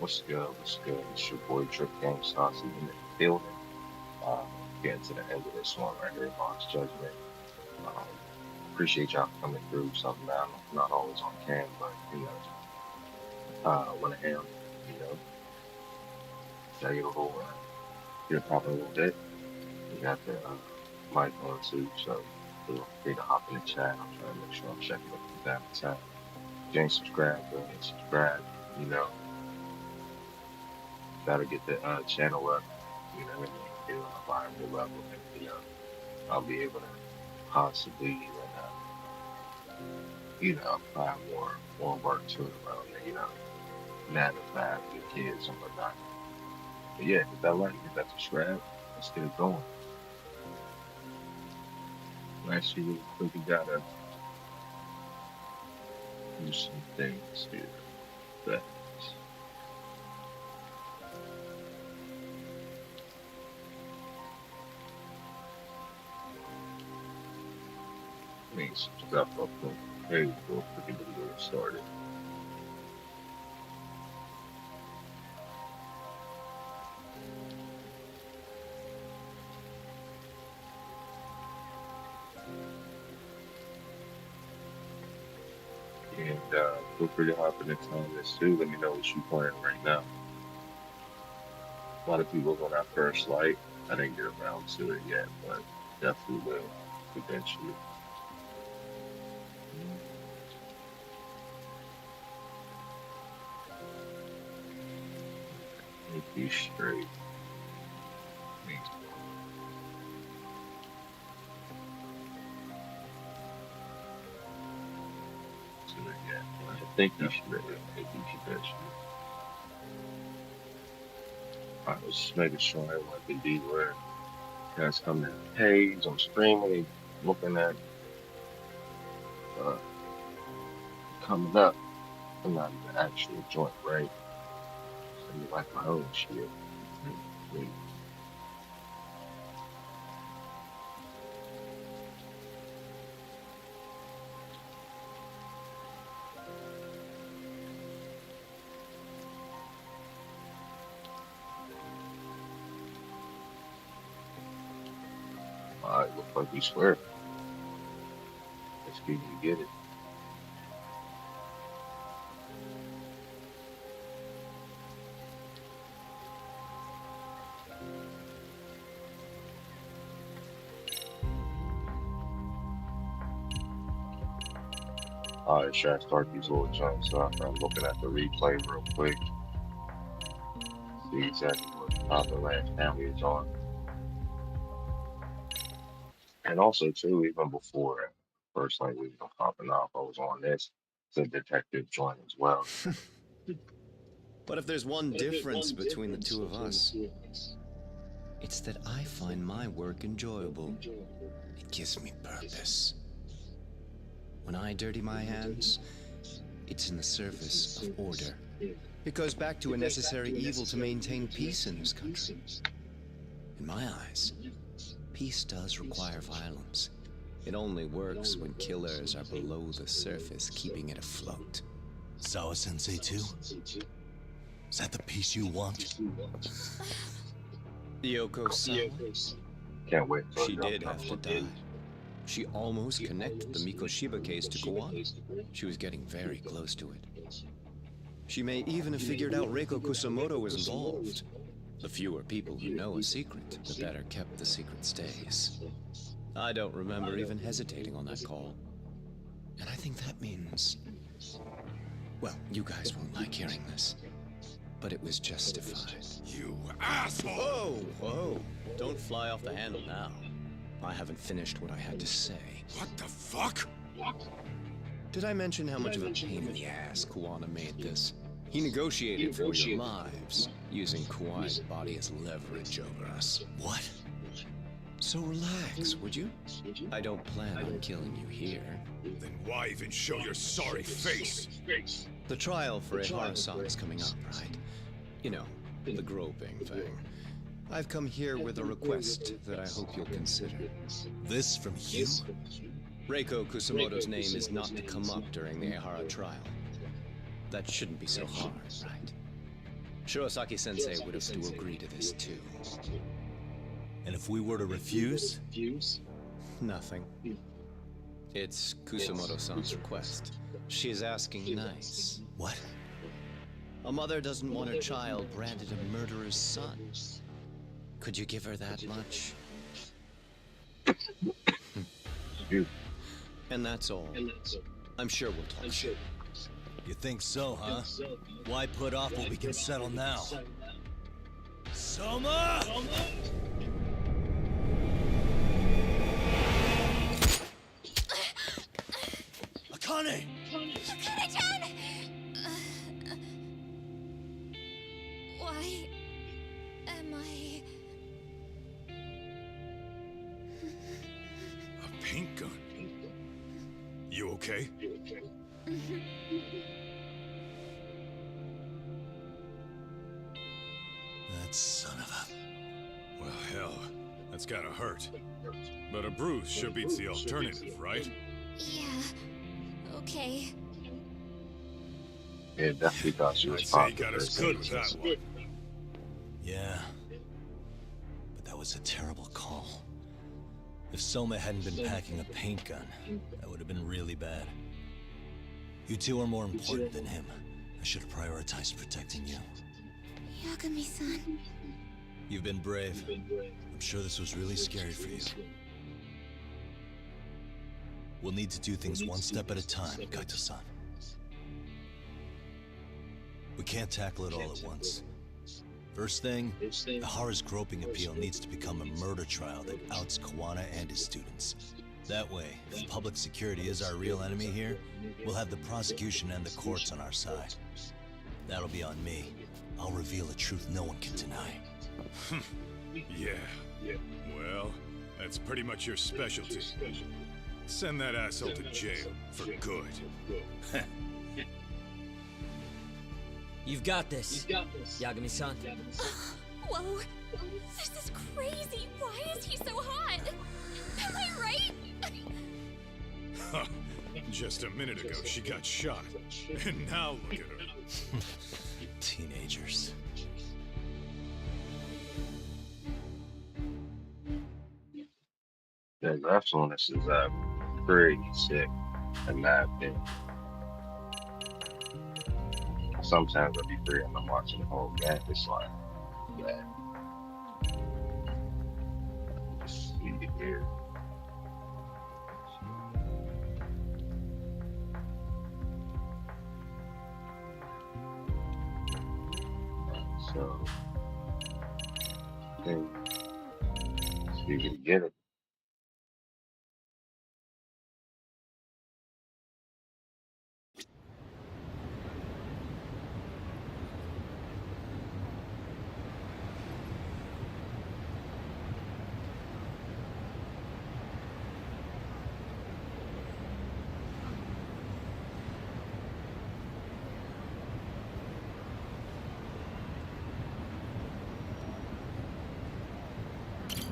What's good? What's good? It's your boy Drip Game Saucy in the building. Uh, Getting to the end of this one right here, Lost Judgment. Um, Appreciate y'all coming through. Something that I'm not always on cam, but when I am, you know, tell you a little, get it popping a little bit. You got the mic on too, so feel free to hop in the chat. I'm trying to make sure I'm checking up the damn chat. If you ain't subscribed, go ahead and subscribe. You know, gotta get the channel up. You know what I mean? Get it on a viable level, and I'll be able to possibly even apply more work to it around there, 9 to 5 with kids and whatnot. But yeah, hit that like, hit that subscribe. Let's get it going. Actually, really quick, we gotta do some things here. But need some stuff up front. There you go. We can get it started. And feel free to hop in the comments too. Let me know what you playing right now. A lot of people on that first light. I didn't get around to it yet, but definitely will eventually. Make you straight. Me to it yet. I think you should. I think you should. I was just making sure I want to be where guys come to the page. I'm streaming, looking at uh, coming up. I'm not even actual joint, right? So you like my own shit. Mm. All right, look like we swear. Let's get you get it. All right, should I start these little jumps off? I'm looking at the replay real quick. See exactly what Papa Last Family is on. And also, too, even before first like we were popping off, I was on this. It's a detective joint as well. But if there's one difference between the two of us, it's that I find my work enjoyable. It gives me purpose. When I dirty my hands, it's in the service of order. It goes back to a necessary evil to maintain peace in this country. In my eyes, peace does require violence. It only works when killers are below the surface, keeping it afloat. Sawa-sensei too? Is that the peace you want? Yoko Sawa? Can't wait. She did have to die. She almost connected the Mikoshiba case to Kawano. She was getting very close to it. She may even have figured out Reiko Kusamoto was involved. The fewer people who know a secret, the better kept the secret stays. I don't remember even hesitating on that call. And I think that means... Well, you guys won't like hearing this, but it was justified. You asshole! Whoa, whoa. Don't fly off the handle now. I haven't finished what I had to say. What the fuck? Did I mention how much of a pain in the ass Kuwana made this? He negotiated for your lives, using Kawai's body as leverage over us. What? So relax, would you? I don't plan on killing you here. Then why even show your sorry face? The trial for Ehara-san is coming up, right? You know, the groping thing. I've come here with a request that I hope you'll consider. This from you? Reiko Kusamoto's name is not to come up during the Ehara trial. That shouldn't be so hard, right? Shirosaki-sensei would have to agree to this too. And if we were to refuse? Nothing. It's Kusumoto-san's request. She is asking nice. What? A mother doesn't want her child branded a murderer's son. Could you give her that much? You. And that's all. I'm sure we'll talk soon. You think so, huh? Why put off what we can settle now? Soma! Akane! Akane-chan! Why am I... A paint gun? You okay? That son of a... Well, hell, that's gotta hurt. But a bruise sure beats the alternative, right? Yeah. Okay. Yeah, definitely thought she was I'd say you popular. got us good with that one. Yeah. But that was a terrible call. If Soma hadn't been packing a paint gun, that would have been really bad. You two are more important than him. I should have prioritized protecting you. Yagami-san. You've been brave. I'm sure this was really scary for you. We'll need to do things one step at a time, Kaito-san. We can't tackle it all at once. First thing, Ihara's groping appeal needs to become a murder trial that outs Kawana and his students. That way, if public security is our real enemy here, we'll have the prosecution and the courts on our side. That'll be on me. I'll reveal a truth no one can deny. Yeah. Well, that's pretty much your specialty. Send that asshole to jail for good. You've got this, Yagami-san. Whoa. This is crazy. Why is he so hot? Am I right? Huh. Just a minute ago, she got shot. And now look at her. Teenagers. The aggressiveness is pretty sick, in my opinion. Sometimes I'll be free and I'm watching the whole game. It's like, yeah. Let's see here. So, then, see if you can get it.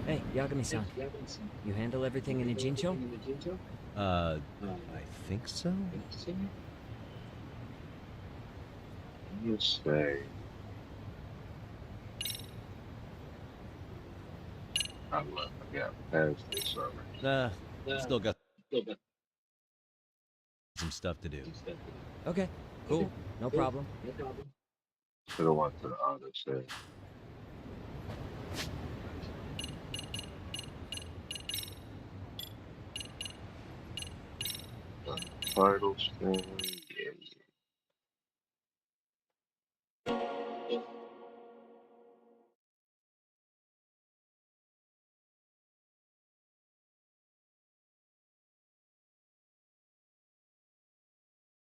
Hey, Yagami-san. You handle everything in Ijincho? I think so. Let's say, I love, I got past this already. Still got some stuff to do. Okay, cool. No problem. Should have went to the other side. Title screen, yeah.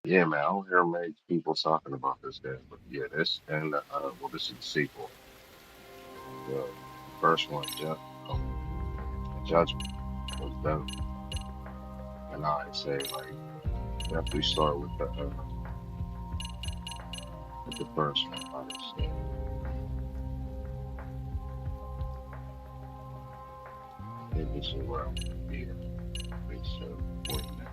Yeah, man, I don't hear many people talking about this game, but yeah, this and well, this is the sequel. The first one, Judgment, was done, and I say like definitely start with the first one. Honestly, I think this is where I'm gonna be at least for next.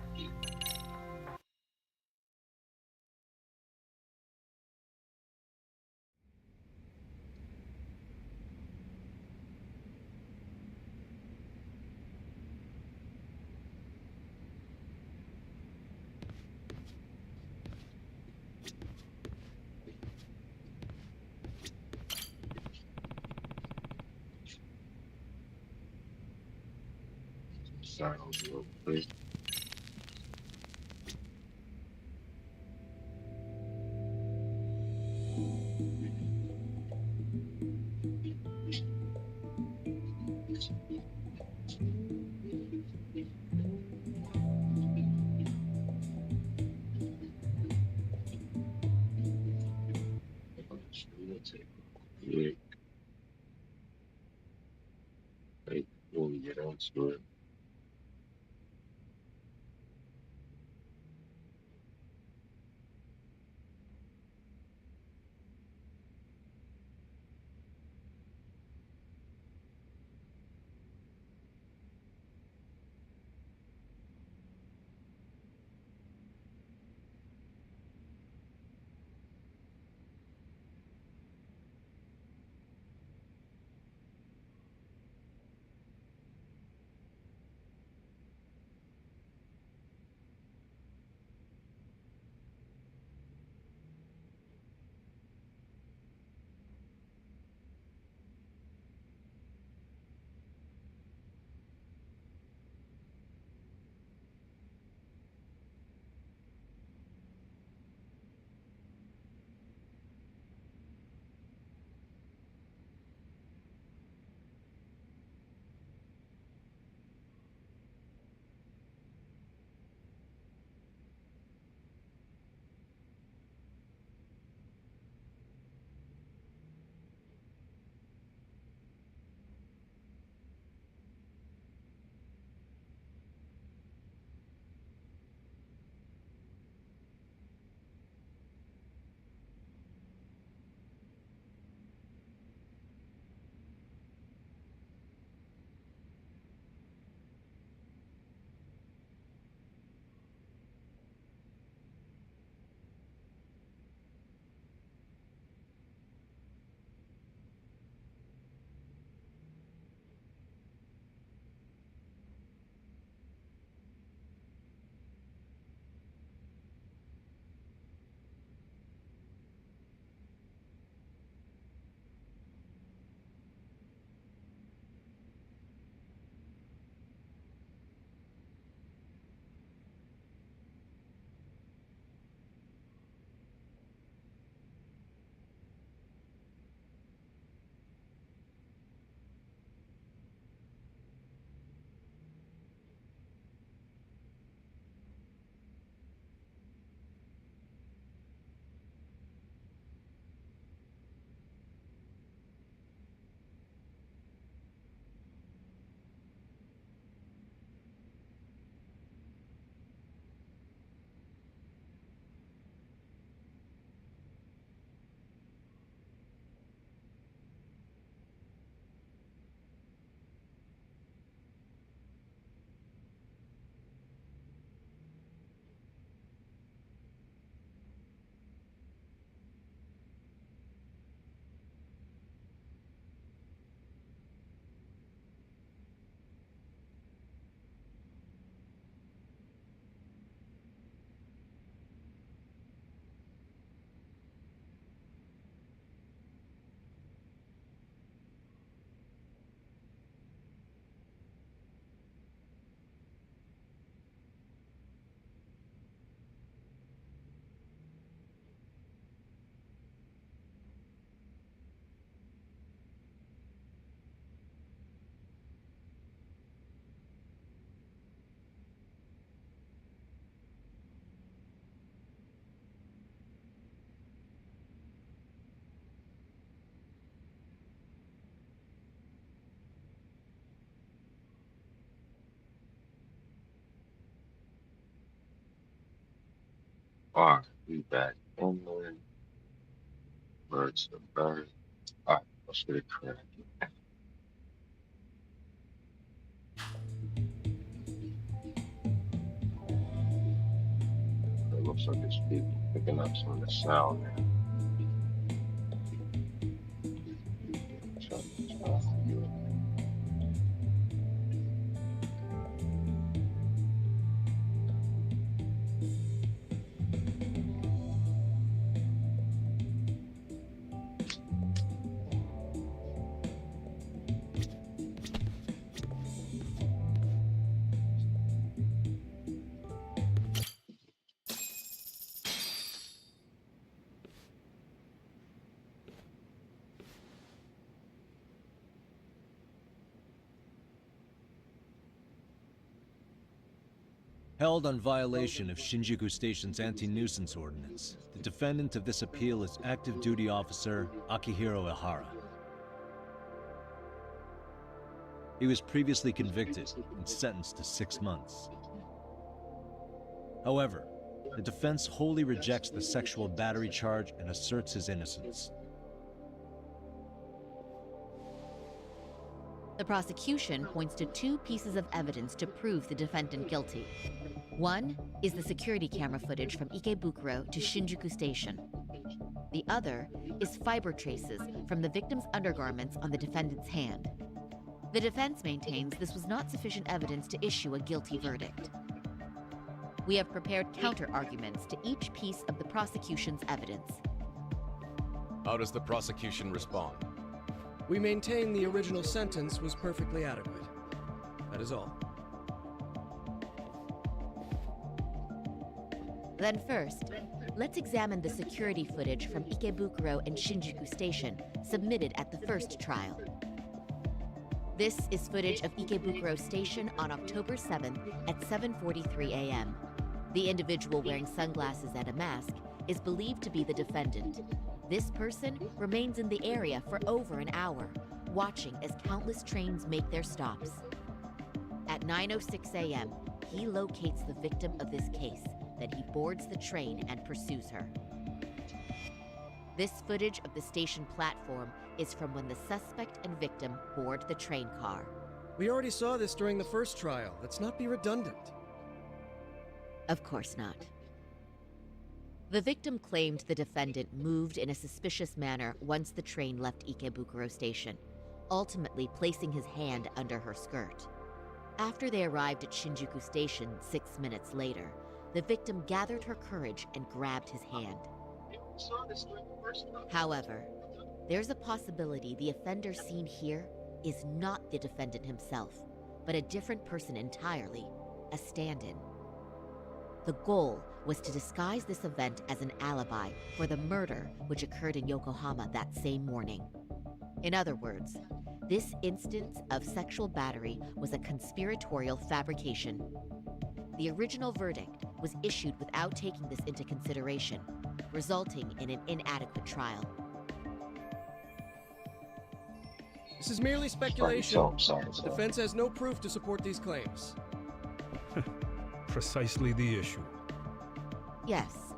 sounds real quick. We'll take a quick break before we get into it. Alright, we back in there. Birds to bird. Alright, let's get it correct. It looks like it's picking up some of the sound now. Held on violation of Shinjuku Station's anti-nuisance ordinance, the defendant of this appeal is active duty officer Akihiro Ihara. He was previously convicted and sentenced to 6 months. However, the defense wholly rejects the sexual battery charge and asserts his innocence. The prosecution points to 2 pieces of evidence to prove the defendant guilty. One is the security camera footage from Ikebukuro to Shinjuku Station. The other is fiber traces from the victim's undergarments on the defendant's hand. The defense maintains this was not sufficient evidence to issue a guilty verdict. We have prepared counter-arguments to each piece of the prosecution's evidence. How does the prosecution respond? We maintain the original sentence was perfectly adequate. That is all. Then first, let's examine the security footage from Ikebukuro and Shinjuku Station submitted at the first trial. This is footage of Ikebukuro Station on October 7th at 7:43 a.m. The individual wearing sunglasses and a mask is believed to be the defendant. This person remains in the area for over an hour, watching as countless trains make their stops. At 9:06 a.m., he locates the victim of this case. Then he boards the train and pursues her. This footage of the station platform is from when the suspect and victim board the train car. We already saw this during the first trial. Let's not be redundant. Of course not. The victim claimed the defendant moved in a suspicious manner once the train left Ikebukuro Station, ultimately placing his hand under her skirt. After they arrived at Shinjuku Station 6 minutes later, the victim gathered her courage and grabbed his hand. However, there's a possibility the offender seen here is not the defendant himself, but a different person entirely, a stand-in. The goal was to disguise this event as an alibi for the murder which occurred in Yokohama that same morning. In other words, this instance of sexual battery was a conspiratorial fabrication. The original verdict was issued without taking this into consideration, resulting in an inadequate trial. This is merely speculation. The defense has no proof to support these claims. Precisely the issue. Yes,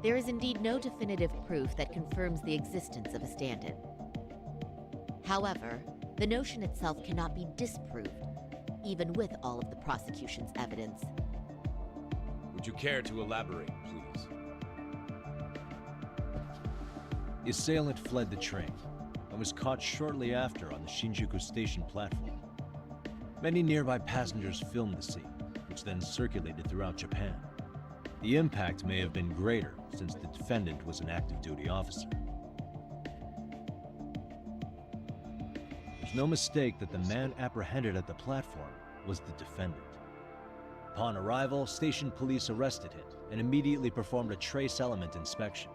there is indeed no definitive proof that confirms the existence of a stand-in. However, the notion itself cannot be disproved, even with all of the prosecution's evidence. Would you care to elaborate, please? The assailant fled the train and was caught shortly after on the Shinjuku Station platform. Many nearby passengers filmed the scene, which then circulated throughout Japan. The impact may have been greater since the defendant was an active duty officer. There's no mistake that the man apprehended at the platform was the defendant. Upon arrival, station police arrested him and immediately performed a trace element inspection.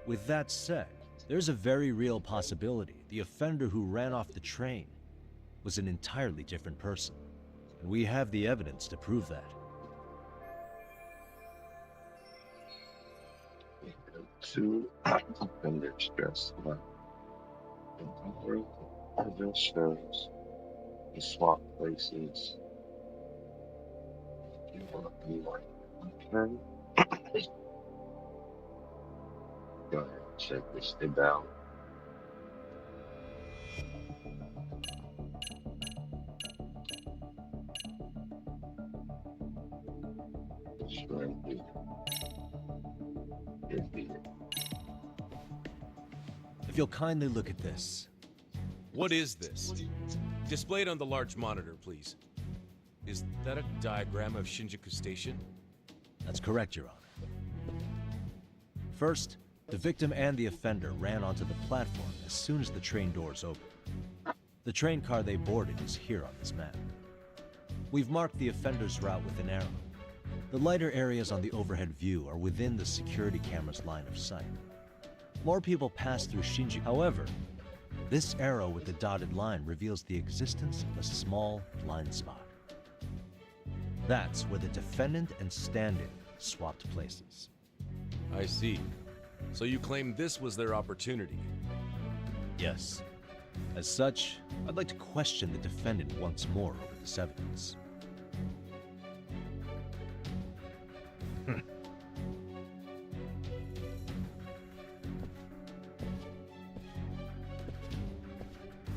With that said, there's a very real possibility the offender who ran off the train was an entirely different person, and we have the evidence to prove that. Two offenders dressed like evidence shows the swap places. You want to be like, okay. Go ahead, check this thing out. It's right here. It's here. If you'll kindly look at this. What is this? Displayed on the large monitor, please. Is that a diagram of Shinjuku Station? That's correct, Your Honor. First, the victim and the offender ran onto the platform as soon as the train doors opened. The train car they boarded is here on this map. We've marked the offender's route with an arrow. The lighter areas on the overhead view are within the security camera's line of sight. More people pass through Shinjuku. However, this arrow with the dotted line reveals the existence of a small blind spot. That's where the defendant and stand-in swapped places. I see. So you claim this was their opportunity? Yes. As such, I'd like to question the defendant once more over this evidence.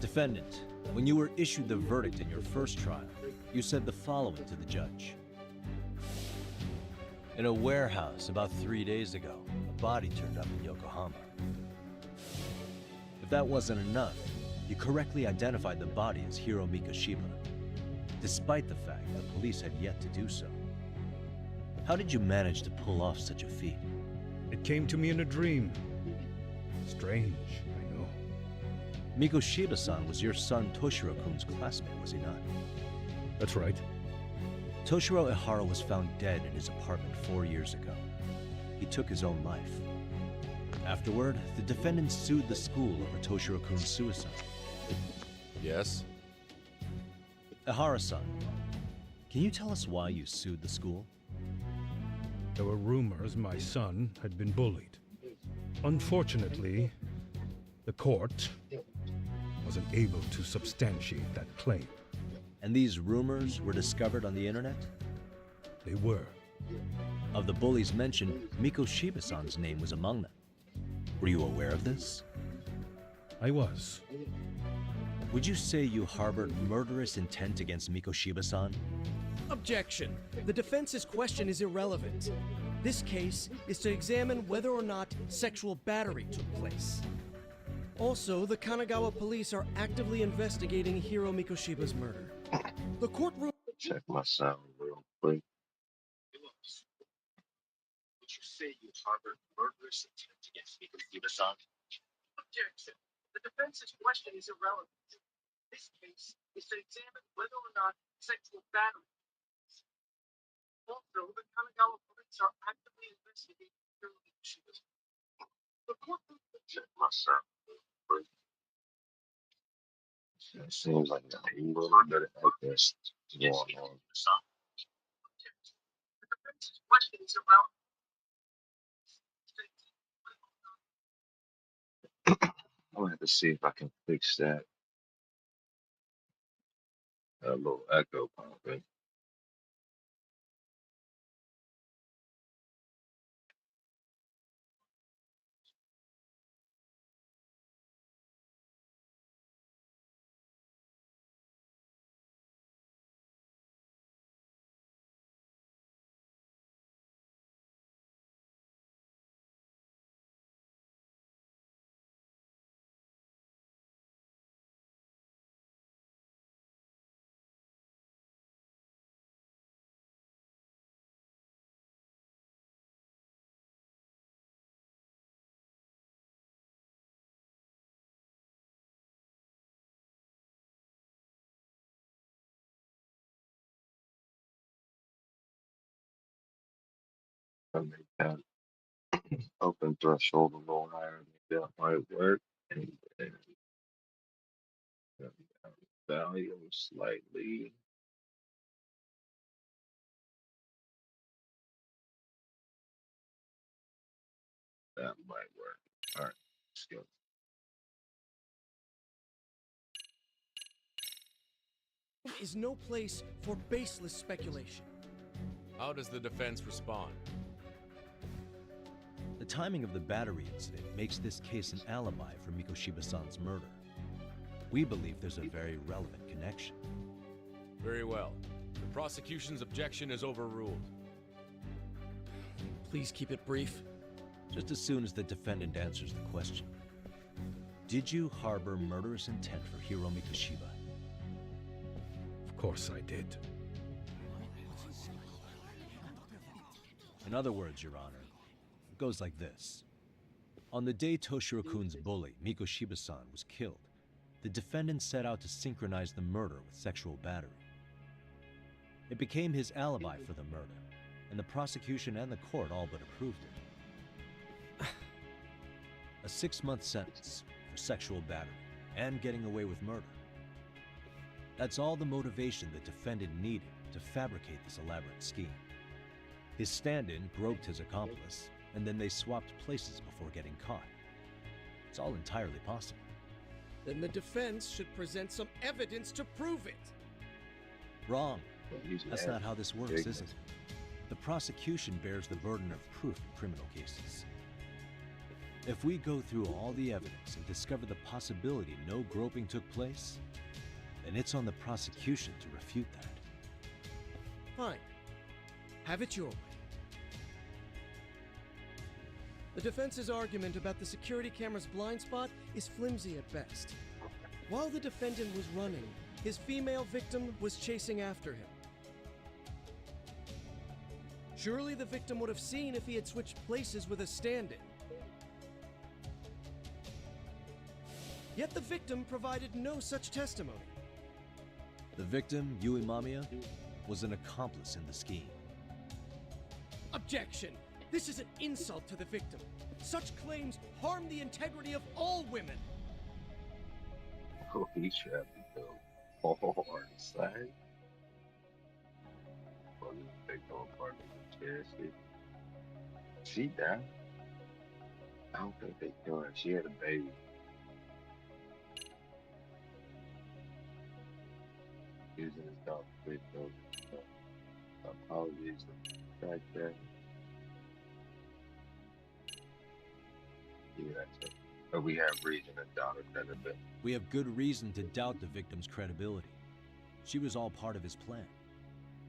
Defendant, when you were issued the verdict in your first trial, you said the following to the judge. In a warehouse about 3 days ago, a body turned up in Yokohama. If that wasn't enough, you correctly identified the body as Hiro Mikoshiba, despite the fact the police had yet to do so. How did you manage to pull off such a feat? It came to me in a dream. Strange, I know. Mikoshiba-san was your son Toshiro-kun's classmate, was he not? That's right. Toshiro Ehara was found dead in his apartment 4 years ago. He took his own life. Afterward, the defendant sued the school over Toshiro-kun's suicide. Yes? Ehara-san, can you tell us why you sued the school? There were rumors my son had been bullied. Unfortunately, the court wasn't able to substantiate that claim. And these rumors were discovered on the internet? They were. Of the bullies mentioned, Mikoshiba-san's name was among them. Were you aware of this? I was. Would you say you harbored murderous intent against Mikoshiba-san? Objection. The defense's question is irrelevant. This case is to examine whether or not sexual battery took place. Also, the Kanagawa police are actively investigating Hiro Mikoshiba's murder. The courtroom... Check my sound real quick. Would you say you harbored murderous intent against Mikoshiba-san? Objection. The defense's question is irrelevant. This case is to examine whether or not sexual battery. Also, the Kanagawa police are actively investigating Hiro Mikoshiba's murder. The courtroom... Check my sound real quick. It seems like a little bit of this going on. The defense's question is irrelevant. I'm gonna have to see if I can fix that. A little echo popping. I make that open threshold a little higher. Maybe that might work. And then volume slightly. That might work. All right, let's go. is no place for baseless speculation. How does the defense respond? The timing of the battery incident makes this case an alibi for Mikoshiba-san's murder. We believe there's a very relevant connection. Very well. The prosecution's objection is overruled. Please keep it brief. Just as soon as the defendant answers the question. Did you harbor murderous intent for Hiro Mikoshiba? Of course I did. In other words, Your Honor, it goes like this. On the day Toshiro-kun's bully, Mikoshiba-san, was killed, the defendant set out to synchronize the murder with sexual battery. It became his alibi for the murder, and the prosecution and the court all but approved it. A 6-month sentence for sexual battery and getting away with murder. That's all the motivation the defendant needed to fabricate this elaborate scheme. His stand-in groped his accomplice, and then they swapped places before getting caught. It's all entirely possible. Then the defense should present some evidence to prove it. Wrong. But he's That's mad. not how this works, is it? The prosecution bears the burden of proof in criminal cases. If we go through all the evidence and discover the possibility no groping took place, then it's on the prosecution to refute that. Fine. Have it your way. The defense's argument about the security camera's blind spot is flimsy at best. While the defendant was running, his female victim was chasing after him. Surely the victim would have seen if he had switched places with a stand-in. Yet the victim provided no such testimony. The victim, Yui Mamiya, was an accomplice in the scheme. Objection! This is an insult to the victim. Such claims harm the integrity of all women. Oh, he tried to go hard, son. Well, they go part of the conspiracy. She died. I don't think they killed her. She had a baby. Using his dog to fit those apologies like that. Yeah, that's it. But we have reason to doubt her credibility. We have good reason to doubt the victim's credibility. She was all part of his plan.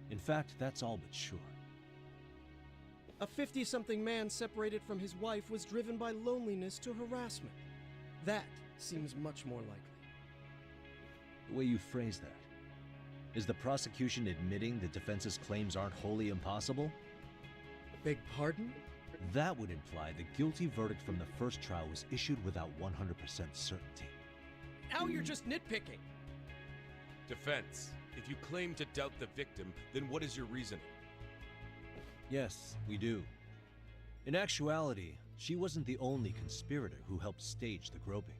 In fact, that's all but sure. A 50-something man separated from his wife was driven by loneliness to harassment. That seems much more likely. The way you phrase that. Is the prosecution admitting the defense's claims aren't wholly impossible? Beg pardon? That would imply the guilty verdict from the first trial was issued without 100% certainty. Now you're just nitpicking. Defense, if you claim to doubt the victim, then what is your reasoning? Yes, we do. In actuality, she wasn't the only conspirator who helped stage the groping.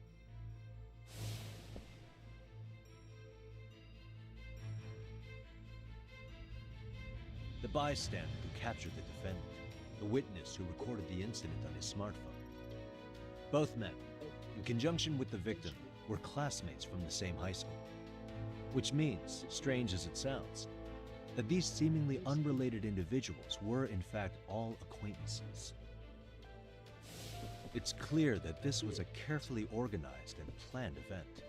The bystander who captured the defendant, the witness who recorded the incident on his smartphone. Both men, in conjunction with the victim, were classmates from the same high school. Which means, strange as it sounds, that these seemingly unrelated individuals were in fact all acquaintances. It's clear that this was a carefully organized and planned event.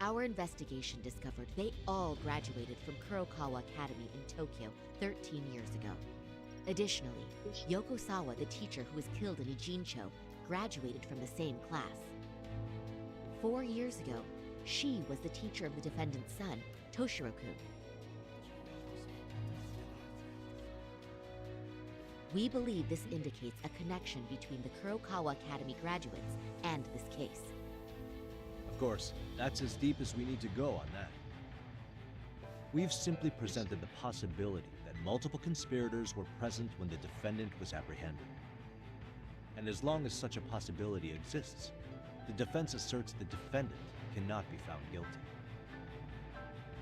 Our investigation discovered they all graduated from Kurokawa Academy in Tokyo 13 years ago. Additionally, Yoko Sawa, the teacher who was killed in Ijincho, graduated from the same class. 4 years ago, she was the teacher of the defendant's son, Toshiro-kun. We believe this indicates a connection between the Kurokawa Academy graduates and this case. Of course, that's as deep as we need to go on that. We've simply presented the possibility that multiple conspirators were present when the defendant was apprehended. And as long as such a possibility exists, the defense asserts the defendant cannot be found guilty.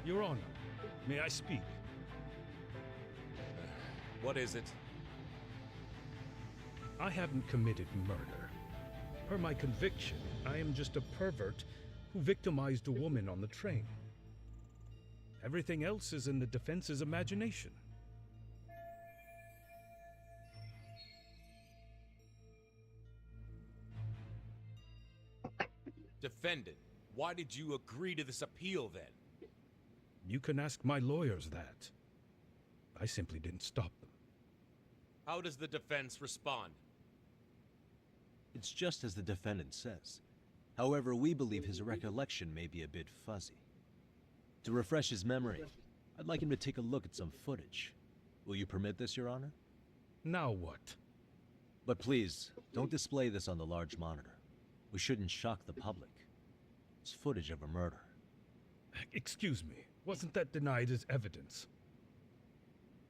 Your Honor, may I speak? What is it? I haven't committed murder. Per my conviction, I am just a pervert who victimized a woman on the train. Everything else is in the defense's imagination. Defendant, why did you agree to this appeal then? You can ask my lawyers that. I simply didn't stop them. How does the defense respond? It's just as the defendant says. However, we believe his recollection may be a bit fuzzy. To refresh his memory, I'd like him to take a look at some footage. Will you permit this, Your Honor? Now what? But please, don't display this on the large monitor. We shouldn't shock the public. It's footage of a murder. Excuse me, wasn't that denied as evidence?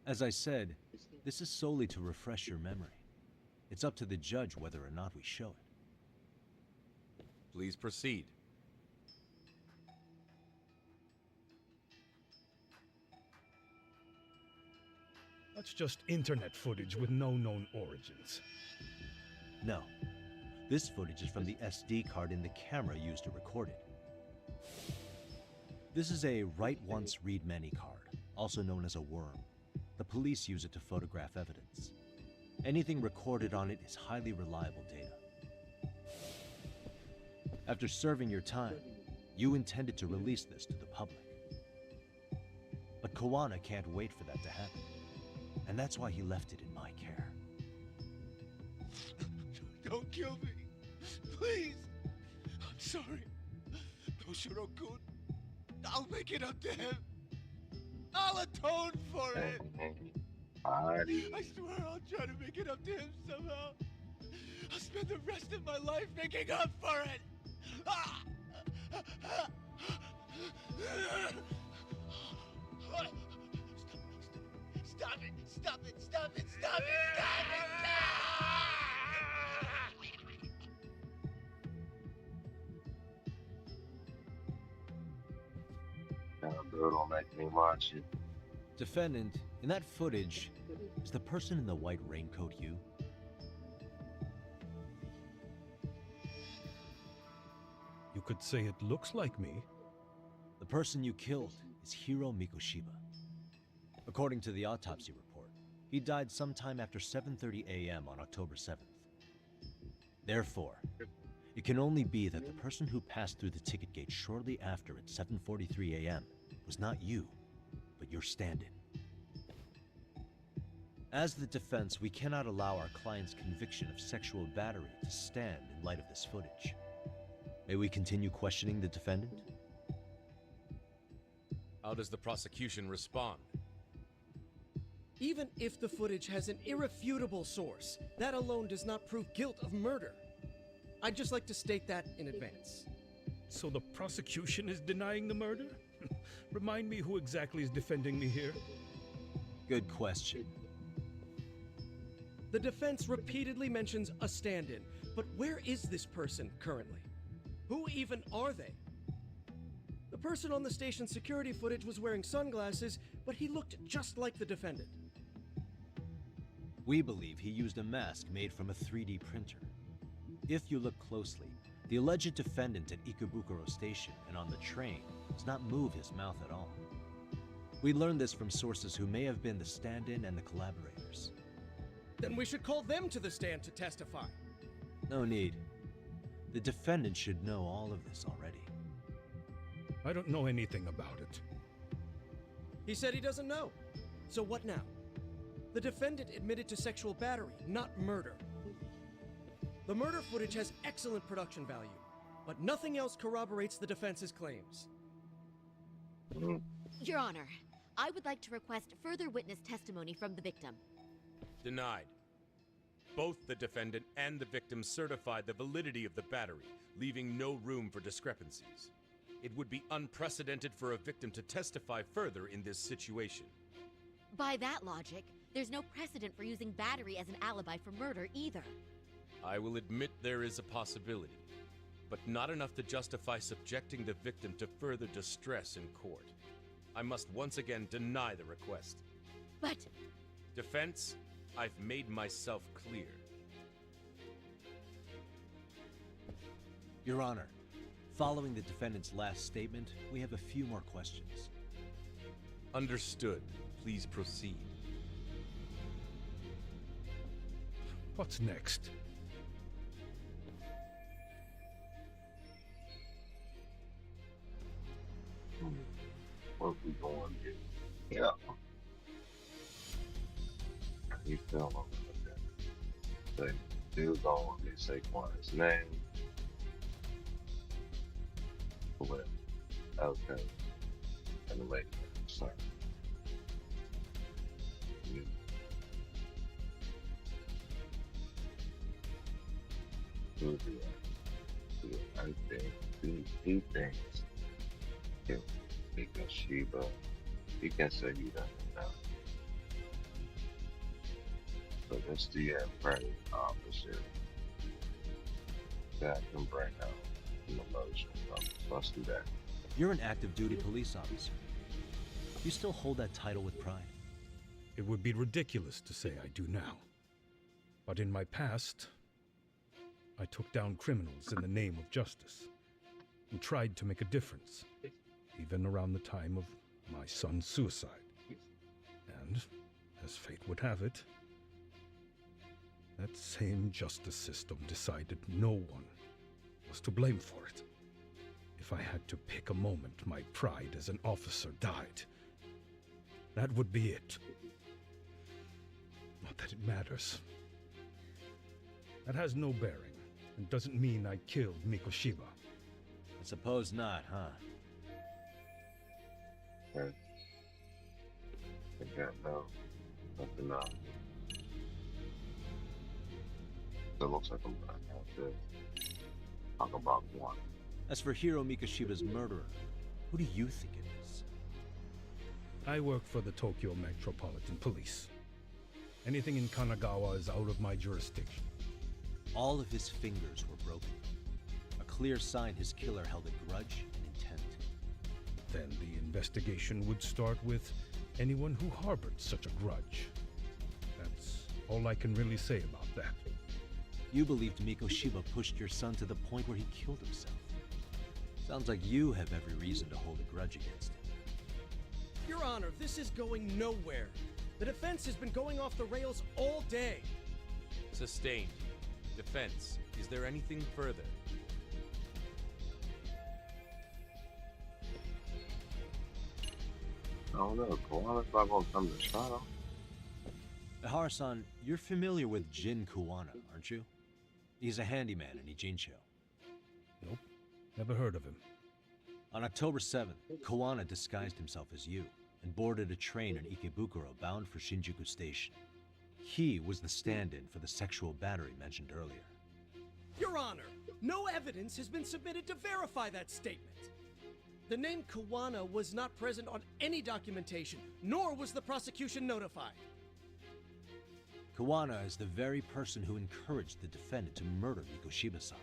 As I said, this is solely to refresh your memory. It's up to the judge whether or not we show it. Please proceed. That's just internet footage with no known origins. No. This footage is from the SD card in the camera used to record it. This is a write once, read many card, also known as a worm. The police use it to photograph evidence. Anything recorded on it is highly reliable data. After serving your time, you intended to release this to the public. But Kawana can't wait for that to happen. And that's why he left it in my care. Don't kill me. Please. I'm sorry. Toshiro-kun. I'll make it up to him. I'll atone for it. Body. I swear I'll try to make it up to him somehow. I'll spend the rest of my life making up for it. Stop it! Stop it! Stop it! Stop it! Stop it! Girl, don't make me watch it. Defendant, in that footage, is the person in the white raincoat you? You could say it looks like me. The person you killed is Hiro Mikoshiba. According to the autopsy report, he died sometime after 7:30 a.m. on October 7th. Therefore, it can only be that the person who passed through the ticket gate shortly after at 7:43 a.m. was not you, but your stand-in. As the defense, we cannot allow our client's conviction of sexual battery to stand in light of this footage. May we continue questioning the defendant? How does the prosecution respond? Even if the footage has an irrefutable source, that alone does not prove guilt of murder. I'd just like to state that in advance. So the prosecution is denying the murder? Remind me who exactly is defending me here? Good question. The defense repeatedly mentions a stand-in, but where is this person currently? Who even are they? The person on the station's security footage was wearing sunglasses, but he looked just like the defendant. We believe he used a mask made from a 3D printer. If you look closely, the alleged defendant at Ikebukuro Station and on the train does not move his mouth at all. We learned this from sources who may have been the stand-in and the collaborators. Then we should call them to the stand to testify. No need. The defendant should know all of this already. I don't know anything about it. He said he doesn't know. So what now? The defendant admitted to sexual battery, not murder. The murder footage has excellent production value, but nothing else corroborates the defense's claims. Your Honor, I would like to request further witness testimony from the victim. Denied. Both the defendant and the victim certified the validity of the battery, leaving no room for discrepancies. It would be unprecedented for a victim to testify further in this situation. By that logic, there's no precedent for using battery as an alibi for murder either. I will admit there is a possibility, but not enough to justify subjecting the victim to further distress in court. I must once again deny the request. But... Defense, I've made myself clear. Your Honor, following the defendant's last statement, we have a few more questions. Understood. Please proceed. What's next? What we going to do? Yeah. You feel like that. They do go and they say Saquon's name. Well, okay. And the lady, sorry. I think he thinks because Sheba, he can say he doesn't know. So let's do that private officer that can bring out an emotion. Let's do that. You're an active duty police officer. You still hold that title with pride? It would be ridiculous to say I do now. But in my past, I took down criminals in the name of justice and tried to make a difference, even around the time of my son's suicide. And, as fate would have it, that same justice system decided no one was to blame for it. If I had to pick a moment my pride as an officer died, that would be it. Not that it matters. That has no bearing, and doesn't mean I killed Mikoshiba. I suppose not, huh? Right. I got nothing else. It looks like I'm gonna have to talk about one. As for Hiro Mikoshiba's murderer, who do you think it is? I work for the Tokyo Metropolitan Police. Anything in Kanagawa is out of my jurisdiction. All of his fingers were broken. A clear sign his killer held a grudge and intent. Then the investigation would start with anyone who harbored such a grudge. That's all I can really say about that. You believed Mikoshiba pushed your son to the point where he killed himself. Sounds like you have every reason to hold a grudge against him. Your Honor, this is going nowhere. The defense has been going off the rails all day. Sustained. Defense, is there anything further? I don't know. Kuwana's not gonna come to trial. Ihara-san, you're familiar with Jin Kuwana, aren't you? He's a handyman in Ijincho. Nope. Never heard of him. On October 7th, Kuwana disguised himself as you and boarded a train in Ikebukuro bound for Shinjuku Station. He was the stand-in for the sexual battery mentioned earlier. Your Honor, no evidence has been submitted to verify that statement. The name Kuwana was not present on any documentation, nor was the prosecution notified. Kuwana is the very person who encouraged the defendant to murder Mikoshiba-san.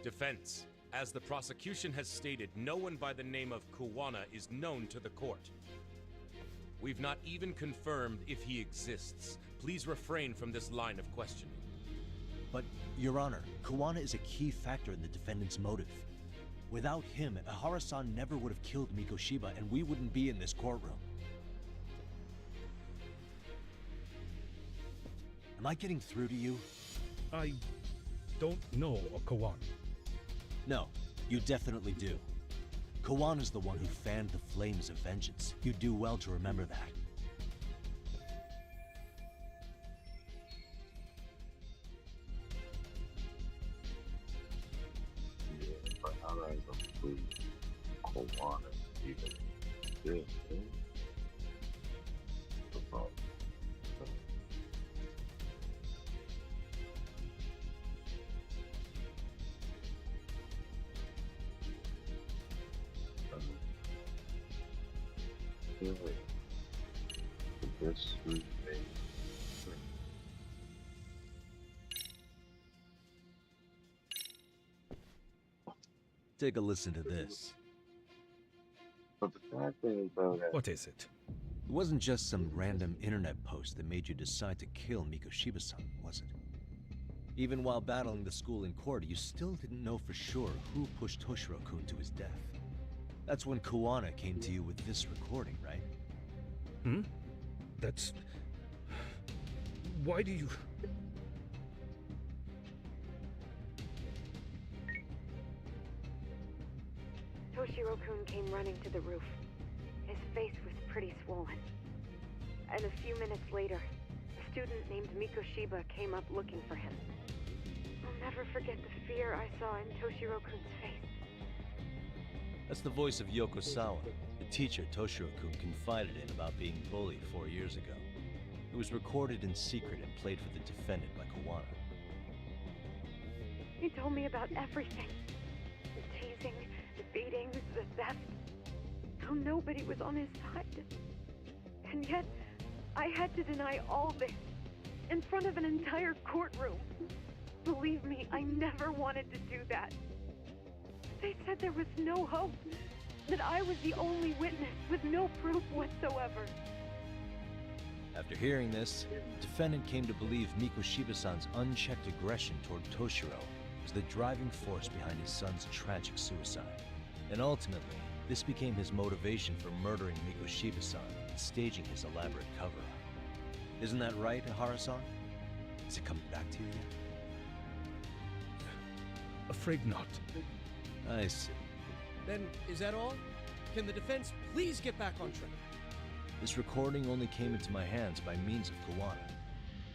Defense, as the prosecution has stated, no one by the name of Kuwana is known to the court. We've not even confirmed if he exists. Please refrain from this line of questioning. But, Your Honor, Kuwana is a key factor in the defendant's motive. Without him, Ihara-san never would have killed Mikoshiba, and we wouldn't be in this courtroom. Am I getting through to you? I don't know a Kuwana. No, you definitely do. Kawana's the one who fanned the flames of vengeance. You do well to remember that. Yeah, but how do I include Kuwana even this? Take a listen to this. But the fact is, though, that What is it? It wasn't just some random internet post that made you decide to kill Mikoshiba-san, was it? Even while battling the school in court, you still didn't know for sure who pushed Toshiro-kun to his death. That's when Kuwana came to you with this recording, right? Hmm? That's... Why do you... Toshiro-kun came running to the roof. His face was pretty swollen. And a few minutes later, a student named Mikoshiba came up looking for him. I'll never forget the fear I saw in Toshiro-kun's face. That's the voice of Yokosawa, the teacher Toshiro-kun confided in about being bullied 4 years ago. It was recorded in secret and played for the defendant by Kuwana. He told me about everything. The teasing, the beatings, the theft. How nobody was on his side. And yet, I had to deny all this in front of an entire courtroom. Believe me, I never wanted to do that. They said there was no hope, that I was the only witness with no proof whatsoever. After hearing this, the defendant came to believe Mikoshiba-san's unchecked aggression toward Toshiro was the driving force behind his son's tragic suicide. And ultimately, this became his motivation for murdering Mikoshiba-san and staging his elaborate cover-up. Isn't that right, Ihara-san? Is it coming back to you yet? Afraid not. I see. Then, is that all? Can the defense please get back on track? This recording only came into my hands by means of Kawana.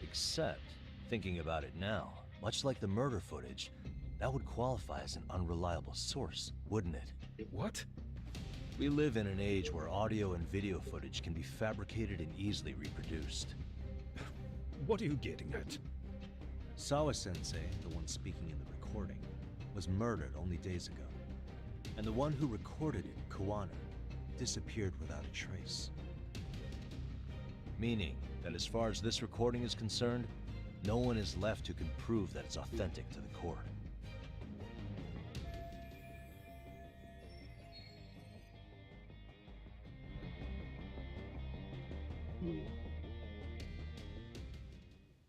Except, thinking about it now, much like the murder footage, that would qualify as an unreliable source, wouldn't it? What? We live in an age where audio and video footage can be fabricated and easily reproduced. What are you getting at? Sawa-sensei, the one speaking in the recording, was murdered only days ago. And the one who recorded it, Kawana, disappeared without a trace. Meaning that as far as this recording is concerned, no one is left who can prove that it's authentic to the court.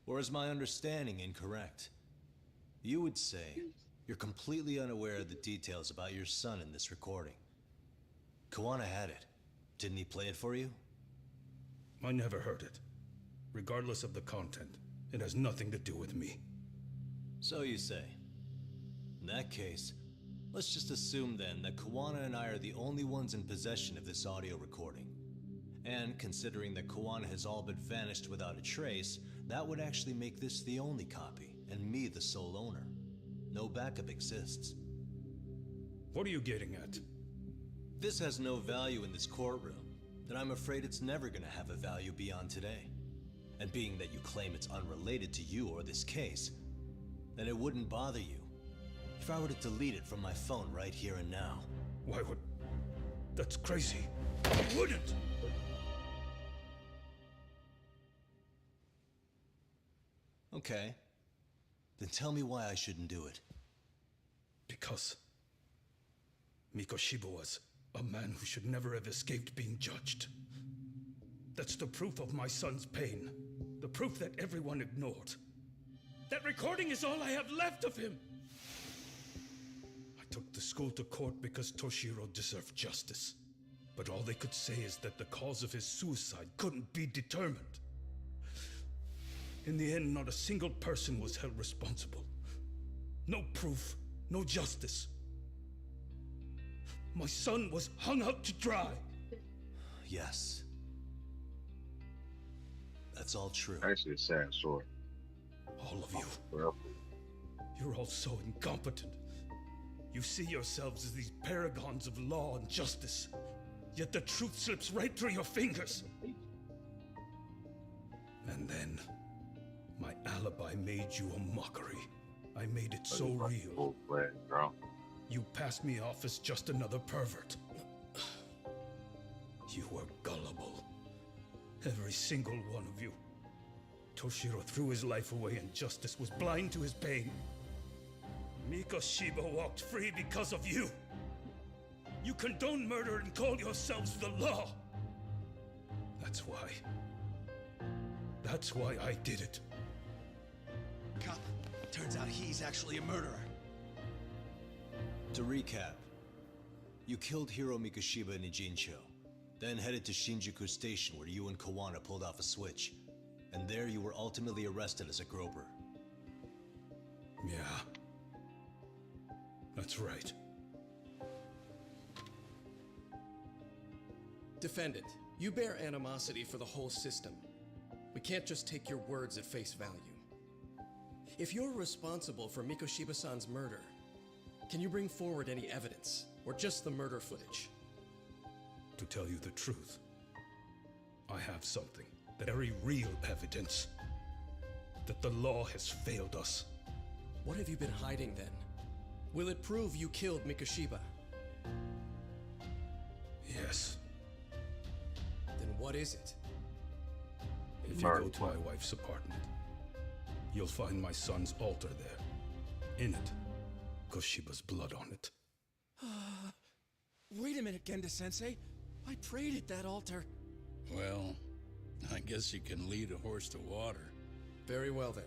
Or is my understanding incorrect? You would say you're completely unaware of the details about your son in this recording. Kawana had it. Didn't he play it for you? I never heard it. Regardless of the content, it has nothing to do with me. So you say. In that case, let's just assume then that Kawana and I are the only ones in possession of this audio recording. And considering that Kawana has all but vanished without a trace, that would actually make this the only copy, and me the sole owner. No backup exists. What are you getting at? This has no value in this courtroom, then I'm afraid it's never gonna have a value beyond today. And being that you claim it's unrelated to you or this case, then it wouldn't bother you if I were to delete it from my phone right here and now. Why would... That's crazy. I wouldn't! Okay. Then tell me why I shouldn't do it. Because Mikoshiba was a man who should never have escaped being judged. That's the proof of my son's pain. The proof that everyone ignored. That recording is all I have left of him! I took the school to court because Toshiro deserved justice. But all they could say is that the cause of his suicide couldn't be determined. In the end, not a single person was held responsible. No proof, no justice. My son was hung out to dry. Yes. That's all true. Actually, a sad story. All of you. Well, You're all so incompetent. You see yourselves as these paragons of law and justice. Yet the truth slips right through your fingers. And then, my alibi made you a mockery. I made it so real. Full-fledged drunk. You passed me off as just another pervert. You were gullible. Every single one of you. Toshiro threw his life away and justice was blind to his pain. Mikoshiba walked free because of you. You condone murder and call yourselves the law. That's why. That's why I did it. Cop, turns out he's actually a murderer. To recap, you killed Hiro Mikoshiba in Ijincho, then headed to Shinjuku Station where you and Kawana pulled off a switch, and there you were ultimately arrested as a groper. Yeah. That's right. Defendant, you bear animosity for the whole system. We can't just take your words at face value. If you're responsible for Mikoshiba-san's murder, can you bring forward any evidence, or just the murder footage? To tell you the truth, I have something. Very real evidence. That the law has failed us. What have you been hiding then? Will it prove you killed Mikoshiba? Yes. Then what is it? If you go to my wife's apartment, you'll find my son's altar there. In it, Koshiba's blood on it. Wait a minute, Genda-sensei. I prayed at that altar. Well, I guess you can lead a horse to water. Very well then.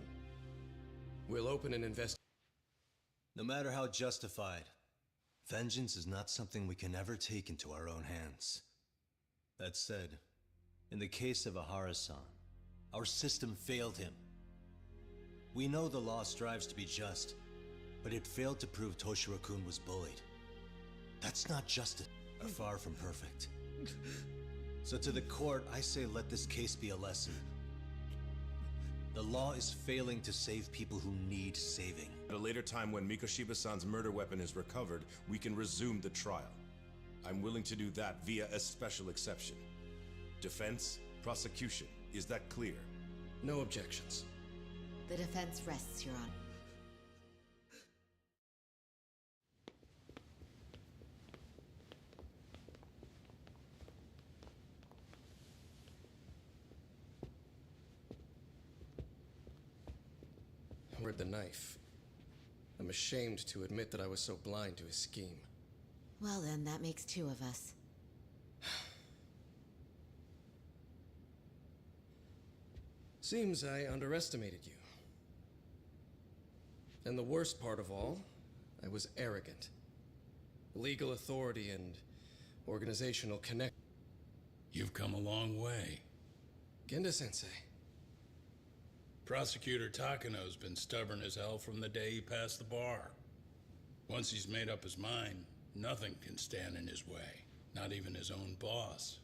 We'll open an investigation. No matter how justified, vengeance is not something we can ever take into our own hands. That said, in the case of Ahara-san, our system failed him. We know the law strives to be just, but it failed to prove Toshiro-kun was bullied. That's not justice. Are far from perfect. So to the court, I say let this case be a lesson. The law is failing to save people who need saving. At a later time when Mikoshiba-san's murder weapon is recovered, we can resume the trial. I'm willing to do that via a special exception. Defense, prosecution, is that clear? No objections. The defense rests, Your Honor. Where'd the knife? I'm ashamed to admit that I was so blind to his scheme. Well then, that makes two of us. Seems I underestimated you. And the worst part of all, I was arrogant. Legal authority and organizational connect. You've come a long way. Genda-sensei. Prosecutor Takano's been stubborn as hell from the day he passed the bar. Once he's made up his mind, nothing can stand in his way, not even his own boss.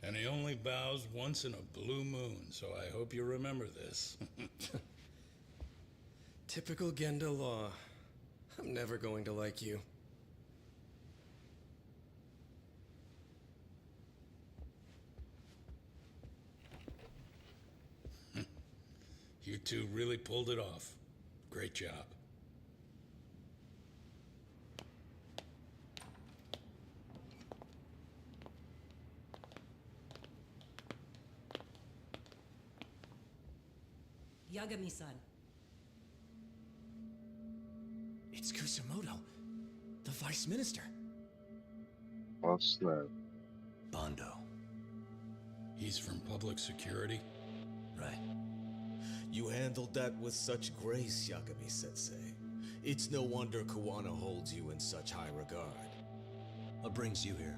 And he only bows once in a blue moon, so I hope you remember this. Typical Genda law. I'm never going to like you. You two really pulled it off. Great job. Yagami-san. It's Kusumoto, the Vice Minister. Oh, snap. Bondo. He's from public security? Right. You handled that with such grace, Yagami-sensei. It's no wonder Kawana holds you in such high regard. What brings you here?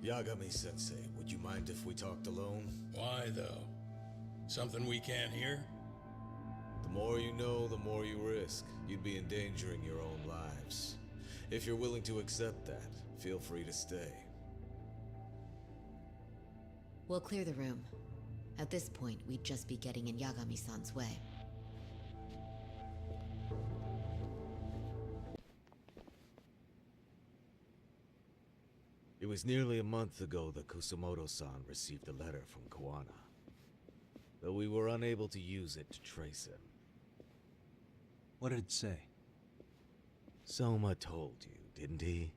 Yagami-sensei, would you mind if we talked alone? Why, though? Something we can't hear? The more you know, the more you risk. You'd be endangering your own lives. If you're willing to accept that, feel free to stay. We'll clear the room. At this point, we'd just be getting in Yagami-san's way. It was nearly a month ago that Kusumoto-san received a letter from Kawana. Though we were unable to use it to trace him. What did it say? Soma told you, didn't he?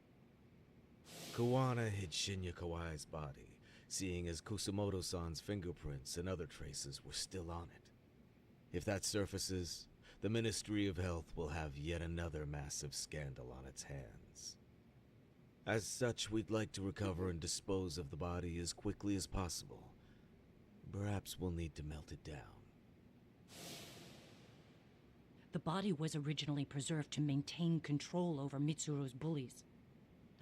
Kawana hid Shinya Kawai's body, seeing as Kusumoto-san's fingerprints and other traces were still on it. If that surfaces, the Ministry of Health will have yet another massive scandal on its hands. As such, we'd like to recover and dispose of the body as quickly as possible. Perhaps we'll need to melt it down. The body was originally preserved to maintain control over Mitsuru's bullies.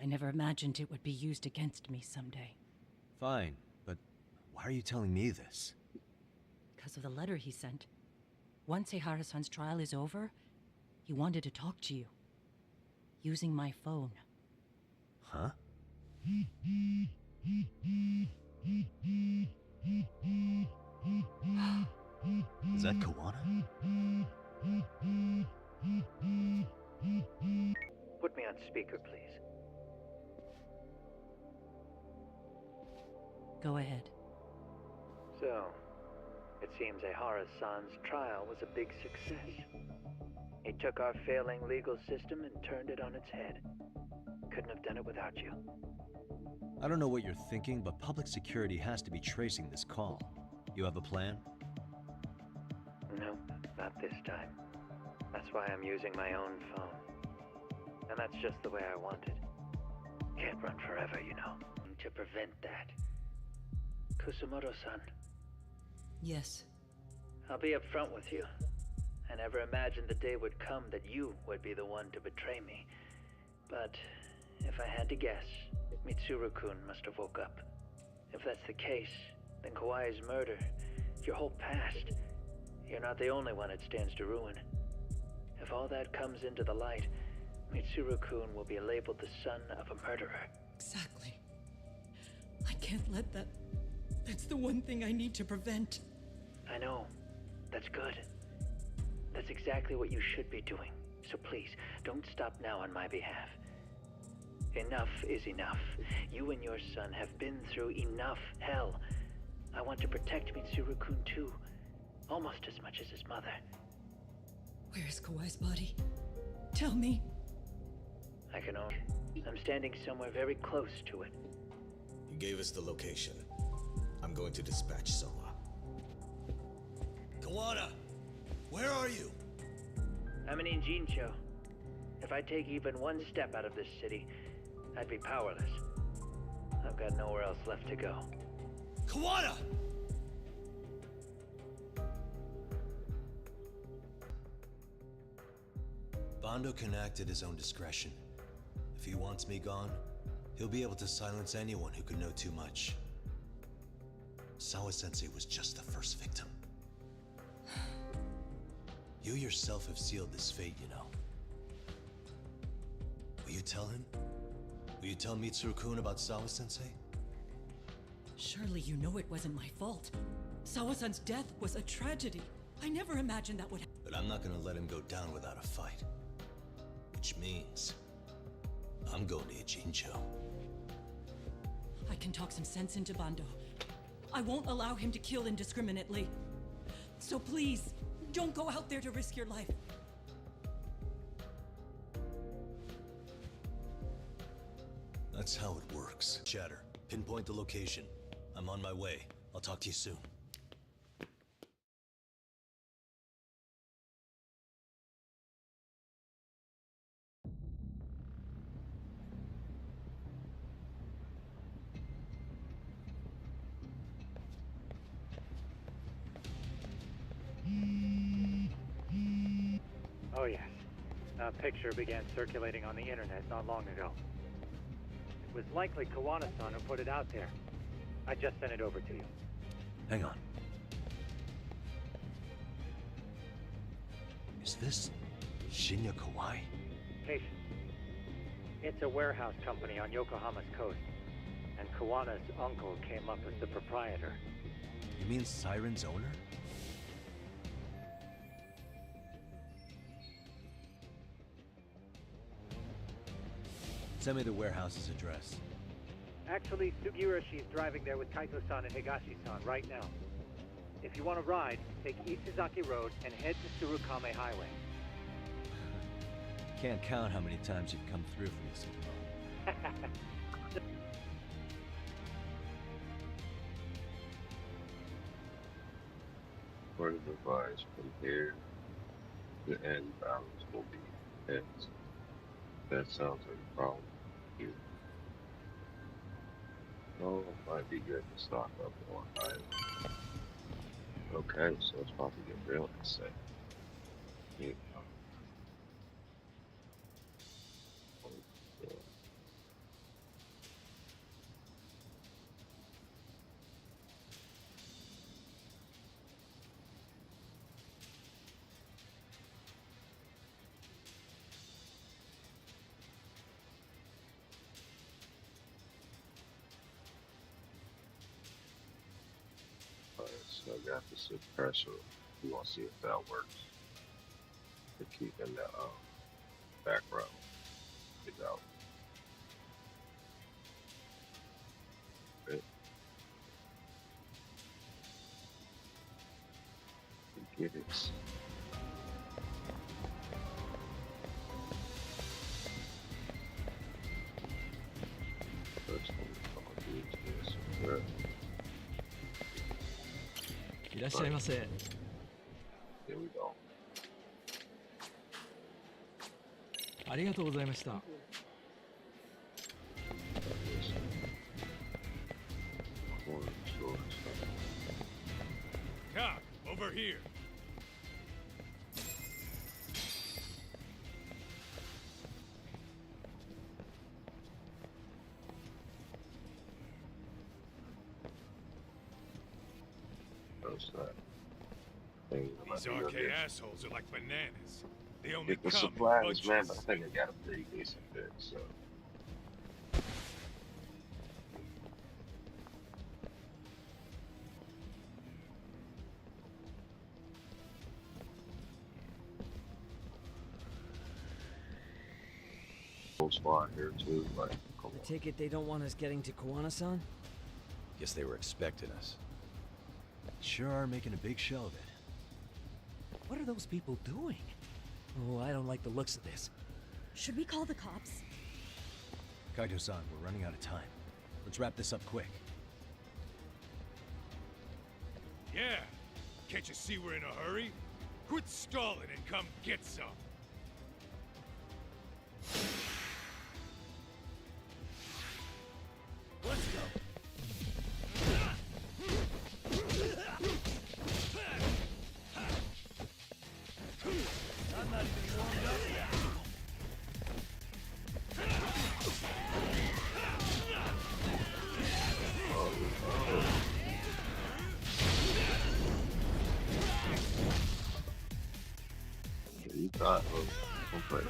I never imagined it would be used against me someday. Fine, but why are you telling me this? Because of the letter he sent. Once Ehara-san's trial is over, he wanted to talk to you. Using my phone. Huh? Is that Kawana? Put me on speaker, please. Go ahead. So, it seems Ehara-san's trial was a big success. He took our failing legal system and turned it on its head. Couldn't have done it without you. I don't know what you're thinking, but public security has to be tracing this call. You have a plan? No, not this time. That's why I'm using my own phone. And that's just the way I want it. Can't run forever, you know. To prevent that. Kusumoto-san. Yes. I'll be upfront with you. I never imagined the day would come that you would be the one to betray me. But if I had to guess, Mitsuru-kun must have woke up. If that's the case, then Kawai's murder, your whole past, you're not the only one it stands to ruin. If all that comes into the light, Mitsuru-kun will be labeled the son of a murderer. Exactly. I can't let that... That's the one thing I need to prevent. I know. That's good. That's exactly what you should be doing. So please, don't stop now on my behalf. Enough is enough. You and your son have been through enough hell. I want to protect Mitsuru-kun too. Almost as much as his mother. Where is Kawai's body? Tell me. I can only... I'm standing somewhere very close to it. You gave us the location. I'm going to dispatch Soma. Kawana! Where are you? I'm in Injincho. If I take even one step out of this city, I'd be powerless. I've got nowhere else left to go. Kawana! Bando can act at his own discretion. If he wants me gone, he'll be able to silence anyone who could know too much. Sawa-sensei was just the first victim. You yourself have sealed this fate, you know. Will you tell him? Will you tell Mitsuru-kun about Sawa-sensei? Surely you know it wasn't my fault. Sawa-san's death was a tragedy. I never imagined that would happen. But I'm not gonna let him go down without a fight. Which means... I'm going to Ijincho. I can talk some sense into Bando. I won't allow him to kill indiscriminately. So please, don't go out there to risk your life. That's how it works. Shatter, pinpoint the location. I'm on my way. I'll talk to you soon. Oh yes. A picture began circulating on the internet not long ago. It was likely Kawana-san who put it out there. I just sent it over to you. Hang on. Is this Shinya Kawai? Patient. It's a warehouse company on Yokohama's coast. And Kawana's uncle came up as the proprietor. You mean Siren's owner? Send me the warehouse's address. Actually, Sugiroshi's driving there with Kaito-san and Higashi-san right now. If you want to ride, take Isizaki Road and head to Tsurukame Highway. Can't count how many times you've come through for me, Super. For the device from here, the end balance will be X. That sounds like a problem here. Oh, it might be good to stock up on items. Okay, so it's about to get real insane. Yeah. So I got the suppressor. We want to see if that works. To keep in the background. Get out. Okay. Get it. First thing I'm gonna do is this. Suppress. いらっしゃいませ。 Here we go. ありがとうございました。 Corner stores. Over here. What's that? Thing that might These be arcade good. assholes are like bananas. They only Get the come in supplies, man, bunches. but I think I got a pretty decent bit, so. Whole squad here too, like, come I take it they don't want us getting to Koana-san? Guess they were expecting us. Sure are making a big show of it. What are those people doing? Oh, I don't like the looks of this. Should we call the cops? Kaito-san, we're running out of time. Let's wrap this up quick. Yeah. Can't you see we're in a hurry? Quit stalling and come get some. Let's go. I'm not even warmed up yet. You thought, don't play.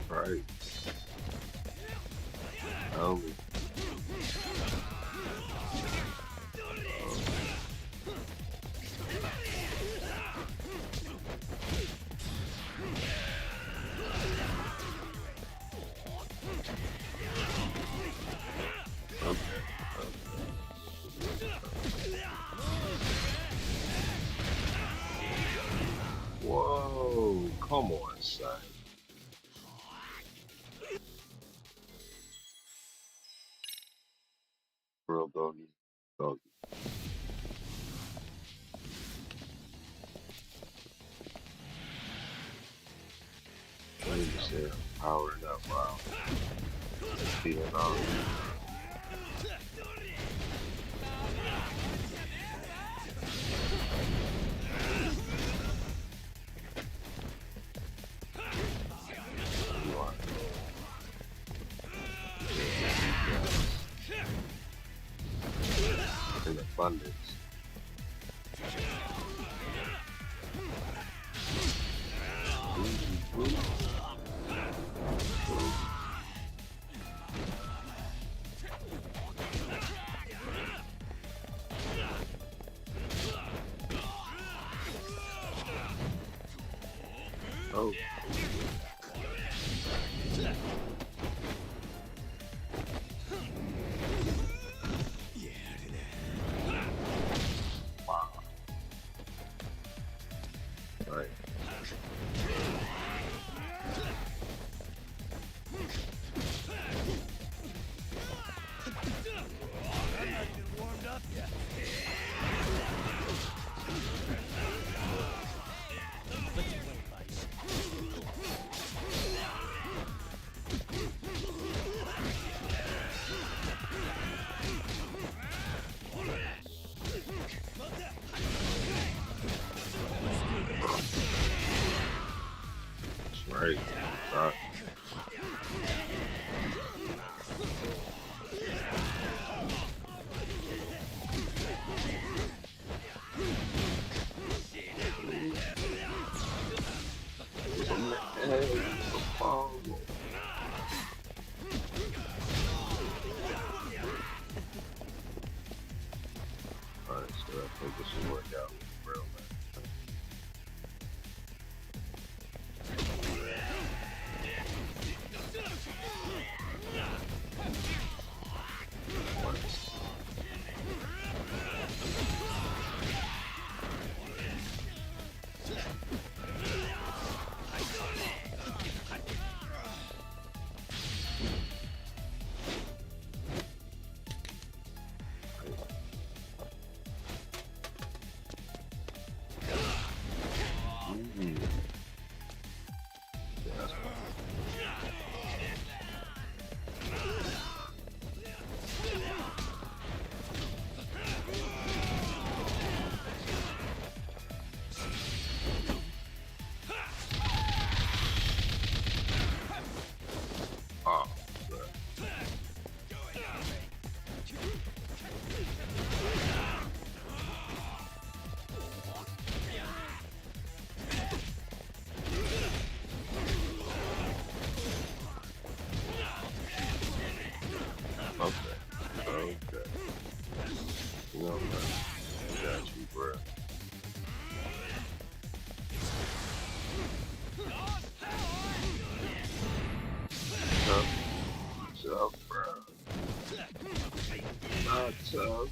Right. Oh. Whoa, come on, son. Real doggy. Doggy. What did you say? Powering up, wow. Feeling on. In abundance. Oh. Wow. Right. I'm not even warmed up yet. That's right. Right. Alright, so I think this will work out real man. So.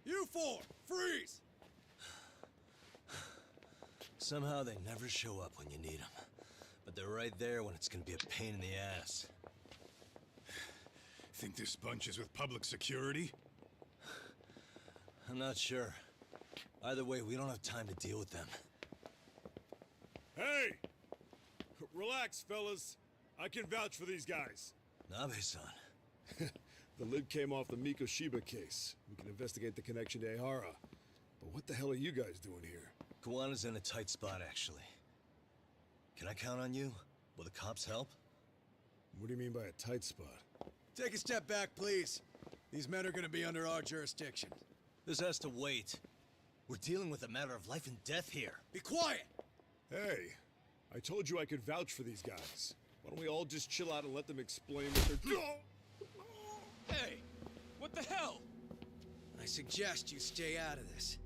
You four, freeze! Somehow they never show up when you need them. But they're right there when it's gonna be a pain in the ass. Think this bunch is with public security? I'm not sure. Either way, we don't have time to deal with them. Hey! Relax, fellas. I can vouch for these guys. Nabe-san. The lid came off the Mikoshiba case. We can investigate the connection to Ehara. But what the hell are you guys doing here? Kawana's in a tight spot, actually. Can I count on you? Will the cops help? What do you mean by a tight spot? Take a step back, please. These men are gonna be under our jurisdiction. This has to wait. We're dealing with a matter of life and death here. Be quiet! Hey, I told you I could vouch for these guys. Why don't we all just chill out and let them explain what they're doing? Hey, what the hell? I suggest you stay out of this.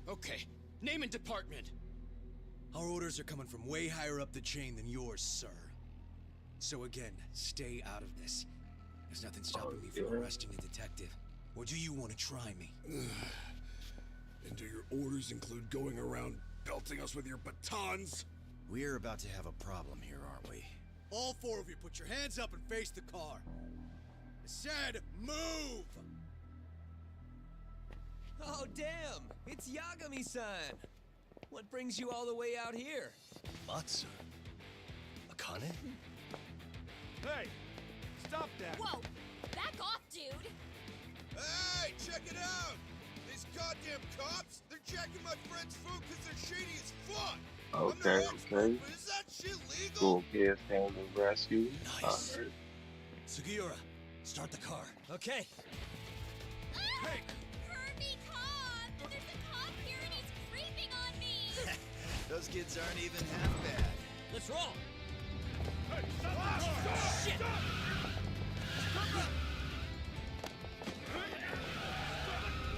Okay, name and department. Our orders are coming from way higher up the chain than yours, sir. So again, stay out of this. There's nothing stopping me from arresting a detective. Or do you want to try me? And do your orders include going around belting us with your batons? We're about to have a problem here, aren't we? All four of you, put your hands up and face the car. I said, move! Oh, damn! It's Yagami-san! What brings you all the way out here? Matsu? Akane? Hey! Stop that! Whoa! Back off, dude! Hey, check it out! These goddamn cops, they're checking my friend's food because they're shady as fuck! Okay, okay. Is that shit legal? School kids came to rescue. Nice. Sugiura, start the car. Okay. Hey! Kirby, cop! There's a cop here and he's creeping on me! Those kids aren't even half bad. Let's roll! Hey, stop the car! Shit!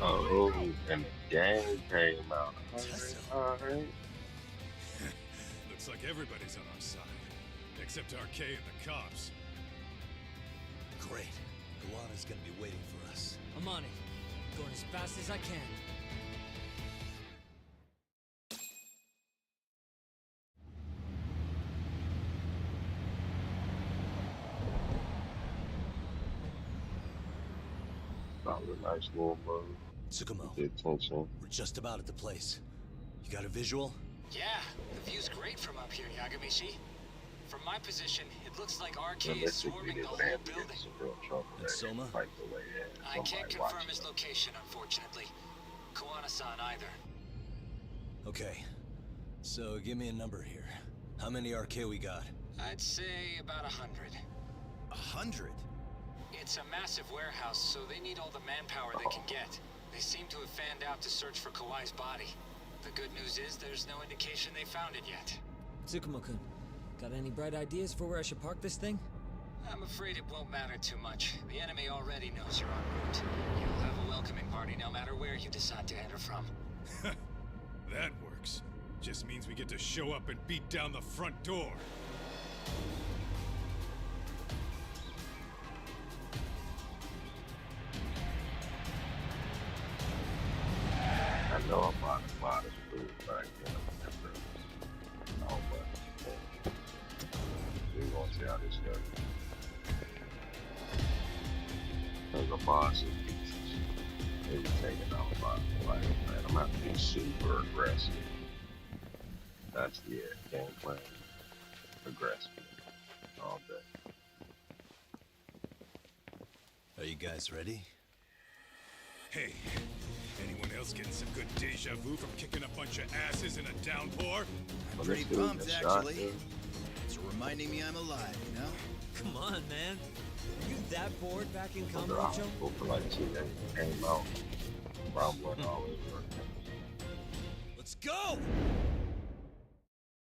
Oh, and the gang came out. Alright. Looks like everybody's on our side. Except RK and the cops. Great. Kawana's gonna be waiting for us. I'm on it. Going as fast as I can. That was a nice little move. Tsukumo, Good attention. we're just about at the place. You got a visual? Yeah, the view's great from up here, Yagamishi. From my position, it looks like RK is swarming the whole building. And Soma? I can't confirm his location, unfortunately. Kawana-san either. Okay. So give me a number here. How many RK we got? I'd say about 100. 100? It's a massive warehouse, so they need all the manpower they can get. They seem to have fanned out to search for Kawai's body. The good news is there's no indication they found it yet. Tsukumo-kun, got any bright ideas for where I should park this thing? I'm afraid it won't matter too much. The enemy already knows you're en route. You'll have a welcoming party no matter where you decide to enter from. That works. Just means we get to show up and beat down the front door. I know I'm on a lot of food, but I can't remember how much. We're gonna see how this goes. There's a boss of pieces. They be taking out a lot of life, man. I'm gonna have to be super aggressive. That's the game plan. Aggressive. All day. Are you guys ready? Hey, anyone else getting some good deja vu from kicking a bunch of asses in a downpour? Pretty pumped, actually. So reminding me I'm alive, you know? Come on, man. Are you that bored back in Under Camacho? hospital for like 2 days. Came out, brown blood all over. Let's go!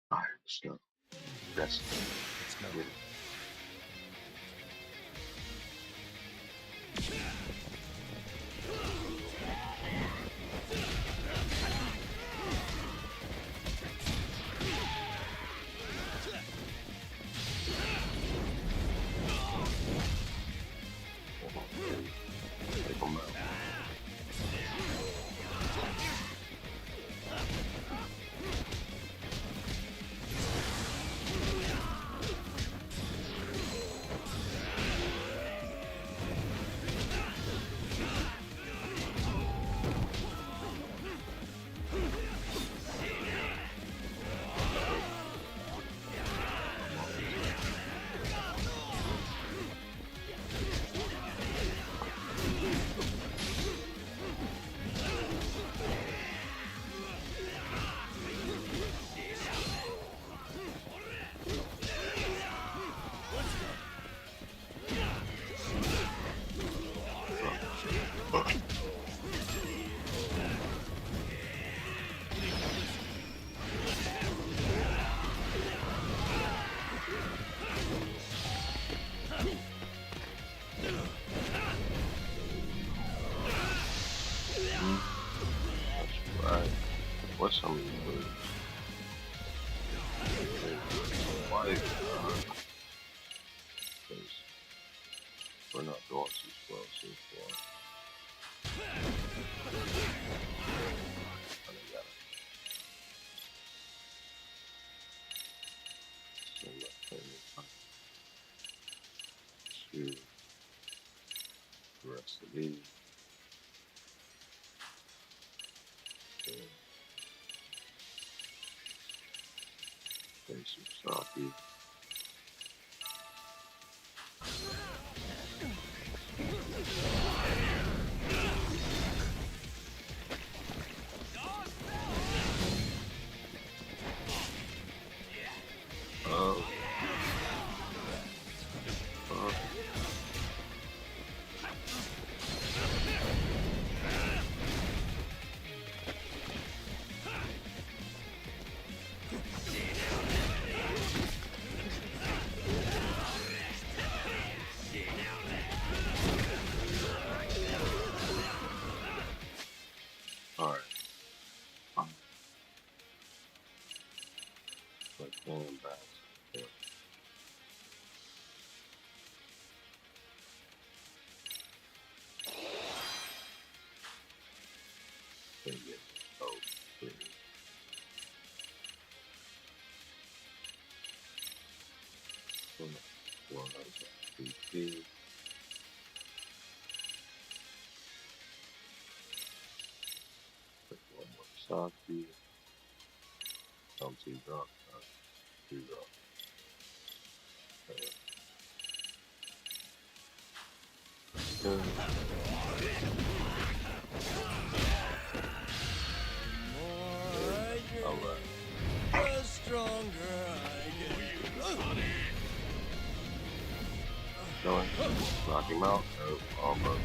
Alright, let's go. Let's get it. Take 'em out. Right. What's some of these moves? Why is we're not going too slow so far. I think got it. To the rest of these. Take some sake. Alright. But going back. Yeah. Can get please. Well, that's BP. One more sake. Some tea drop. Tea drop. The stronger I get. Going. Knock him out. Oh, almost.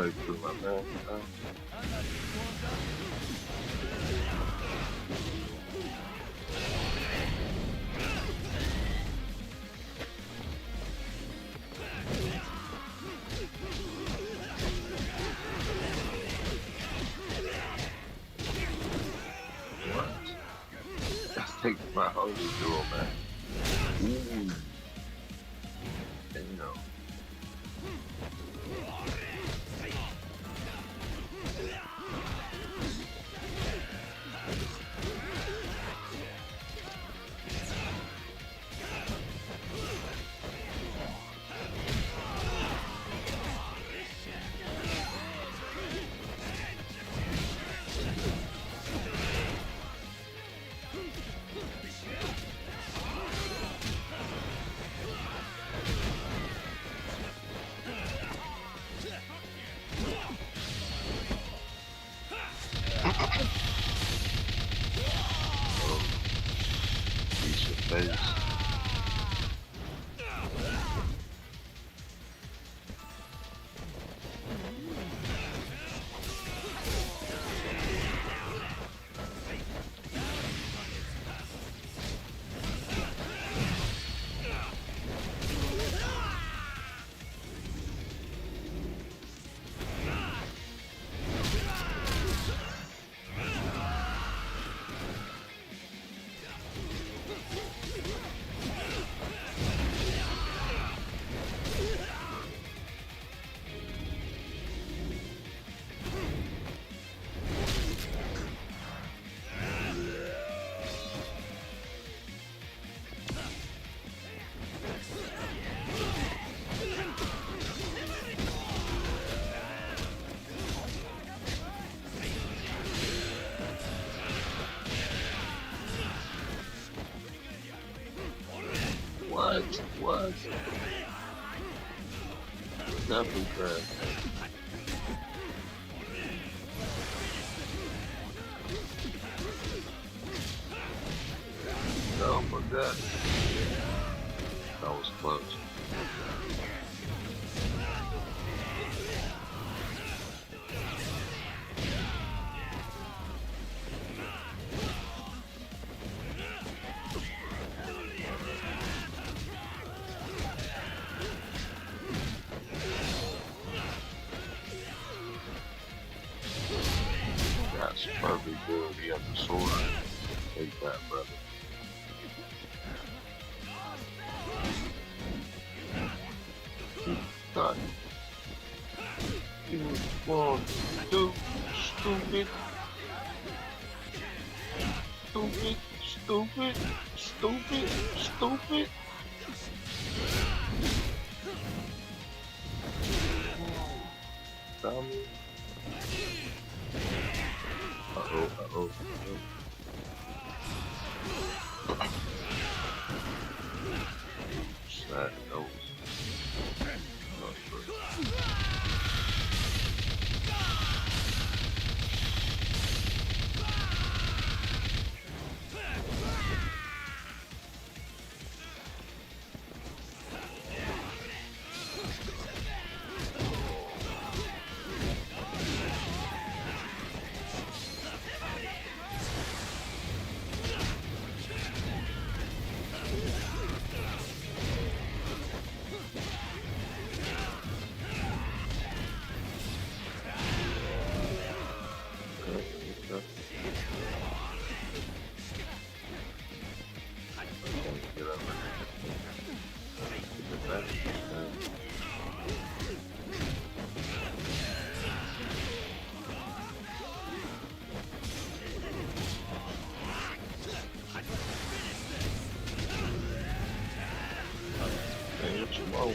Oh, you threw my man. What? That's taking my whole duel, man. Ooh. Damn. Piece of face. What? Definitely trash. Oh my god. That was close. That's probably good. He has a sword. Take that, brother. God. You was born stupid. Stupid. Dummy. Uh-oh. Sad nose. Whoa.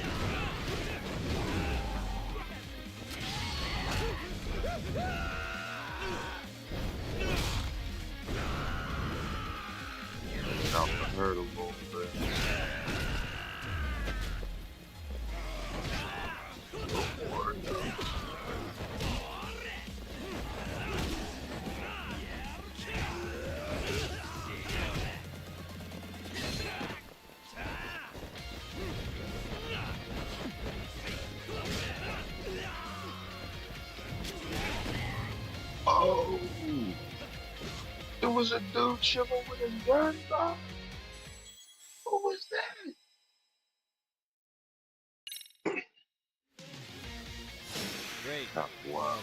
Get off the hurdle a little bit. was a dude chilling with his gun, dog. Who was that? Great. Top one.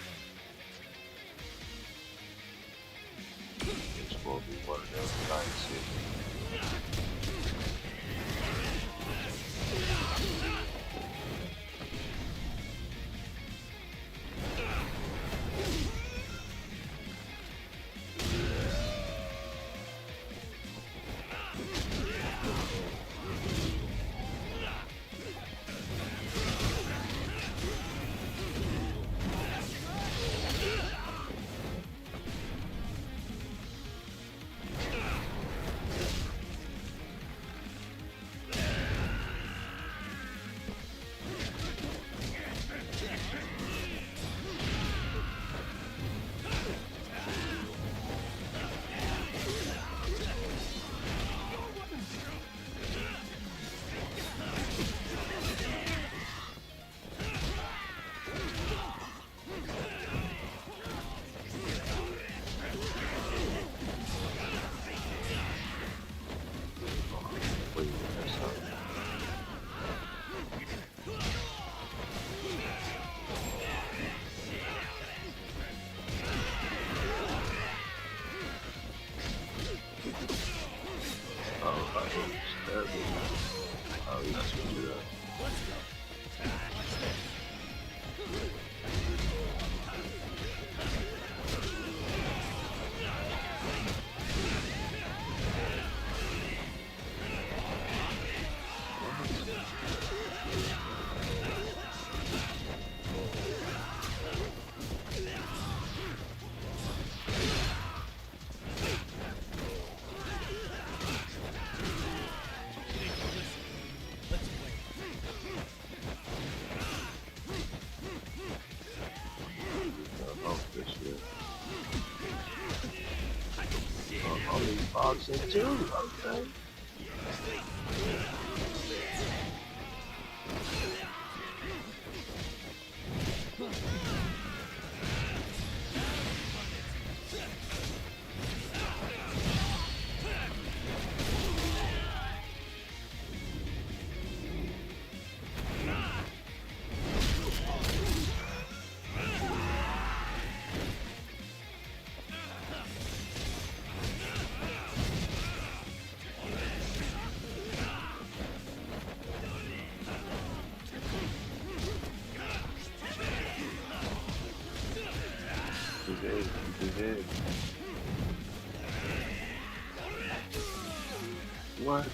It's gonna be one of those nights. Boxing too, okay. What?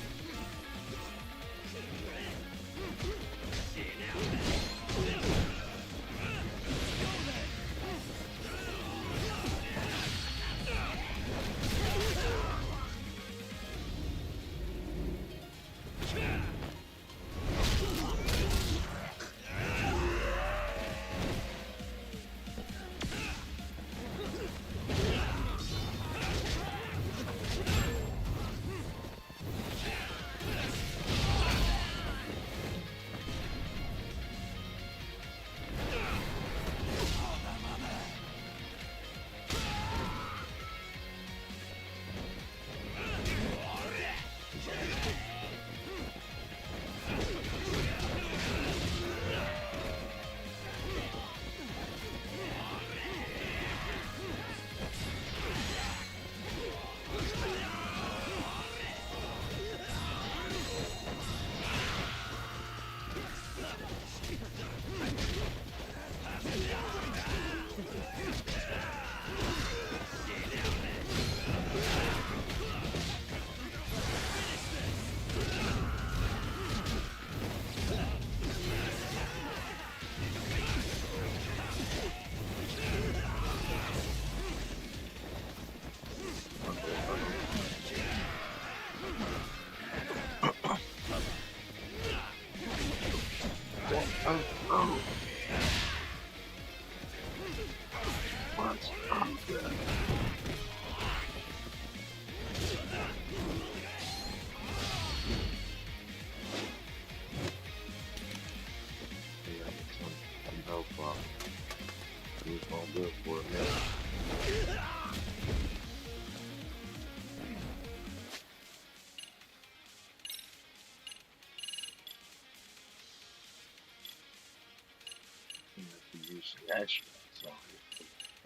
just astronaut. So,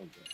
okay.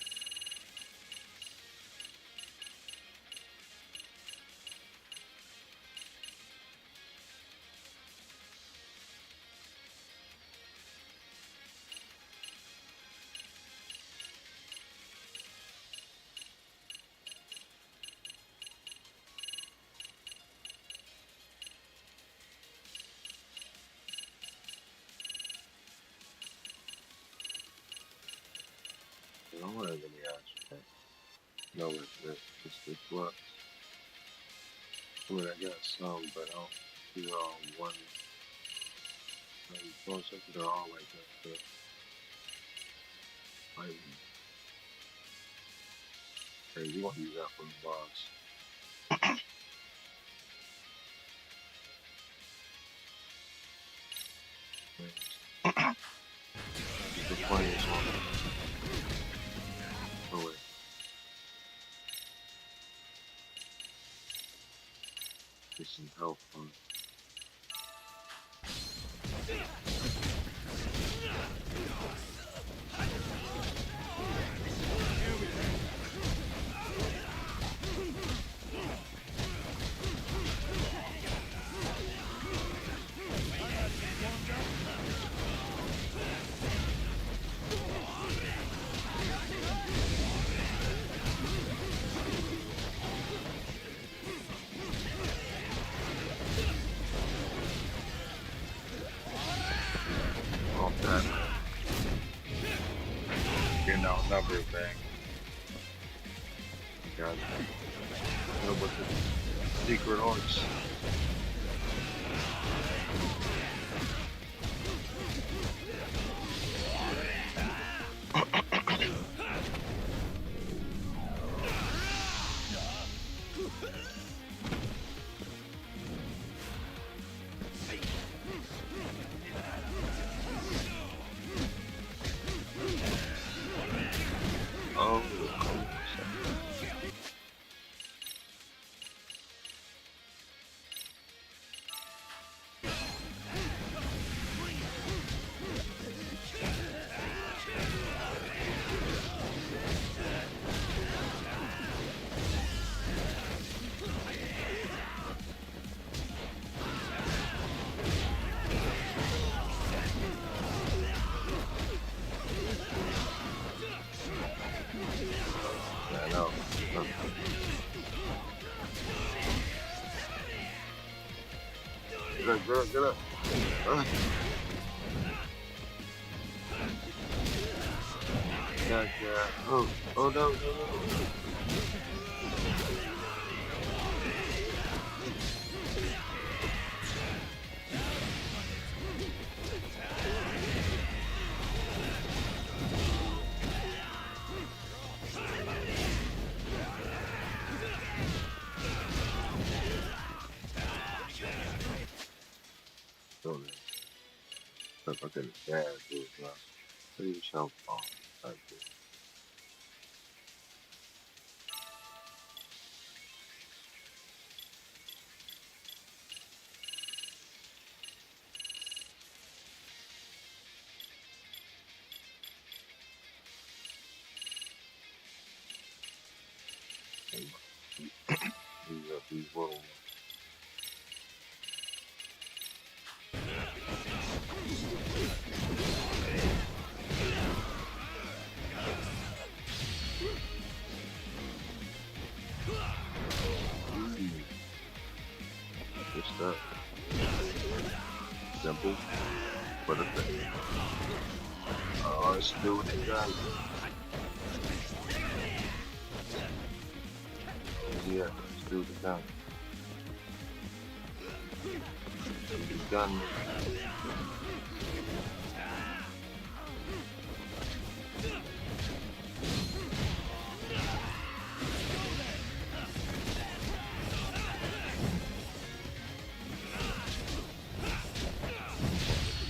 I don't want to really astronaut. No, it's the flux. I mean, I got some, but I don't see all one. Most of they're all like that. So, like, hey, you want to use that from the boss. The funniest one. Oh, wait. Get some help on. Getting outnumbered, man. God, know what the secret arts. Oh, I know. Get up. Oh, no. Stuff I could have dabbed with, now. Pretty shelf phone. Like this. These little good stuff. Simple, but effective. Oh, let's do what they got. Yeah, let's do what they got. The gun.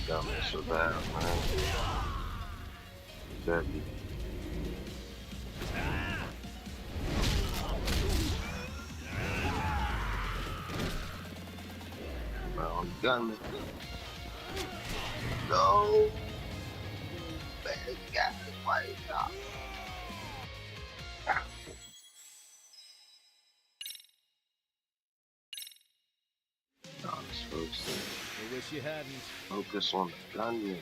Got me so bad, man. Exactly. Gunman. No. Bad Wake up. No, it's supposed to I wish you hadn't. focus on the gunman, man.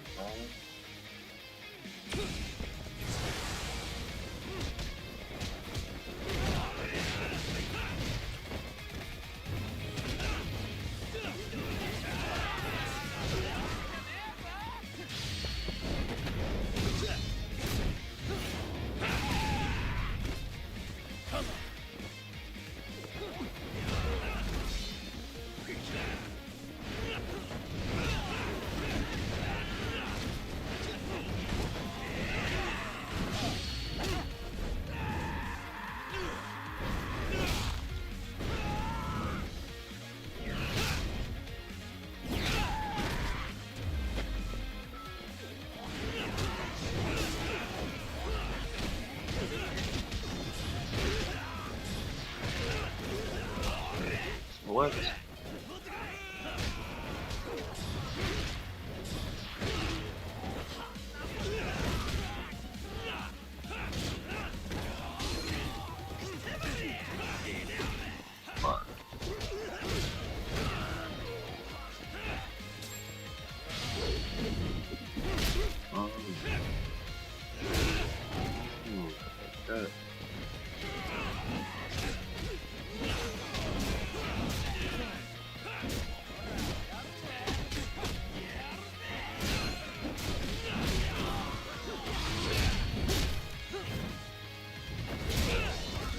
What?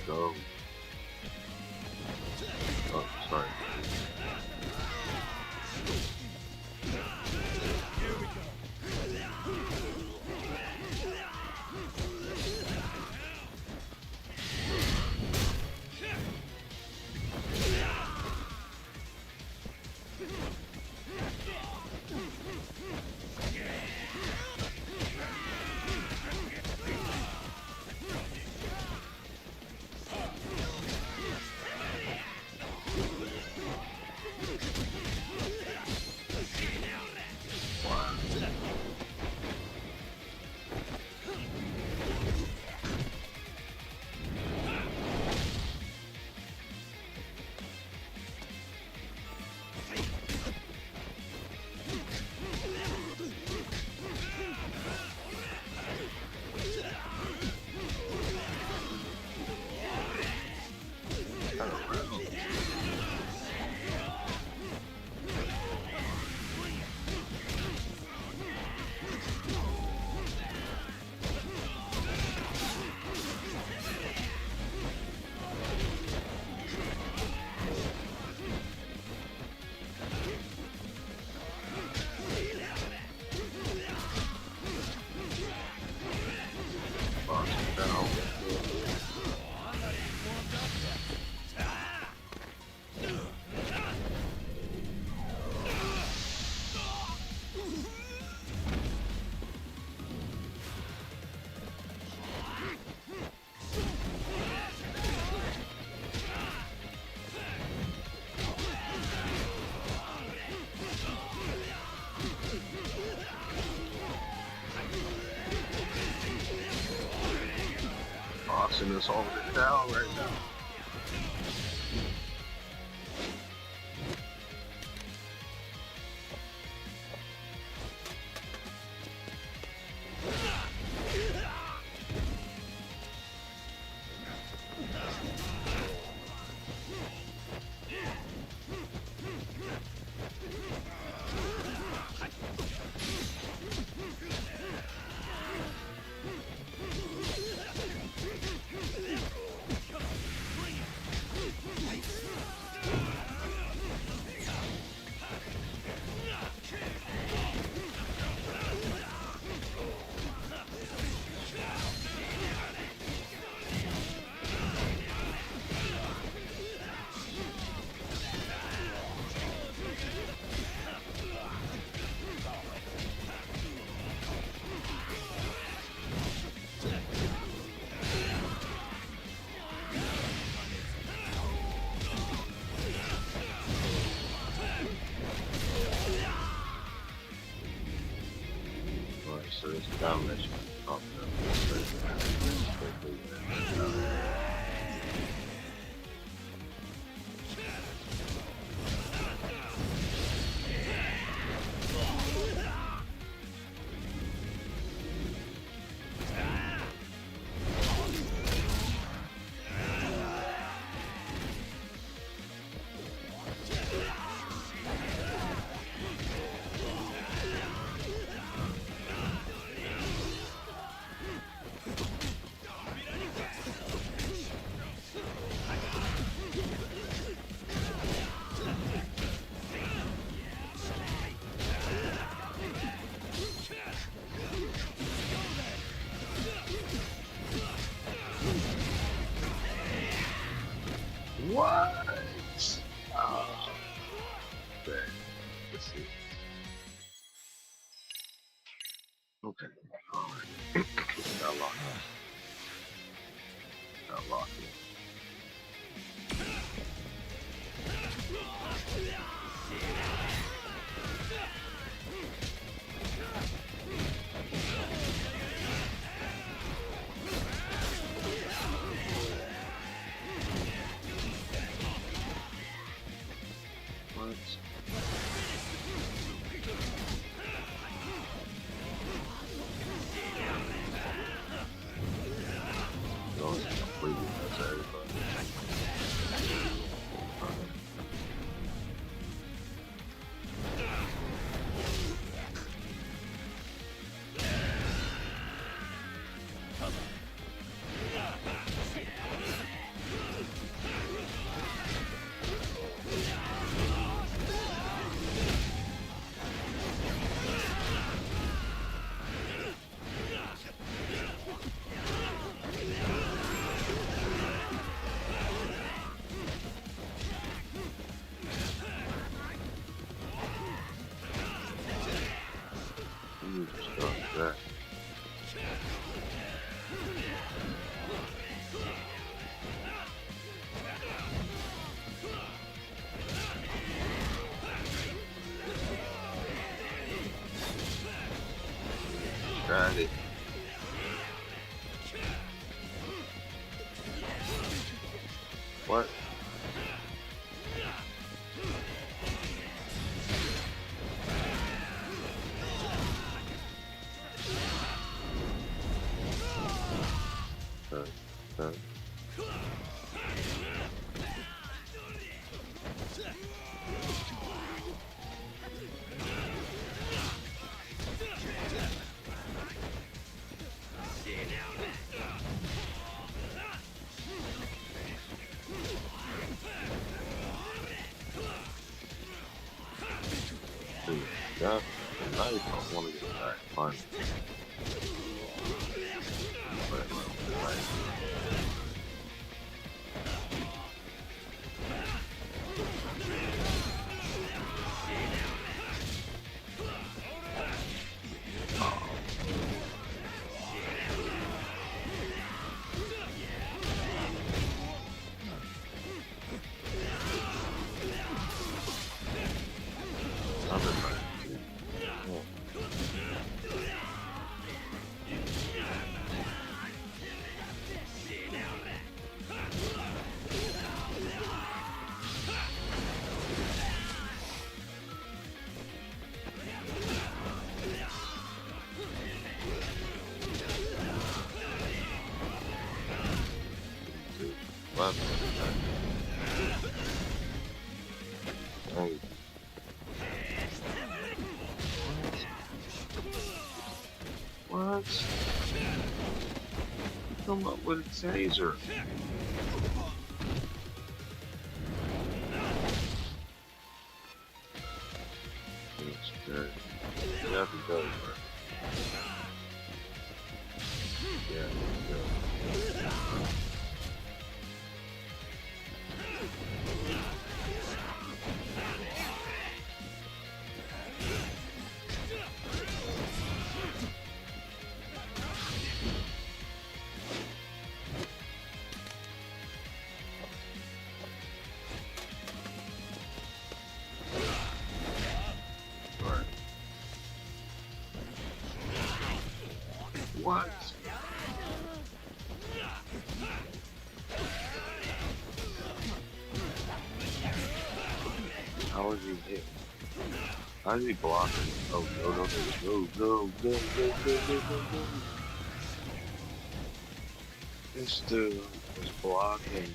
Go. Oh, sorry. Boxing us over the town right now. so it's domination. Oh, what? Oh, okay. Let's see. Okay. All right. Got locked in. Got locked in. What? Going completely as everybody. That. Got it. What? Yeah, now you don't want to get back. Fine. What? Hey. What? Come up with a taser. It's good. You have to go, bro. Yeah, go. What? How is he hit? How is he blocking? Oh, go, go, go, go, go, go, go, go, go, go. This dude was blocking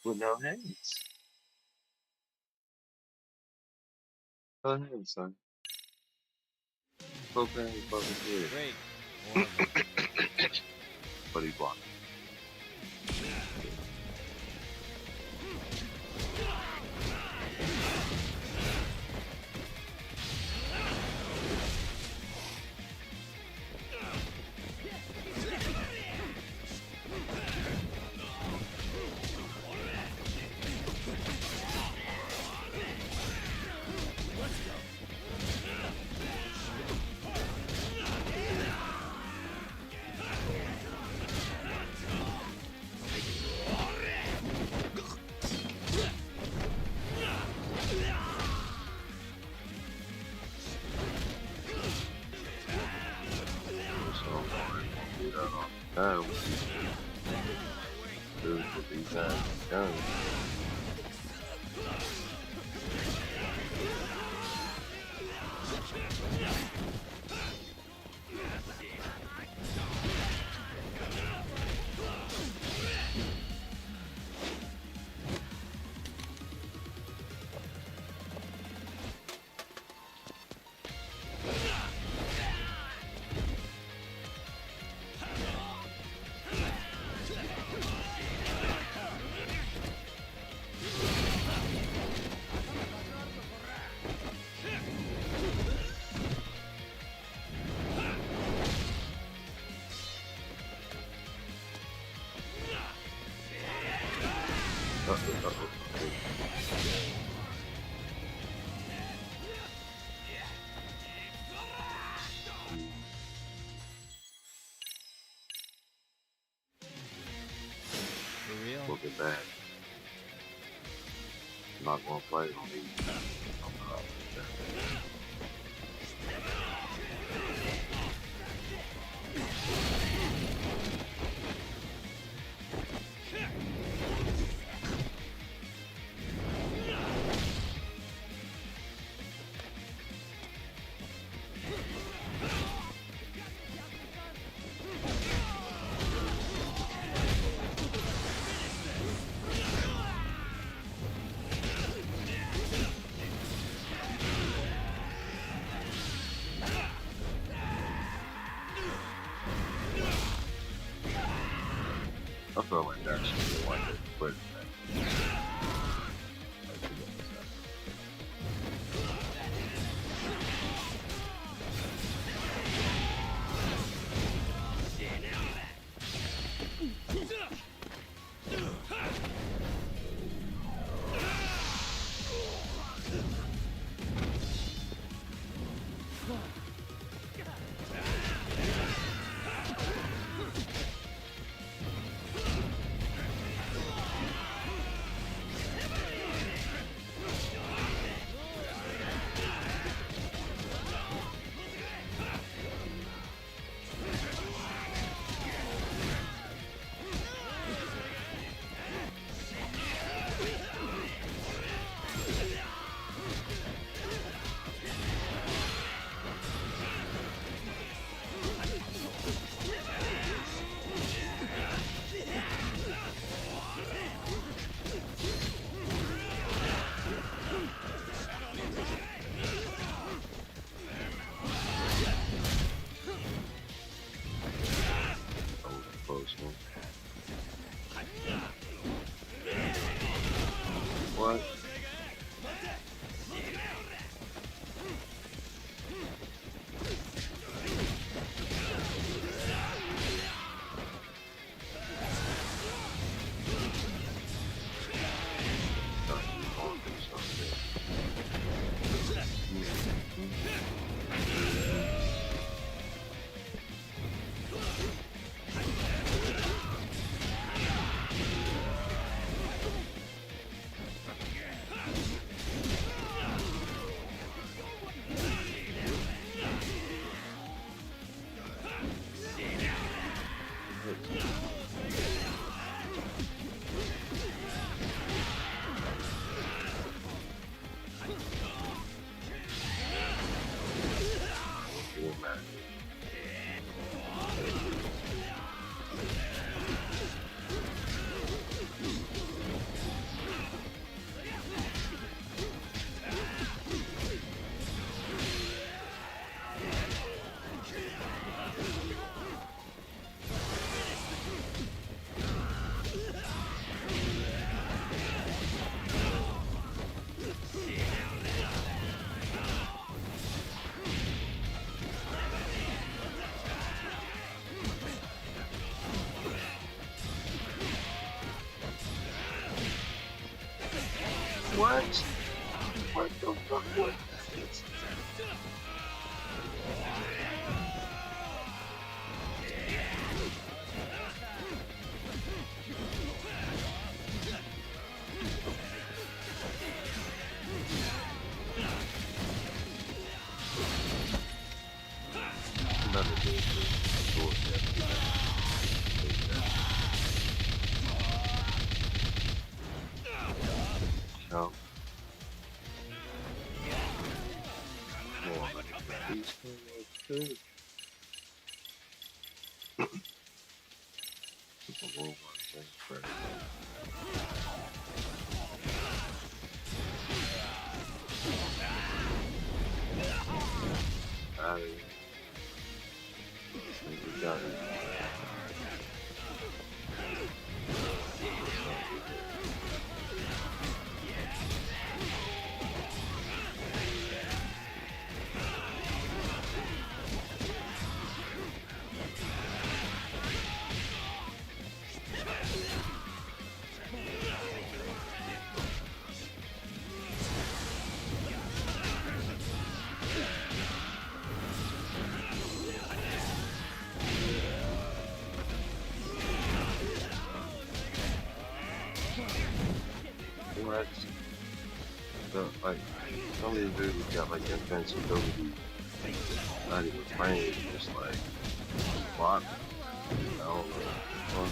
with no hands. Go ahead, son. Cocaine is fucking good. Great. But he blocked. Dude, with these guns. For real? Look at that. I'm not gonna play on these. I feel like that should be one to put it back. man. What? What the fuck was this? Another game no. We got it. What? So, like, some of these dudes got like invincibility, not even playing, just like block. I don't know.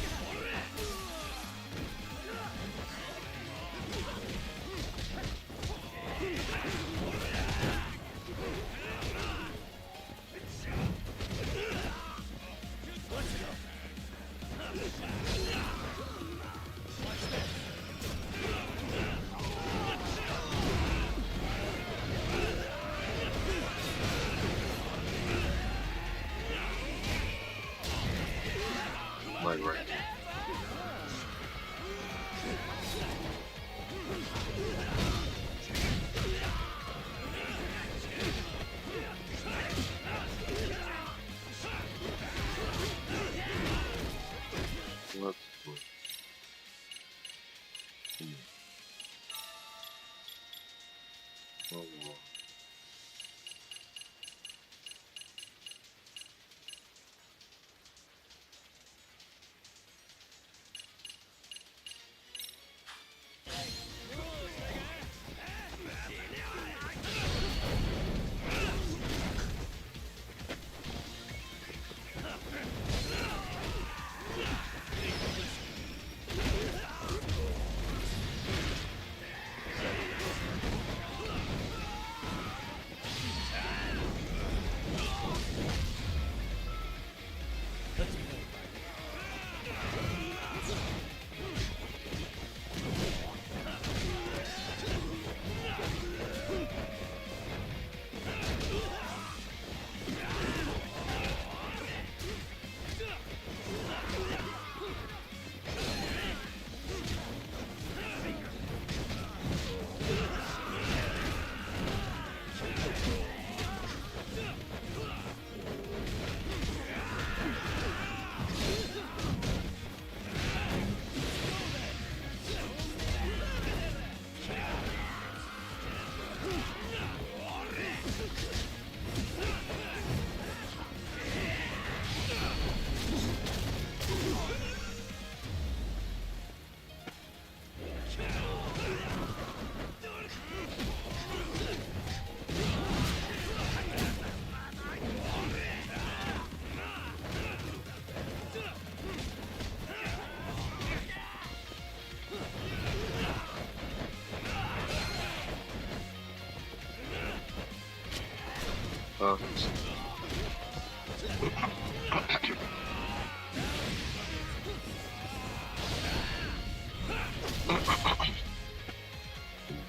Like right here. What's good? Oh, wow.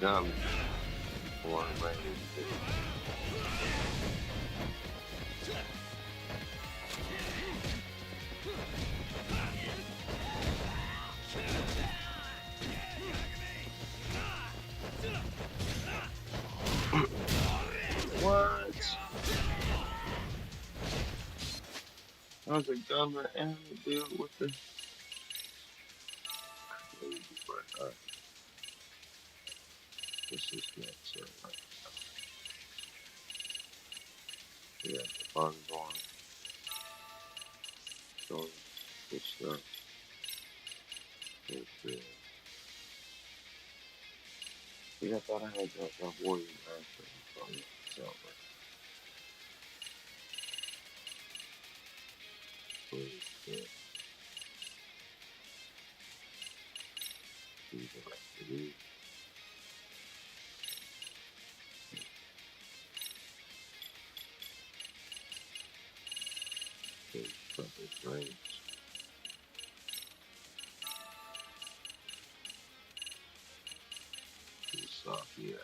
dummy before I'm ready to do What? I was a government and deal with the crazy, but this is next. Yeah, the fun's on. So, good stuff. Good, good. Yeah, I thought I had that warrior master from it. So, good, good. See the rest of these. Good stuff is great. Saki, yeah.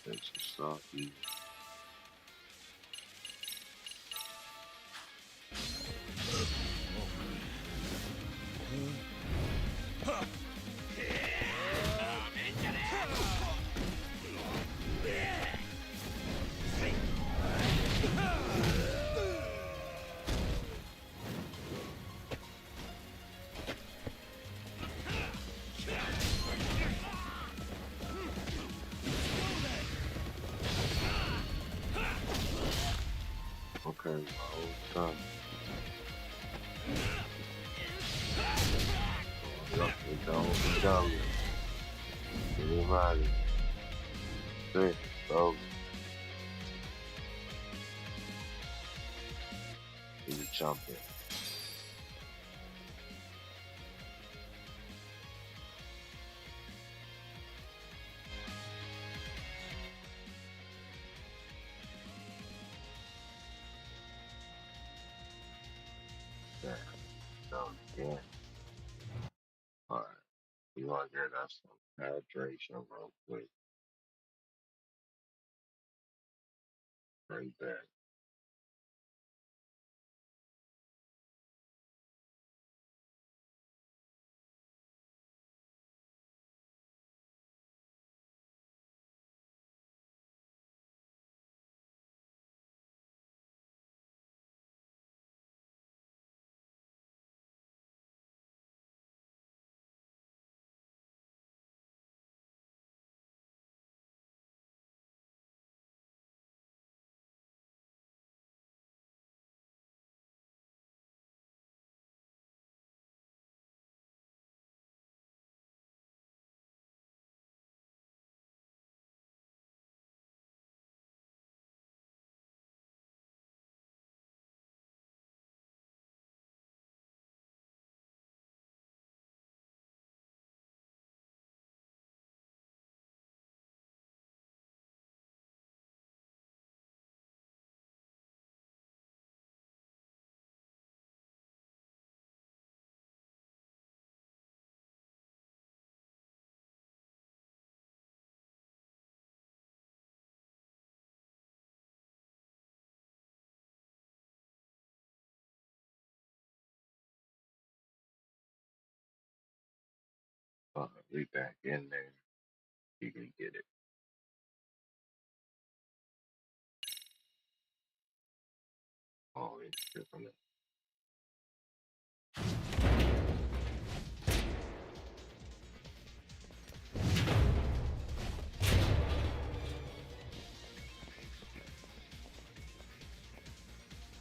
Thanks for Saki. Okay, well, done. Don't be dumb. Anybody. Say, so. He's a champion. Yeah. Alright. We want to get us some hydration real quick. Right back. We back in there. You can get it. Oh, it's different.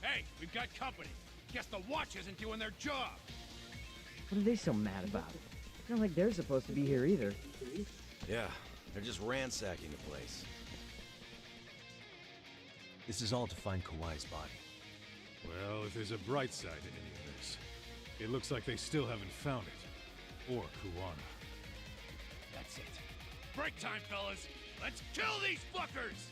Hey, we've got company. Guess the watch isn't doing their job. What are they so mad about? It's not like they're supposed to be here either. Yeah, they're just ransacking the place. This is all to find Kawai's body. Well, if there's a bright side to any of this, it looks like they still haven't found it. Or Kuwana. That's it. Break time, fellas. Let's kill these fuckers!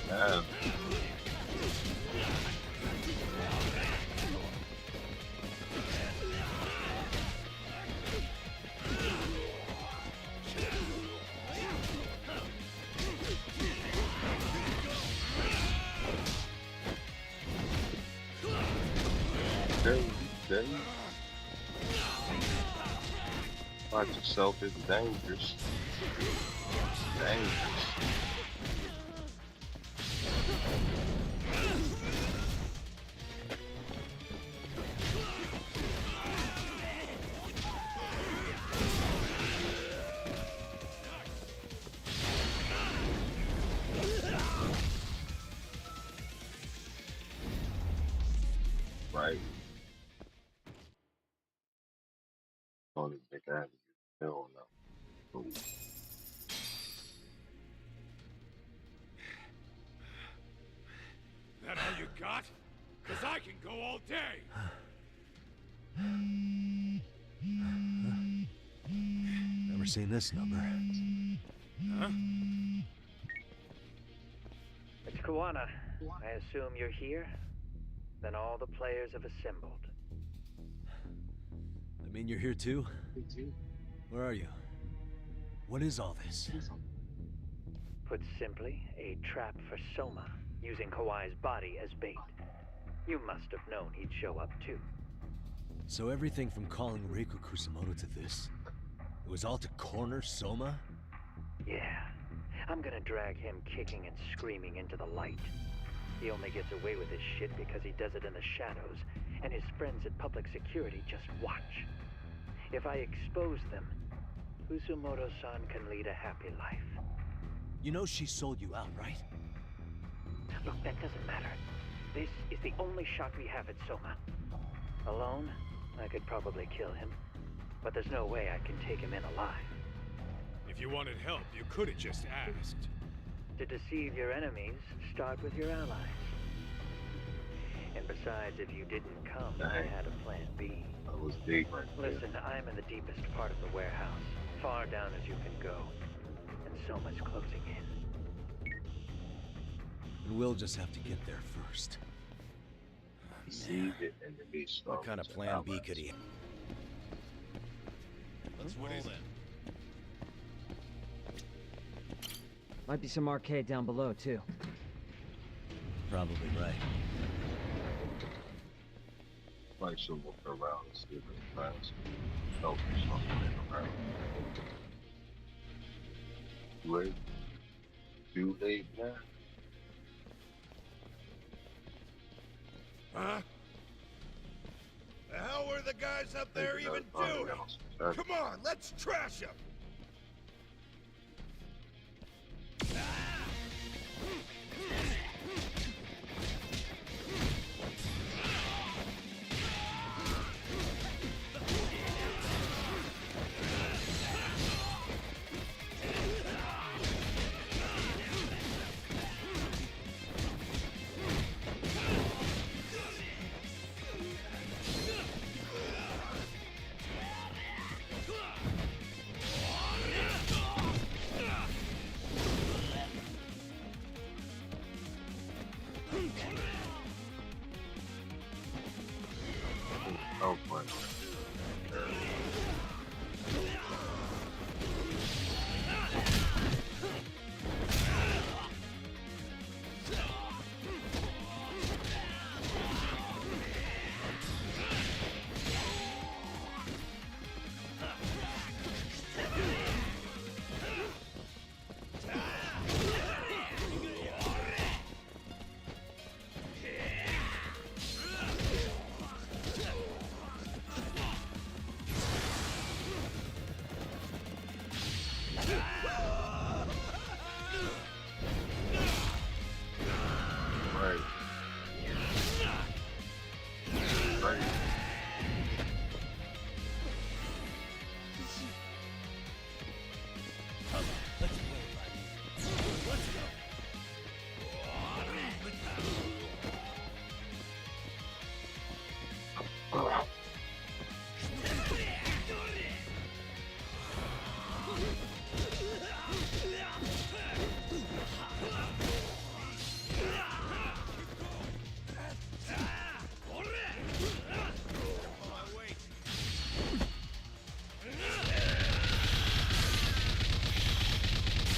Damn. Okay. Watch yourself, it's dangerous. Dangerous. Right. On this big ass, hell no. Ooh. That all you got? Cause I can go all day. Never seen this number. Huh? It's Kawana. I assume you're here? Then all the players have assembled. I mean, you're here too? Where are you? What is all this? Put simply, a trap for Soma, using Kawai's body as bait. You must have known he'd show up too. So everything from calling Reiko Kusumoto to this, it was all to corner Soma? Yeah. I'm gonna drag him kicking and screaming into the light. He only gets away with his shit because he does it in the shadows, and his friends at public security just watch. If I expose them, Kusumoto-san can lead a happy life. You know she sold you out, right? Look, that doesn't matter. This is the only shot we have at Soma. Alone, I could probably kill him, but there's no way I can take him in alive. If you wanted help, you could have just asked. To deceive your enemies, start with your allies. And besides, if you didn't come, I had a plan B. That was big right there. Listen, I'm in the deepest part of the warehouse, far down as you can go, and so much closing in. And we'll just have to get there first. See it and then be strong. What kind of plan B could he have? Let's roll then. Might be some arcade down below, too. Probably right. Probably should look around and see if it's fast. Help or something around. Wait. Too late now. Huh? The hell were the guys up there even doing? Come on, let's trash them!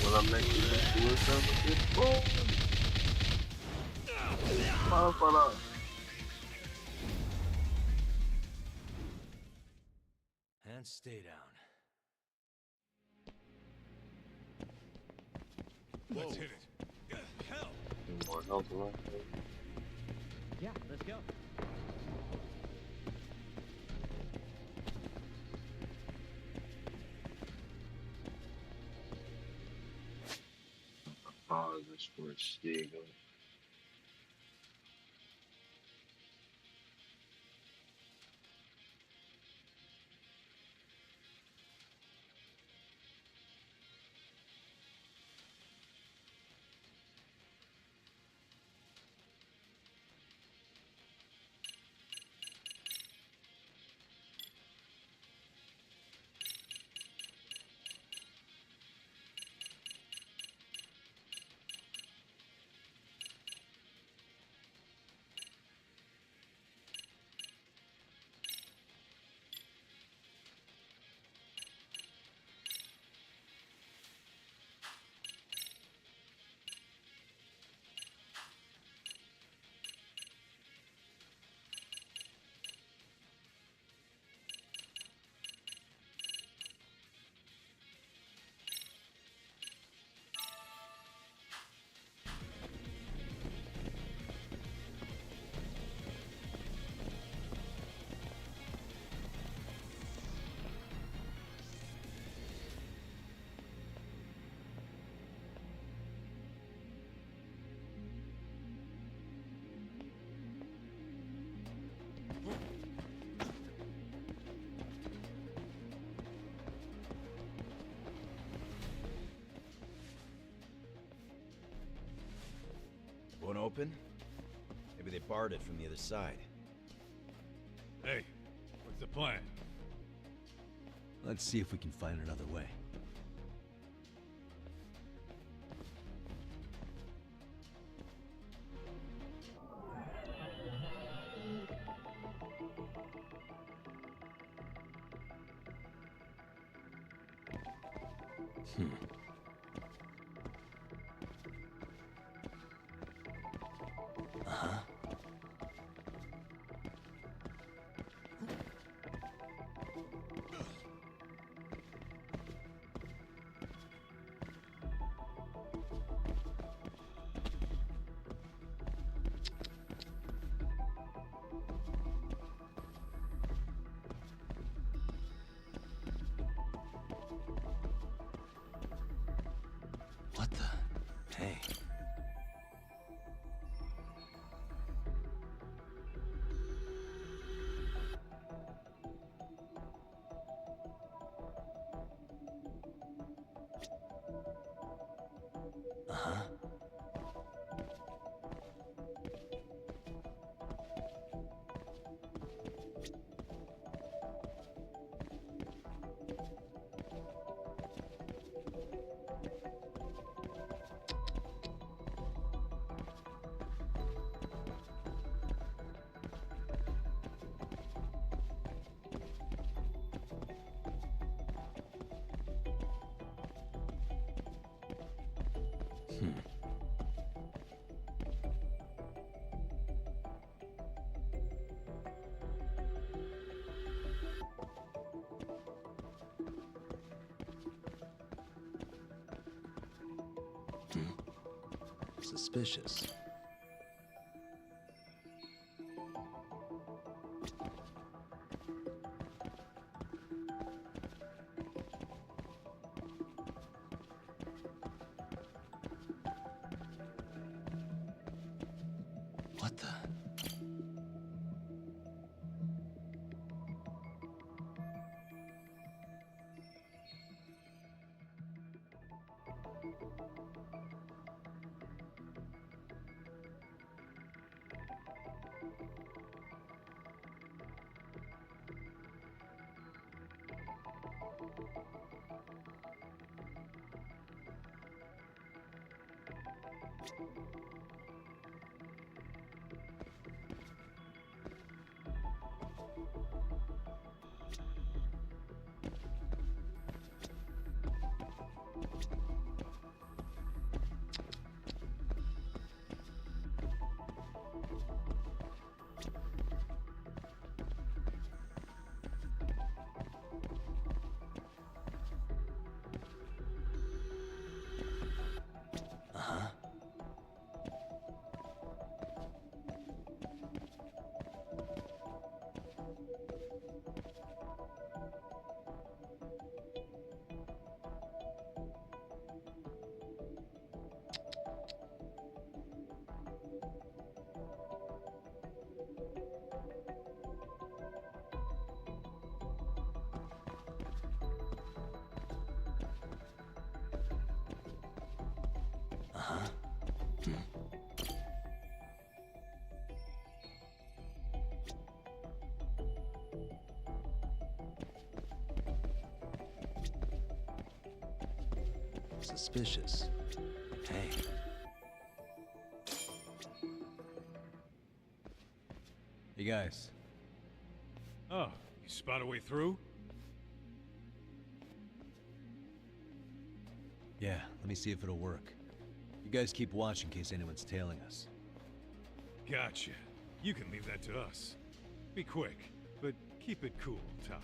when I mentioned that suicide, boom, motherfucker. And stay down. Let's hit it. Hell! Any more health around here? Yeah, let's go. Pause this for a Stiego. Won't open? Maybe they barred it from the other side. Hey, what's the plan? Let's see if we can find another way. Uh-huh. What the? Hey. Uh-huh. Suspicious. What the? Uh-huh. Suspicious. Hey. Hey guys. Oh, you spot a way through? Yeah, let me see if it'll work. You guys keep watch in case anyone's tailing us. Gotcha. You can leave that to us. Be quick, but keep it cool, Talk.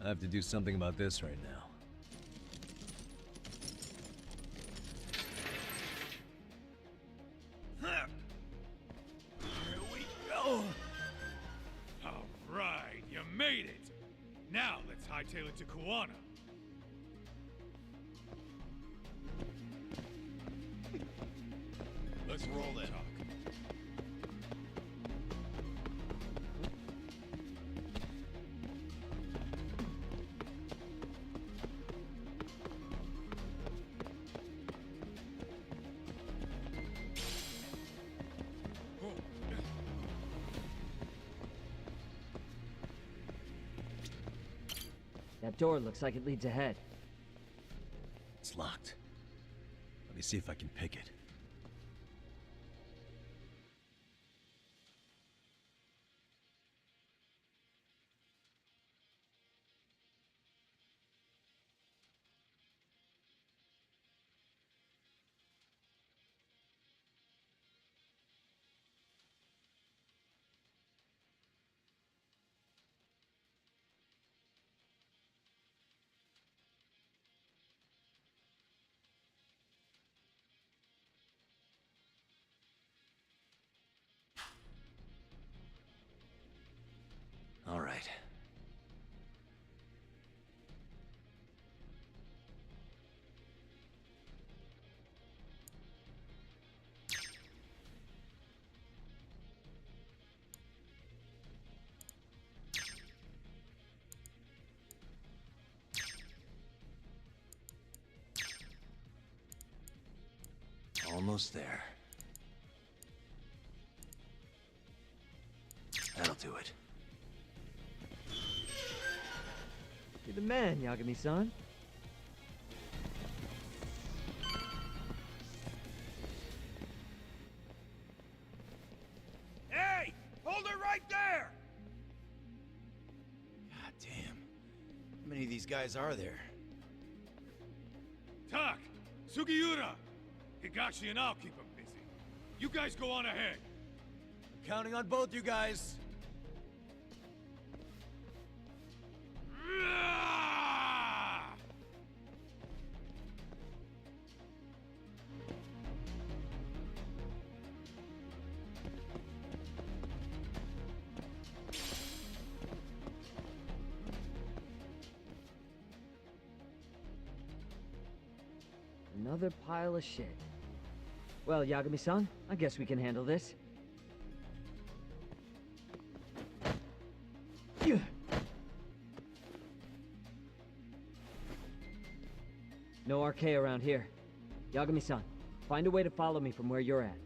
I have to do something about this right now. Here we go! All right, you made it! Now let's hightail it to Kuwana. Let's roll then. That door looks like it leads ahead. It's locked. Let me see if I can pick it. Almost there. That'll do it. You're the man, Yagami-san. Hey! Hold her right there! God damn. How many of these guys are there? Tak! Sugiura! Higashi and I'll keep them busy. You guys go on ahead. I'm counting on both you guys. Another pile of shit. Well, Yagami-san, I guess we can handle this. No RK around here. Yagami-san, find a way to follow me from where you're at.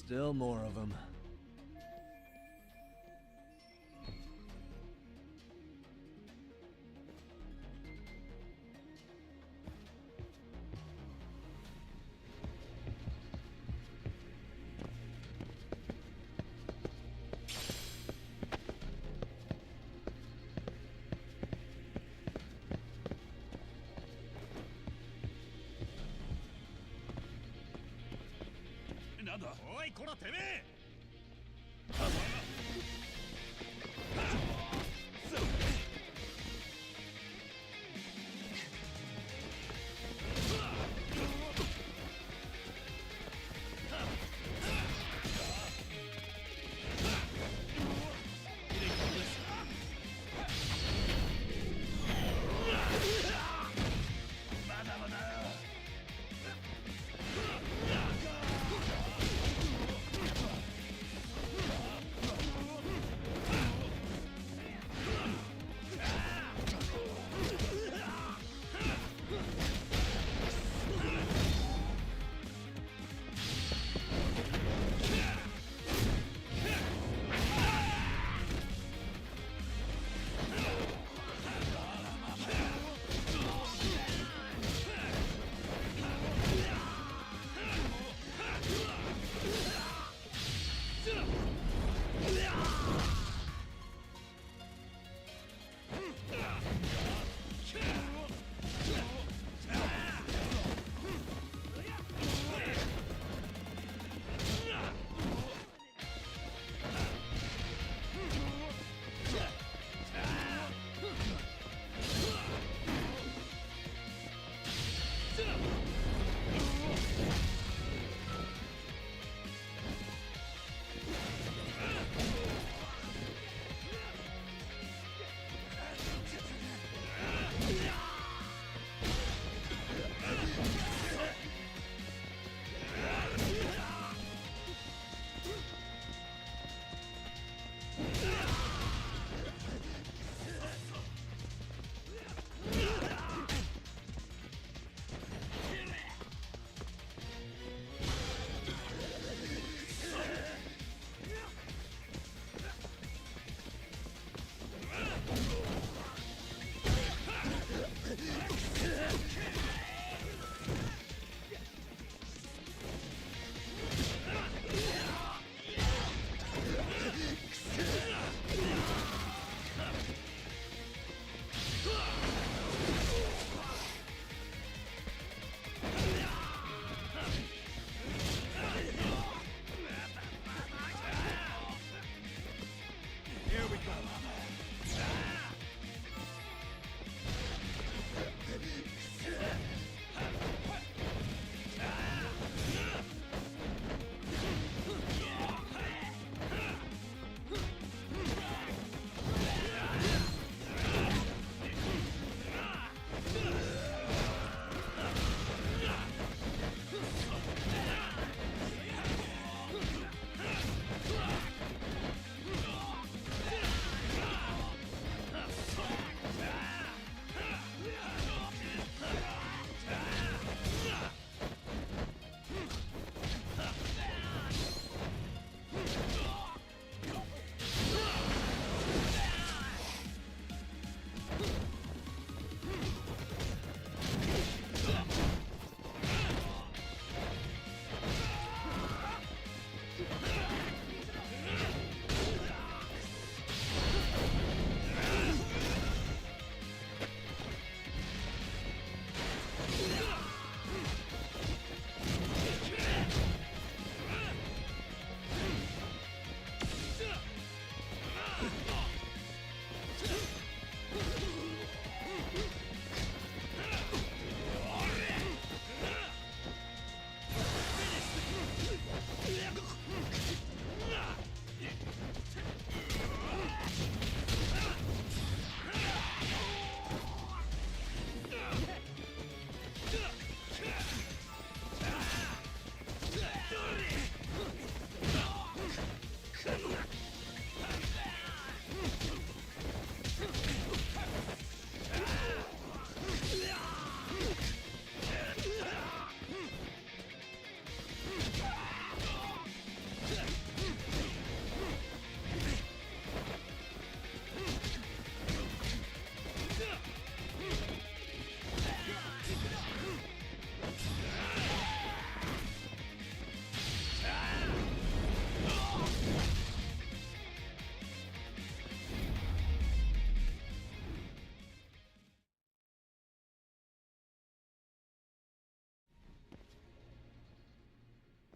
Still more of them.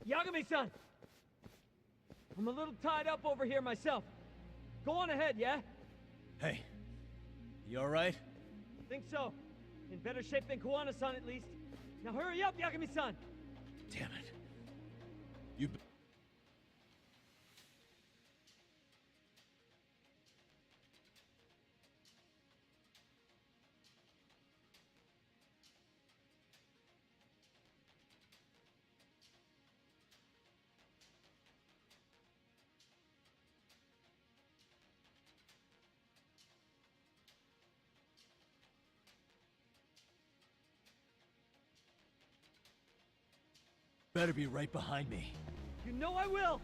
Yagami-san! I'm a little tied up over here myself. Go on ahead, yeah? Hey, you alright? Think so. In better shape than Kuwana-san, at least. Now hurry up, Yagami-san! Damn it. You... better be right behind me. You know I will!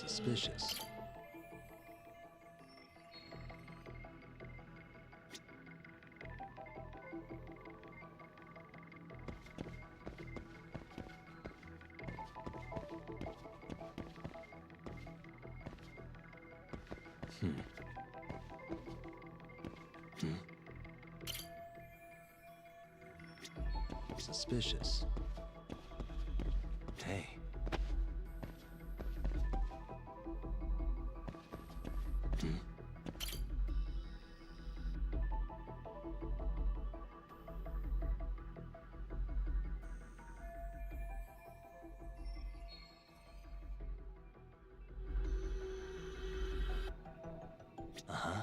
Suspicious. Suspicious. Hey. Uh-huh.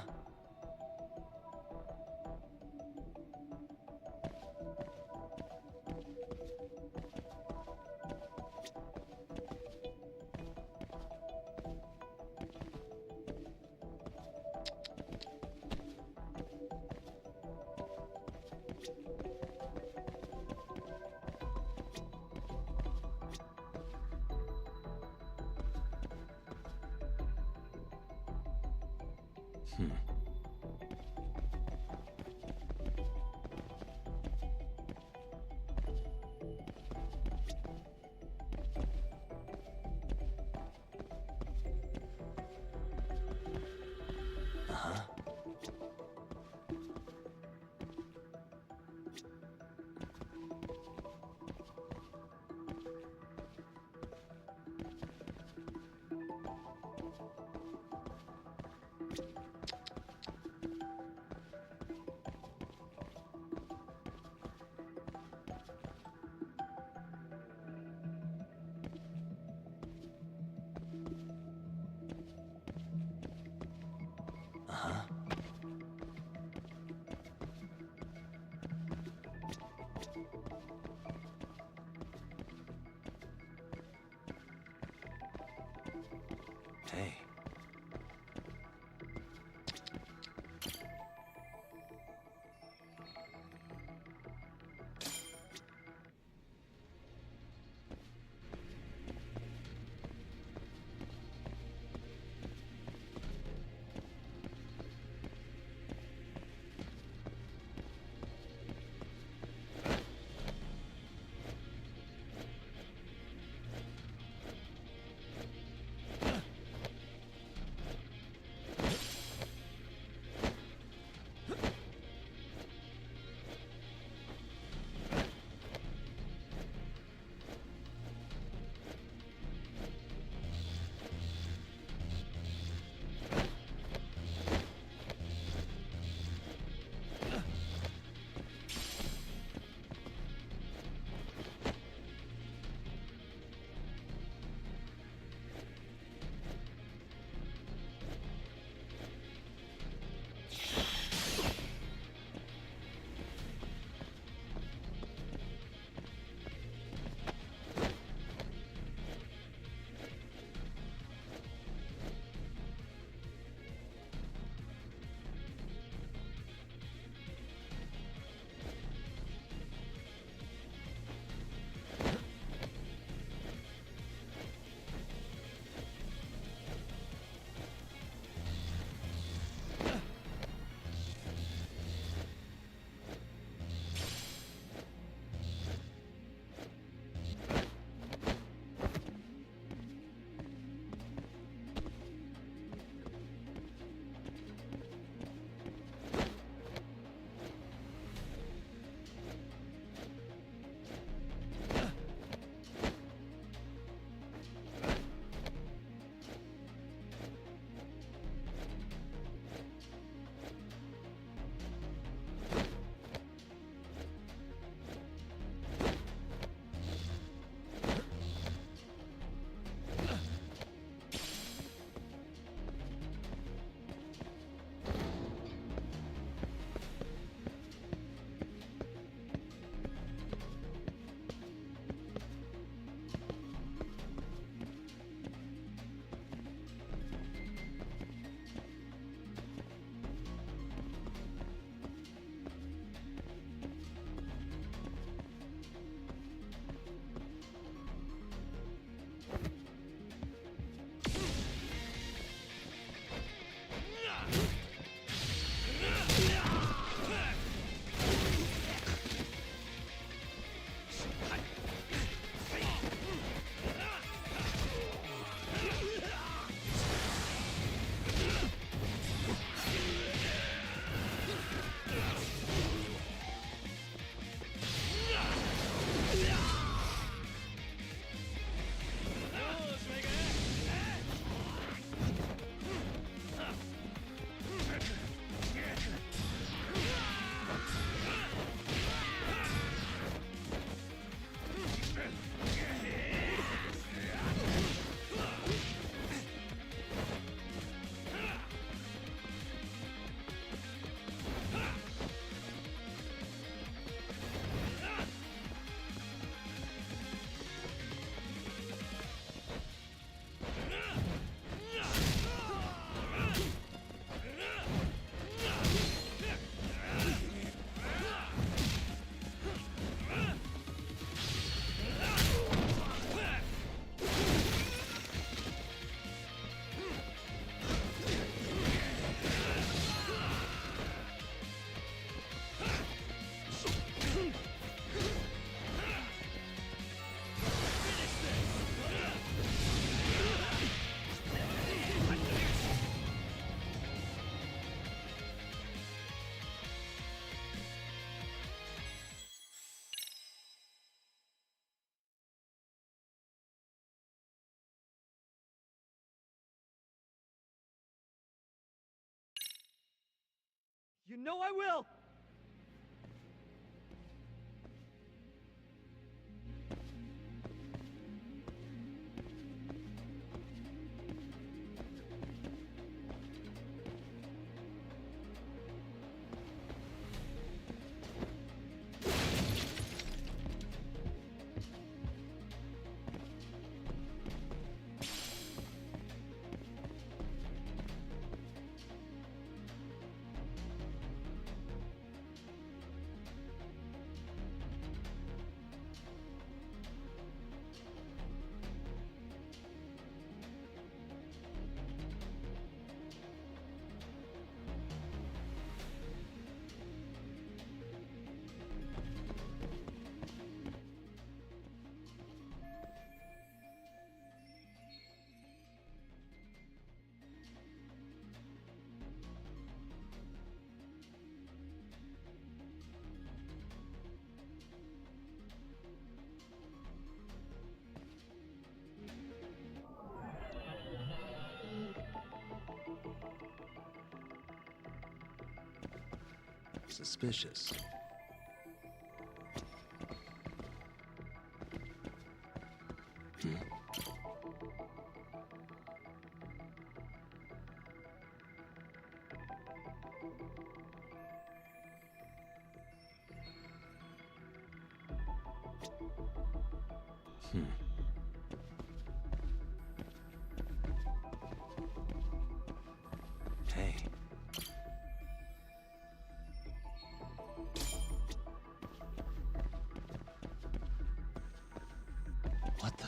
Uh-huh. Uh-huh. Hey. You know I will! Suspicious. Hey. What the?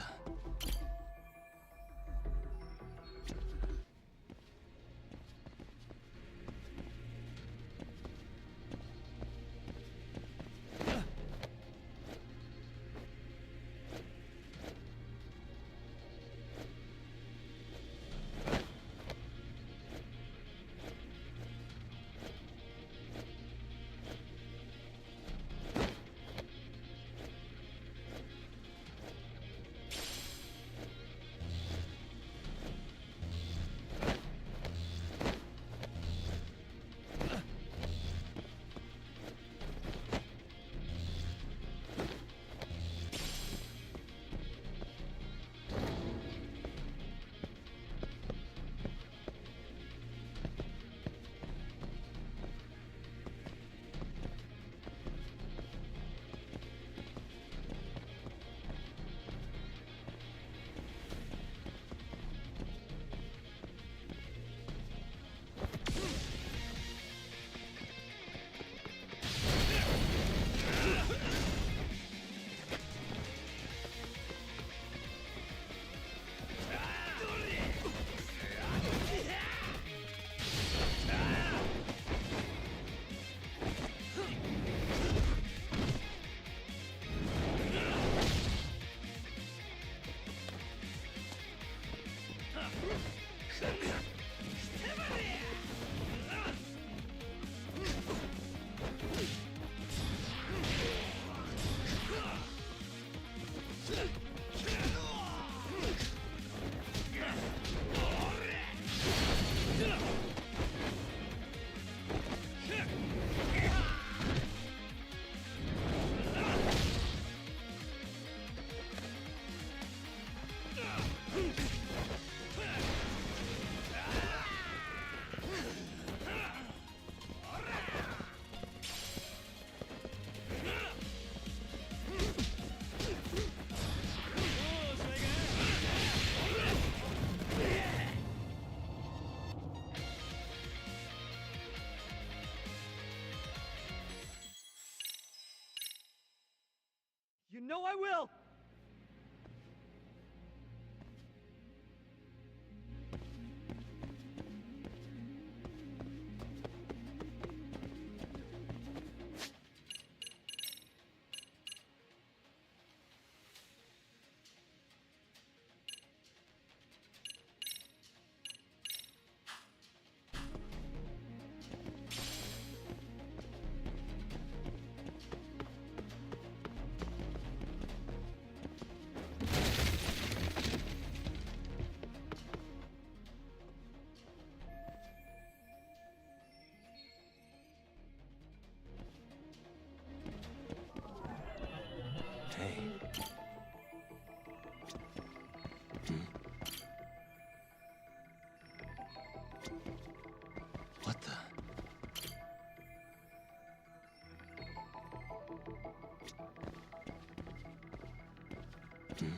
You know I will! Hey. Hmm? What the? Hmm?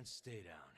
And stay down.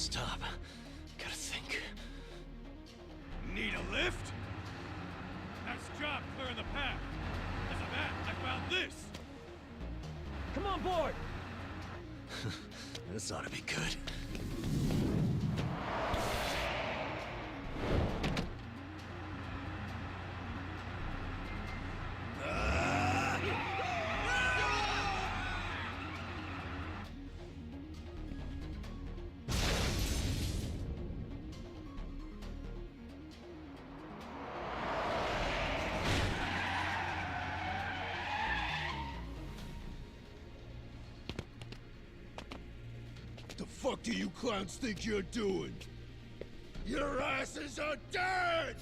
Stop. Gotta think. Need a lift? Nice job clearing the path. As of that, I found this. Come on board! This ought to be good. The fuck do you clowns think you're doing? Your asses are dead!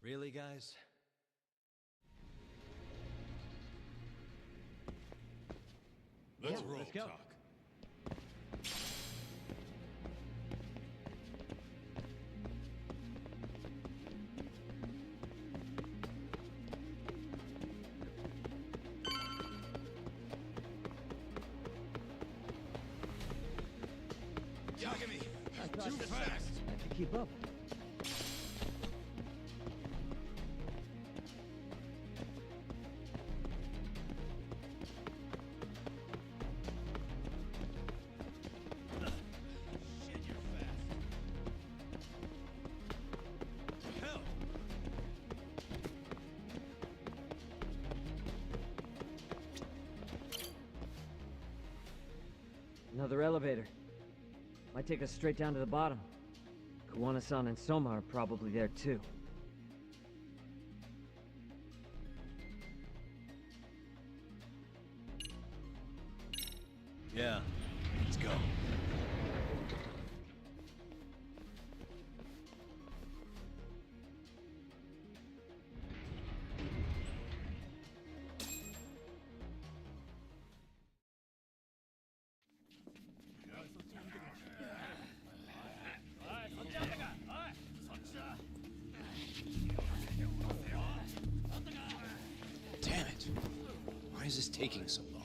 Really, guys? Let's roll, let's go. Talk. Yagami! Too fast! I can keep up. Another elevator. Might take us straight down to the bottom. Kuwana-san and Soma are probably there too. Yeah, let's go. Damn it! Why is this taking so long?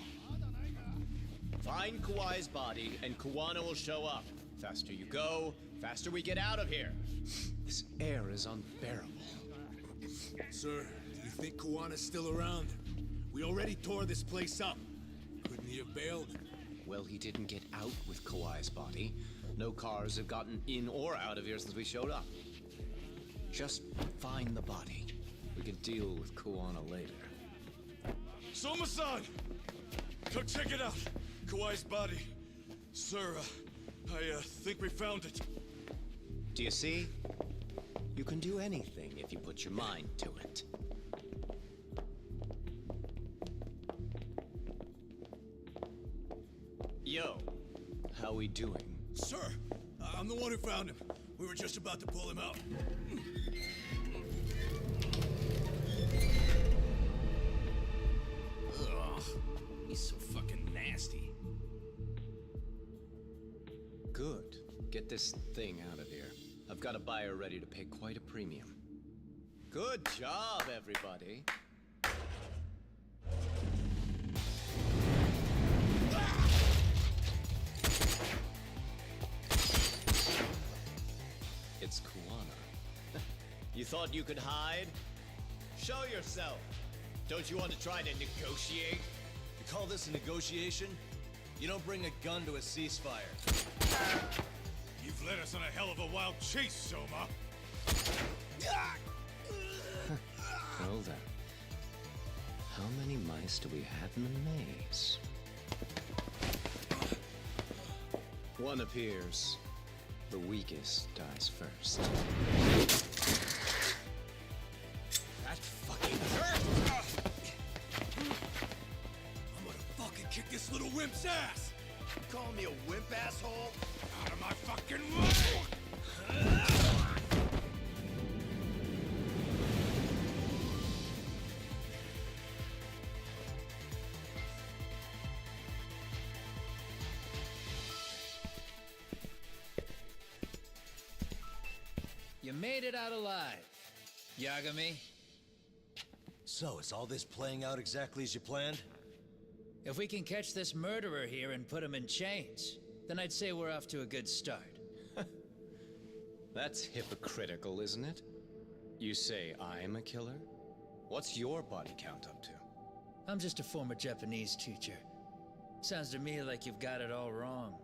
Find Kawai's body, and Kuwana will show up. Faster you go, faster we get out of here. This air is unbearable. Sir, do you think Kuwana's still around? We already tore this place up. Couldn't he have bailed? Well, he didn't get out with Kawai's body. No cars have gotten in or out of here since we showed up. Just find the body. We can deal with Kuwana later. Soma-san! Go check it out! Kawai's body. Sir, I think we found it. Do you see? You can do anything if you put your mind to it. Yo, how we doing? Sir, I'm the one who found him. We were just about to pull him out. Ugh, he's so fucking nasty. Good. Get this thing out of here. I've got a buyer ready to pay quite a premium. Good job, everybody. It's Kuwana. You thought you could hide? Show yourself. Don't you want to try to negotiate? You call this a negotiation? You don't bring a gun to a ceasefire. You've led us on a hell of a wild chase, Soma. Well then. How many mice do we have in the maze? One appears. The weakest dies first. That fucking hurt! I'm gonna fucking kick this little wimp's ass! You calling me a wimp, asshole? Out of my fucking way! You made it out alive, Yagami. So, is all this playing out exactly as you planned? If we can catch this murderer here and put him in chains, then I'd say we're off to a good start. That's hypocritical, isn't it? You say I'm a killer? What's your body count up to? I'm just a former Japanese teacher. Sounds to me like you've got it all wrong.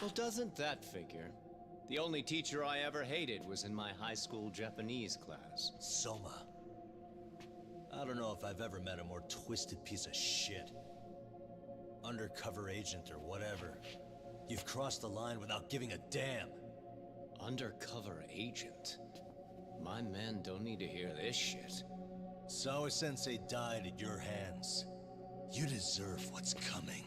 Well, doesn't that figure? The only teacher I ever hated was in my high school Japanese class. Soma. I don't know if I've ever met a more twisted piece of shit. Undercover agent or whatever. You've crossed the line without giving a damn. Undercover agent? My men don't need to hear this shit. Sawa-sensei died at your hands. You deserve what's coming.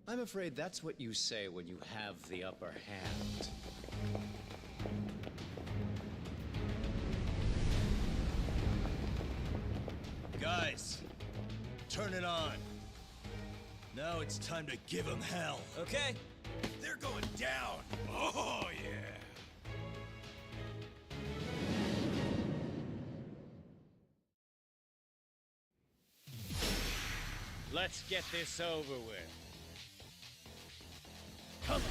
I'm afraid that's what you say when you have the upper hand. Guys, turn it on. Now it's time to give them hell. Okay. They're going down. Oh, yeah. Let's get this over with. Come on.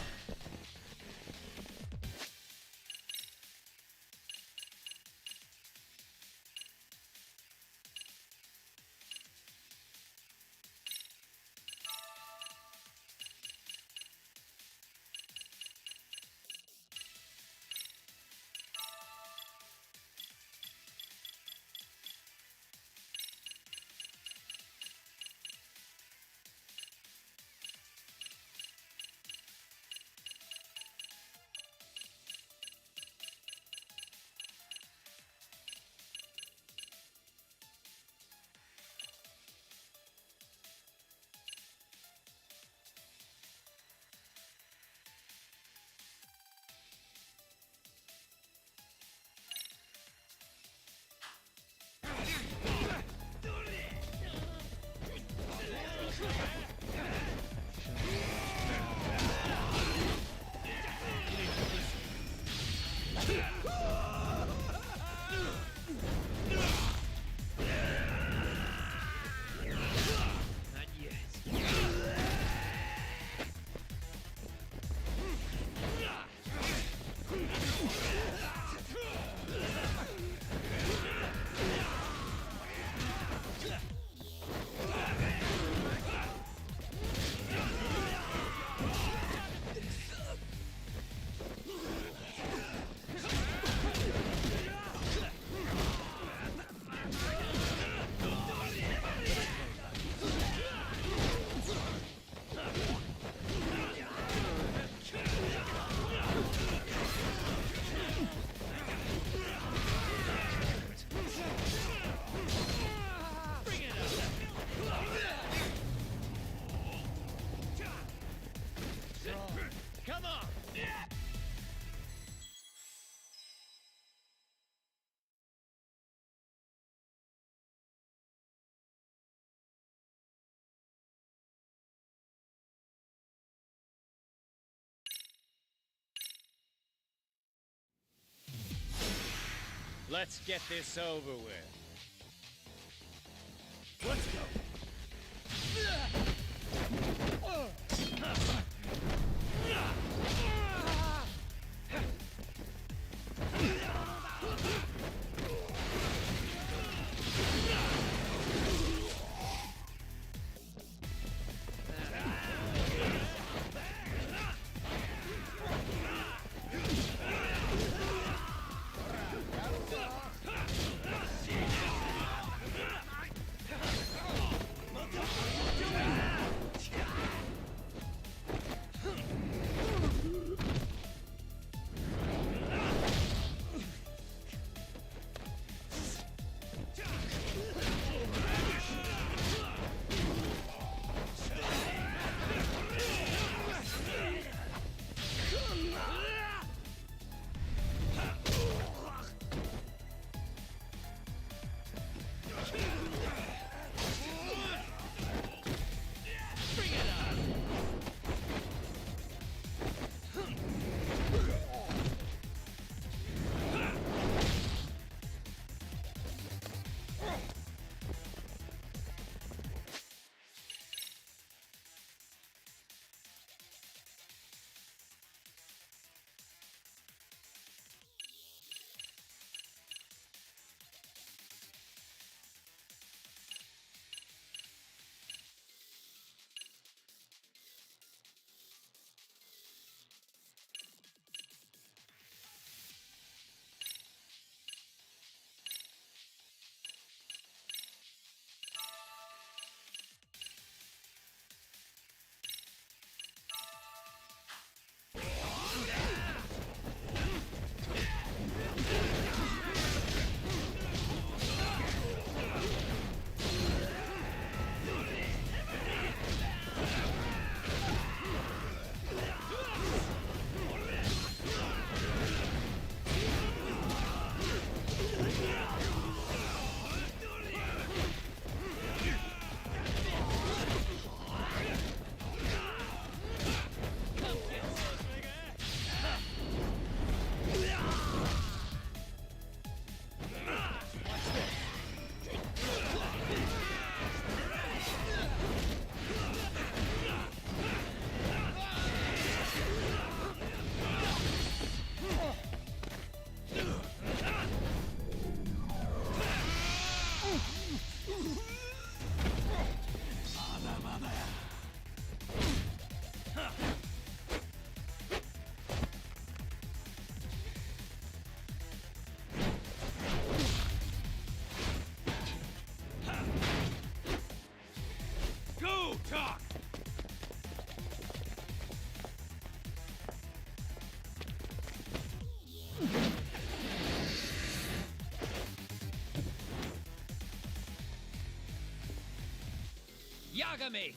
Let's get this over with. Let's go. Yeah. Yagami!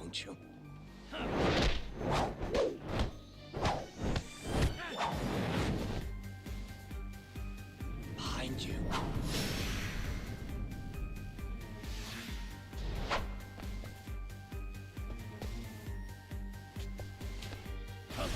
won't you? Behind you. Cover.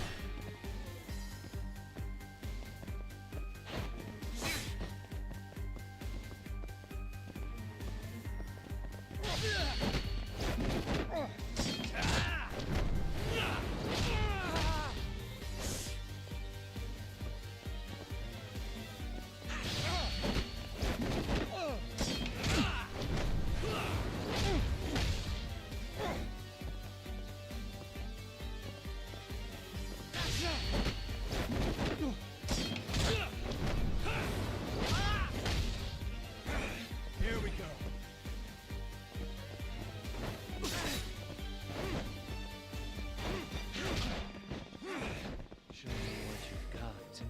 Here we go. Show me what you've got.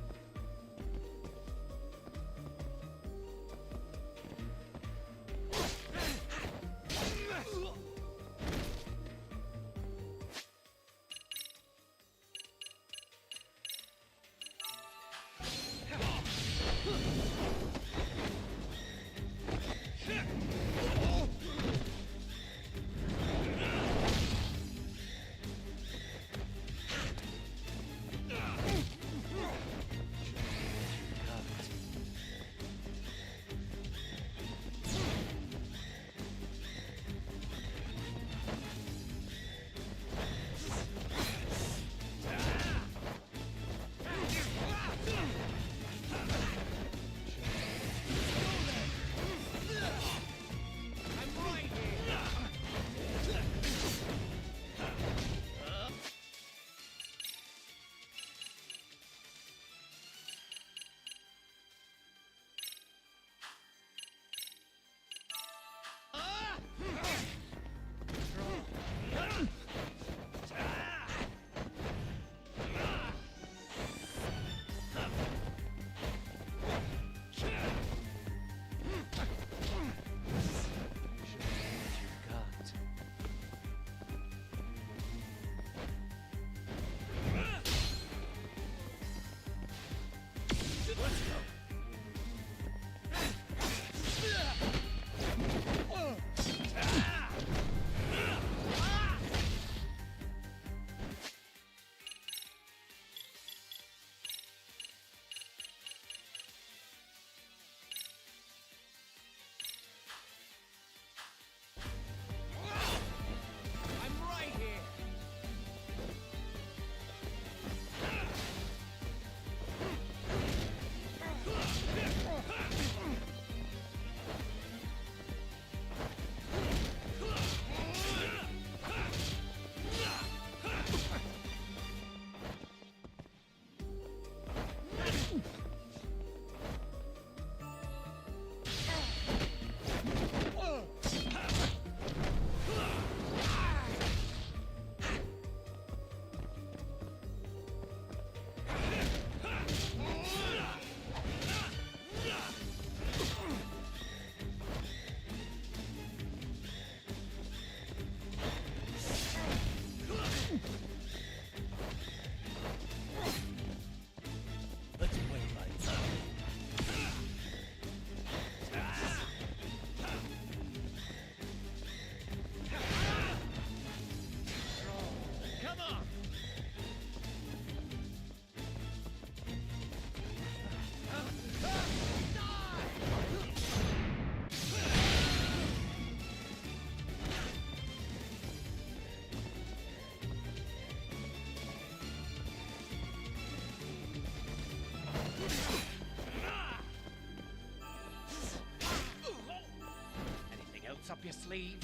up your sleeve?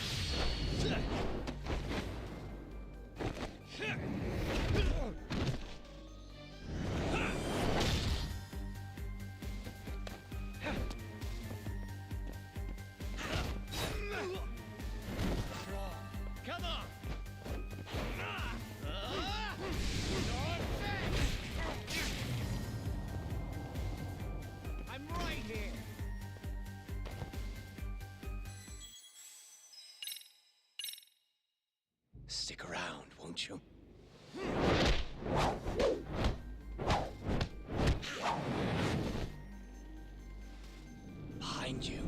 Come on! I'm right here! Stick around, won't you? Behind you.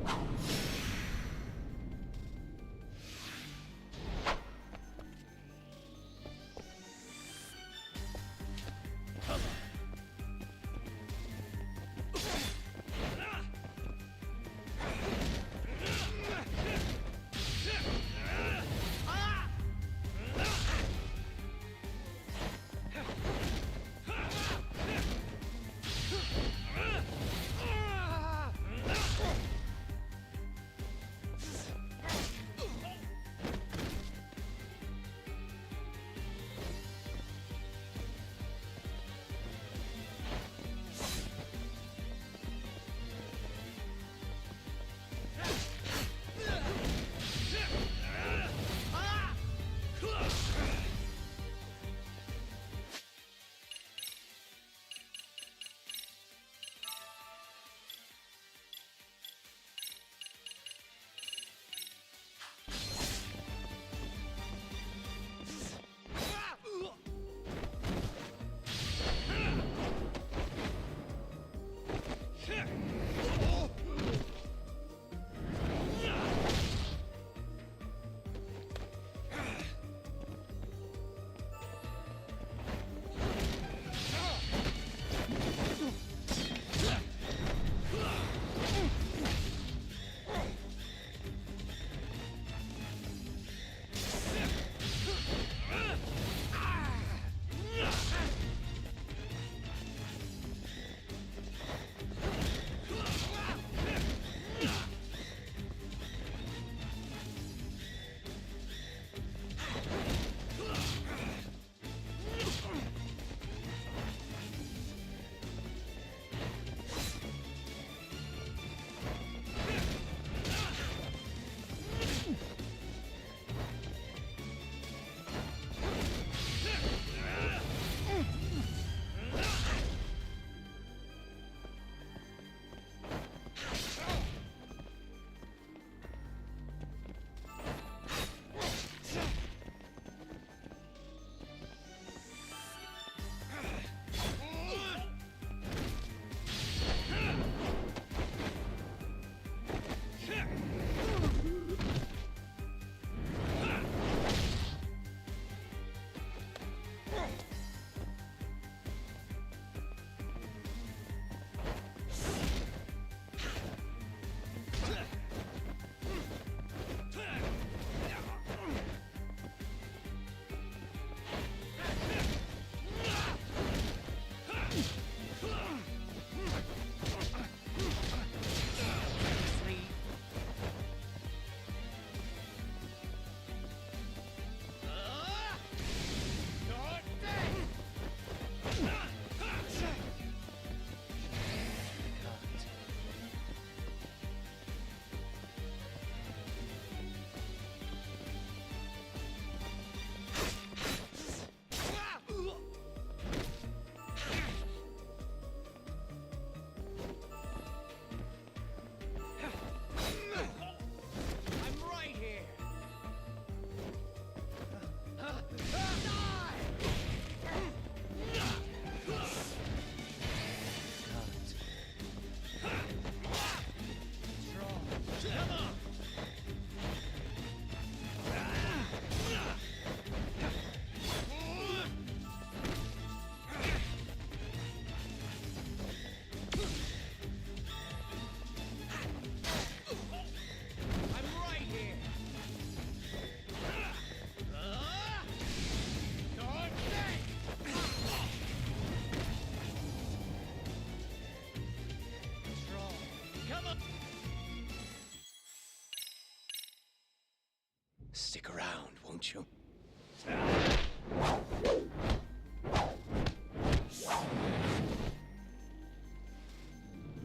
Stick around, won't you?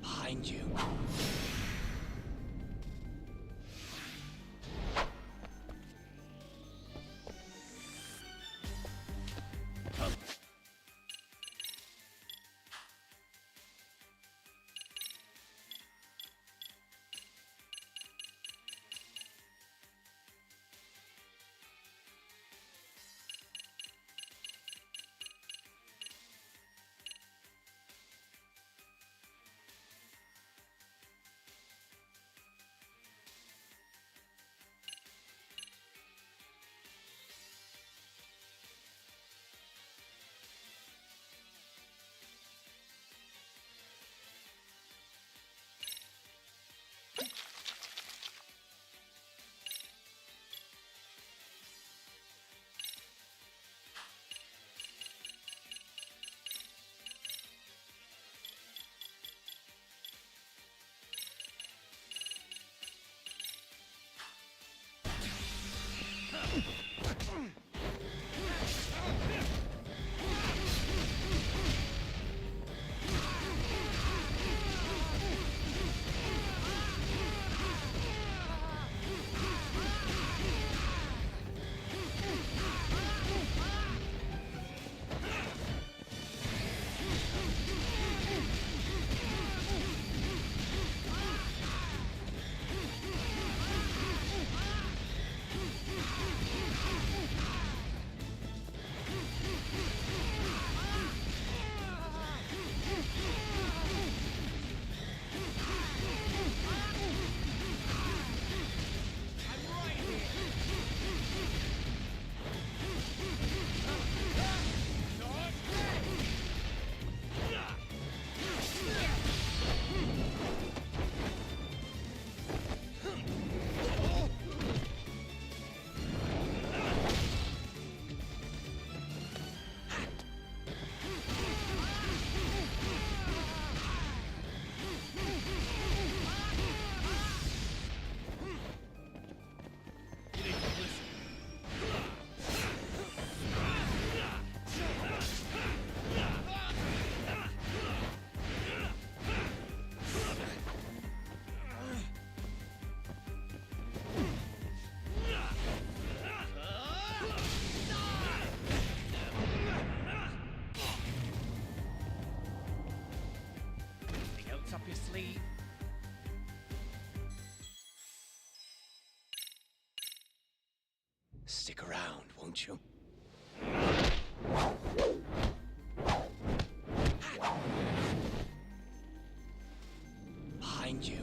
Behind you. Up your sleeve. Stick around, won't you? Behind you.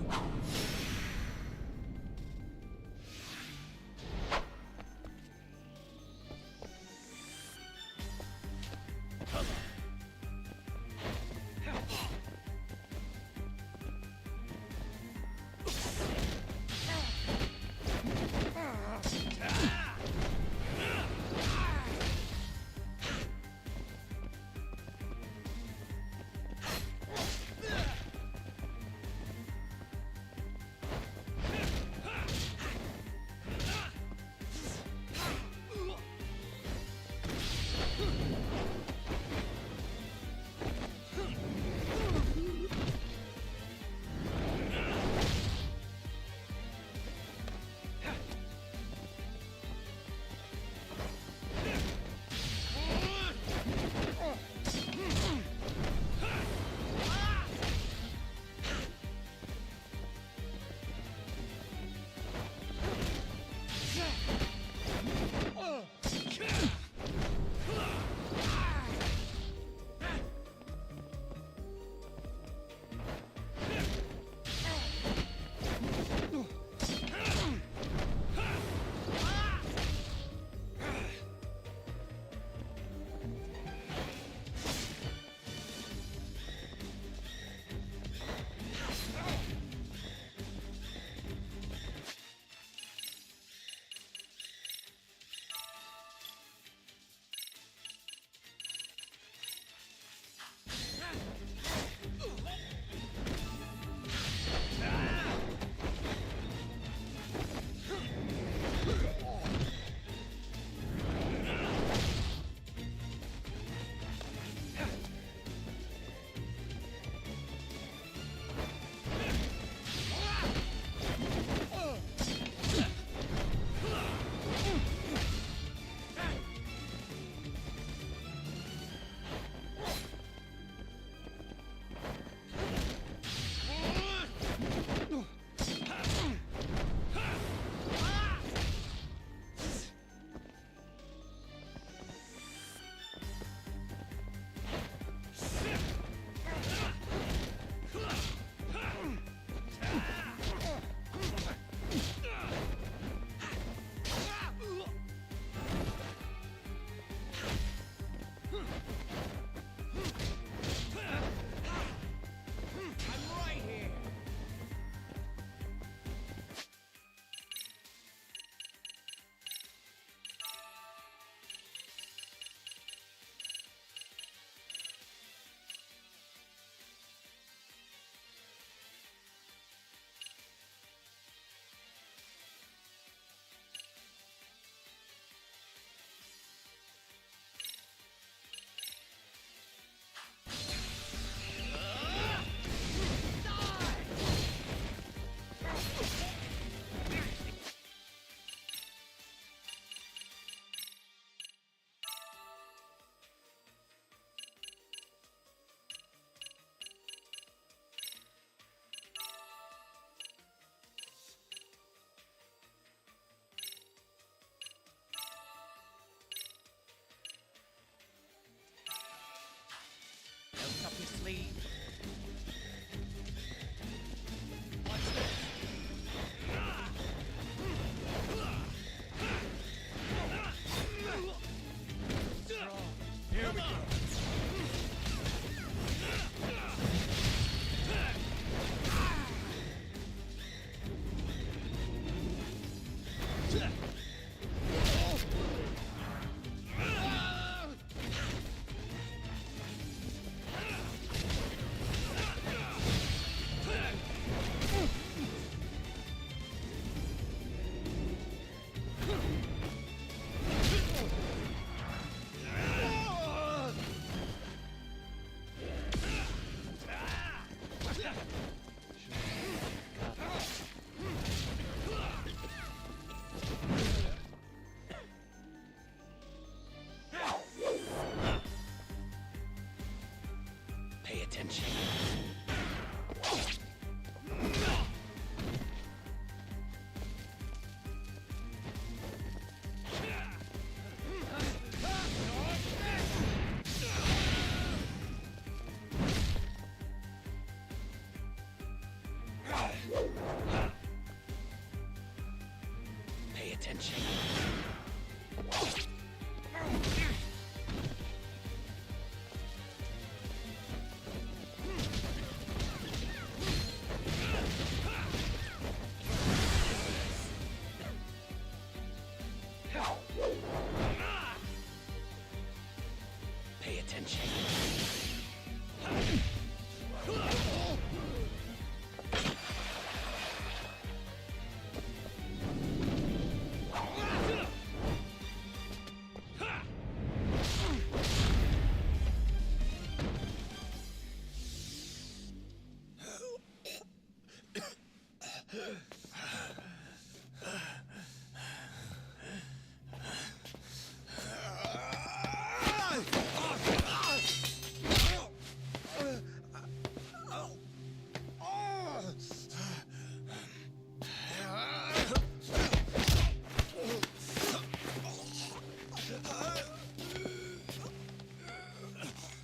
attention. Pay attention.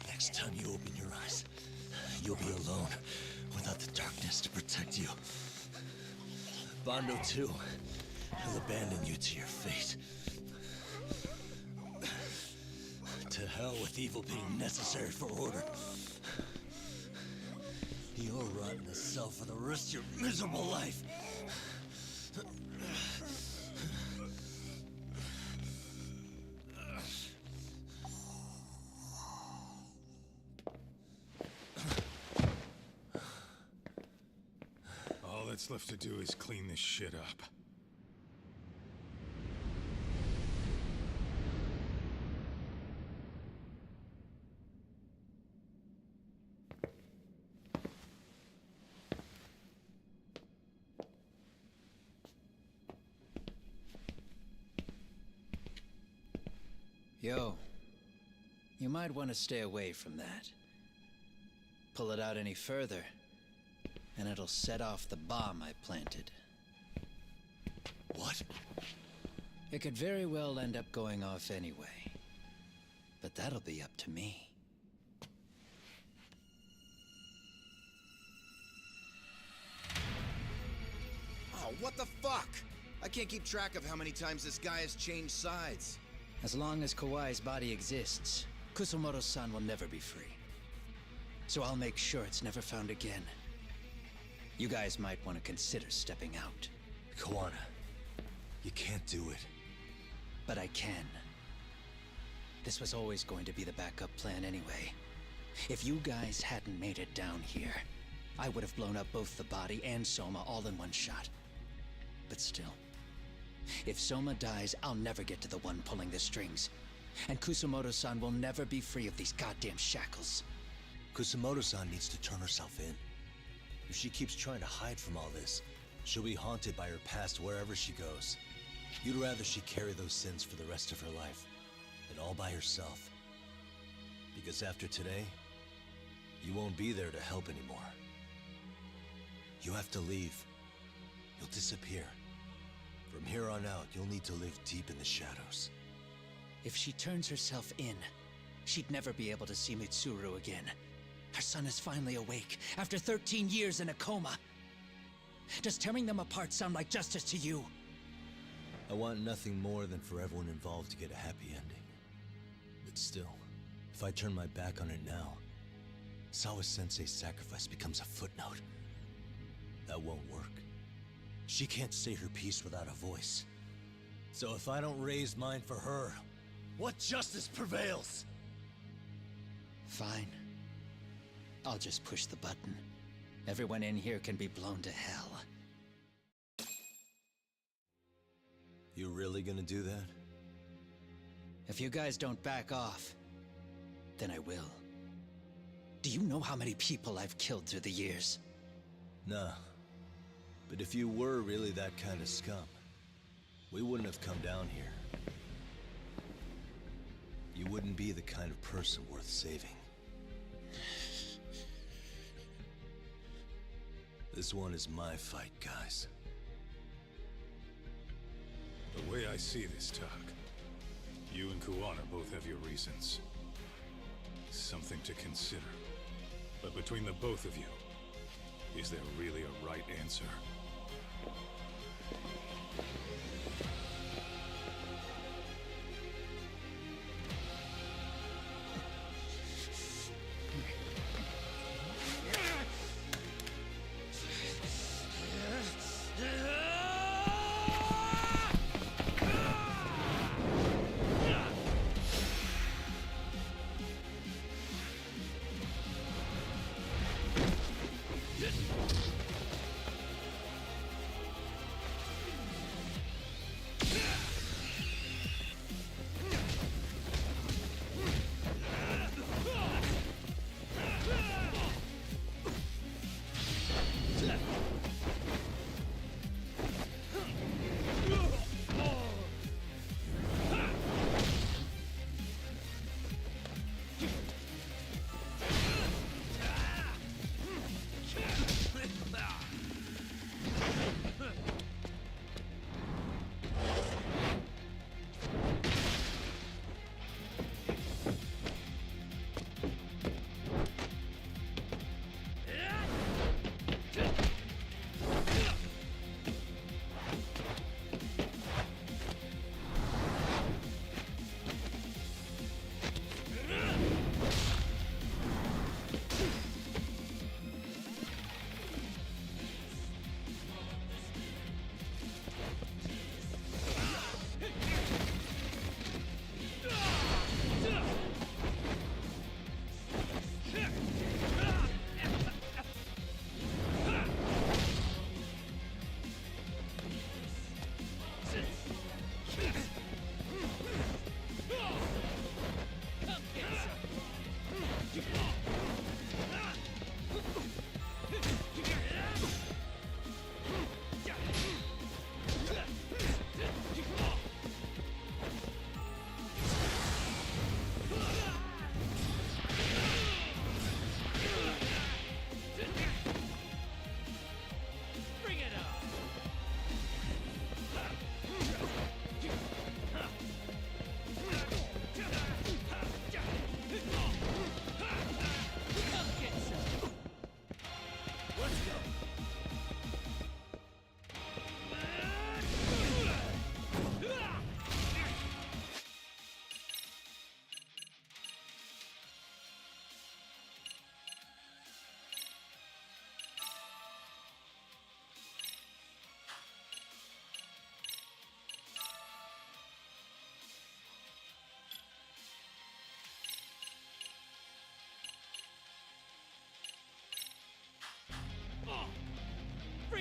Next time you open your eyes, you'll be alone without the darkness to protect you. Bando too will abandon you to your fate. To hell with evil being necessary for order. You'll rot in a cell for the rest of your miserable life. All that's left to do is clean this shit up. Yo, you might want to stay away from that. Pull it out any further, and it'll set off the bomb I planted. What? It could very well end up going off anyway. But that'll be up to me. Oh, what the fuck? I can't keep track of how many times this guy has changed sides. As long as Kawai's body exists, Kusumoto-san will never be free. So I'll make sure it's never found again. You guys might want to consider stepping out. Kawana, you can't do it. But I can. This was always going to be the backup plan anyway. If you guys hadn't made it down here, I would have blown up both the body and Soma all in one shot. But still, if Soma dies, I'll never get to the one pulling the strings. And Kusumoto-san will never be free of these goddamn shackles. Kusumoto-san needs to turn herself in. If she keeps trying to hide from all this, she'll be haunted by her past wherever she goes. You'd rather she carry those sins for the rest of her life, and all by herself. Because after today, you won't be there to help anymore. You have to leave. You'll disappear. From here on out, you'll need to live deep in the shadows. If she turns herself in, she'd never be able to see Mitsuru again. Her son is finally awake, after 13 years in a coma. Does tearing them apart sound like justice to you? I want nothing more than for everyone involved to get a happy ending. But still, if I turn my back on it now, Sawa-sensei's sacrifice becomes a footnote. That won't work. She can't say her piece without a voice. So if I don't raise mine for her, what justice prevails? Fine. I'll just push the button. Everyone in here can be blown to hell. You really gonna do that? If you guys don't back off, then I will. Do you know how many people I've killed through the years? Nah. But if you were really that kind of scum, we wouldn't have come down here. You wouldn't be the kind of person worth saving. This one is my fight, guys. The way I see this, Tak, you and Kuwana both have your reasons. Something to consider. But between the both of you, is there really a right answer?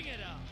Bring it on!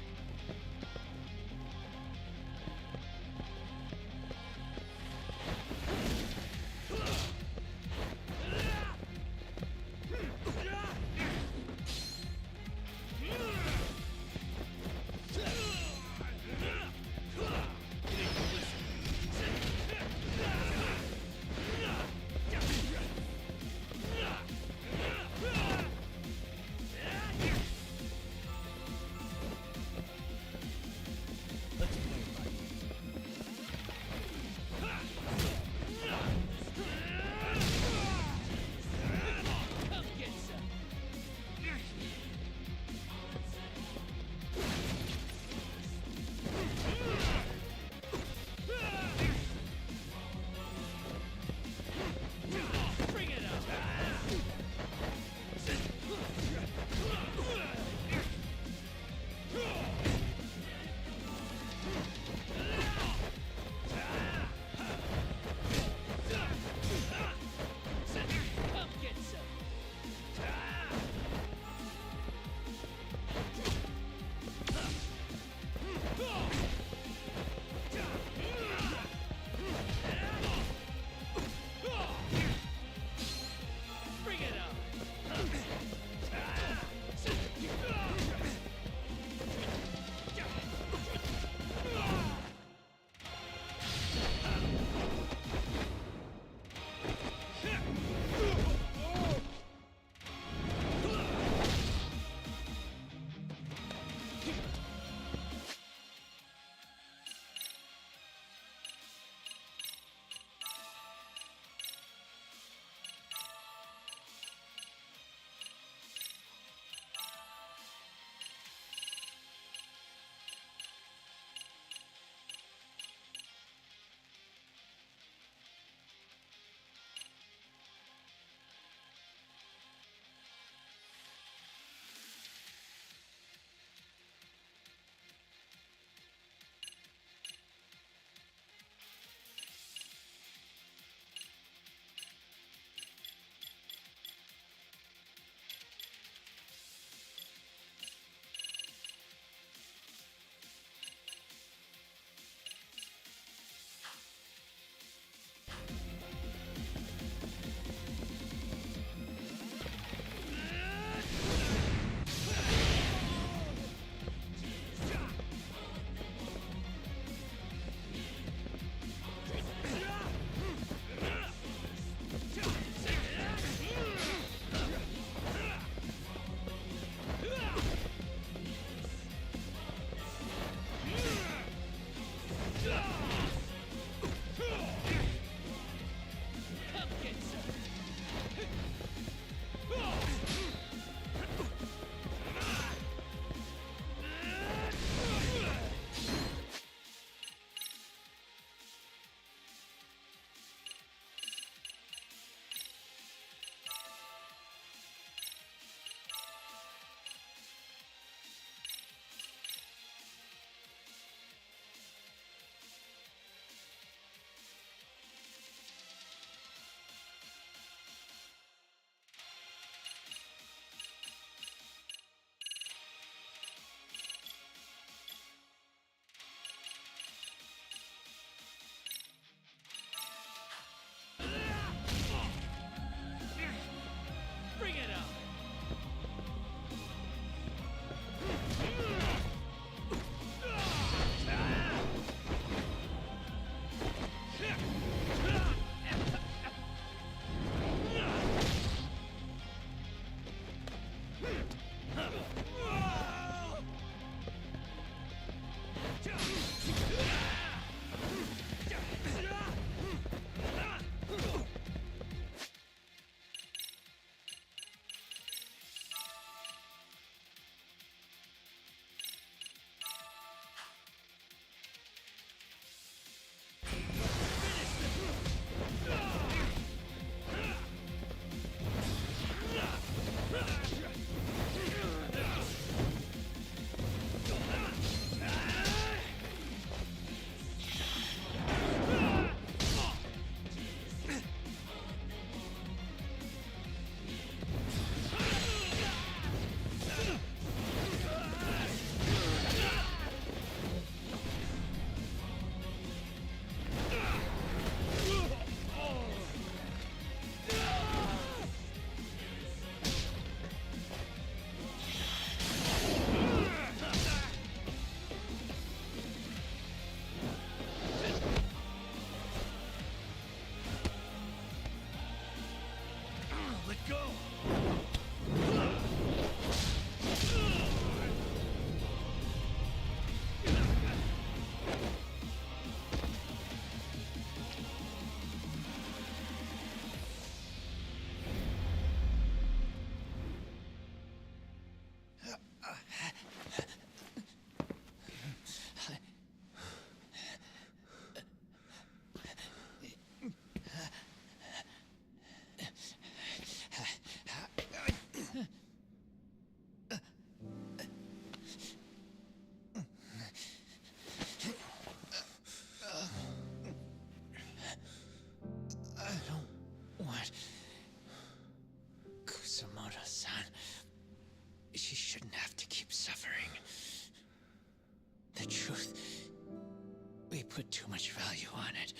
put too much value on it.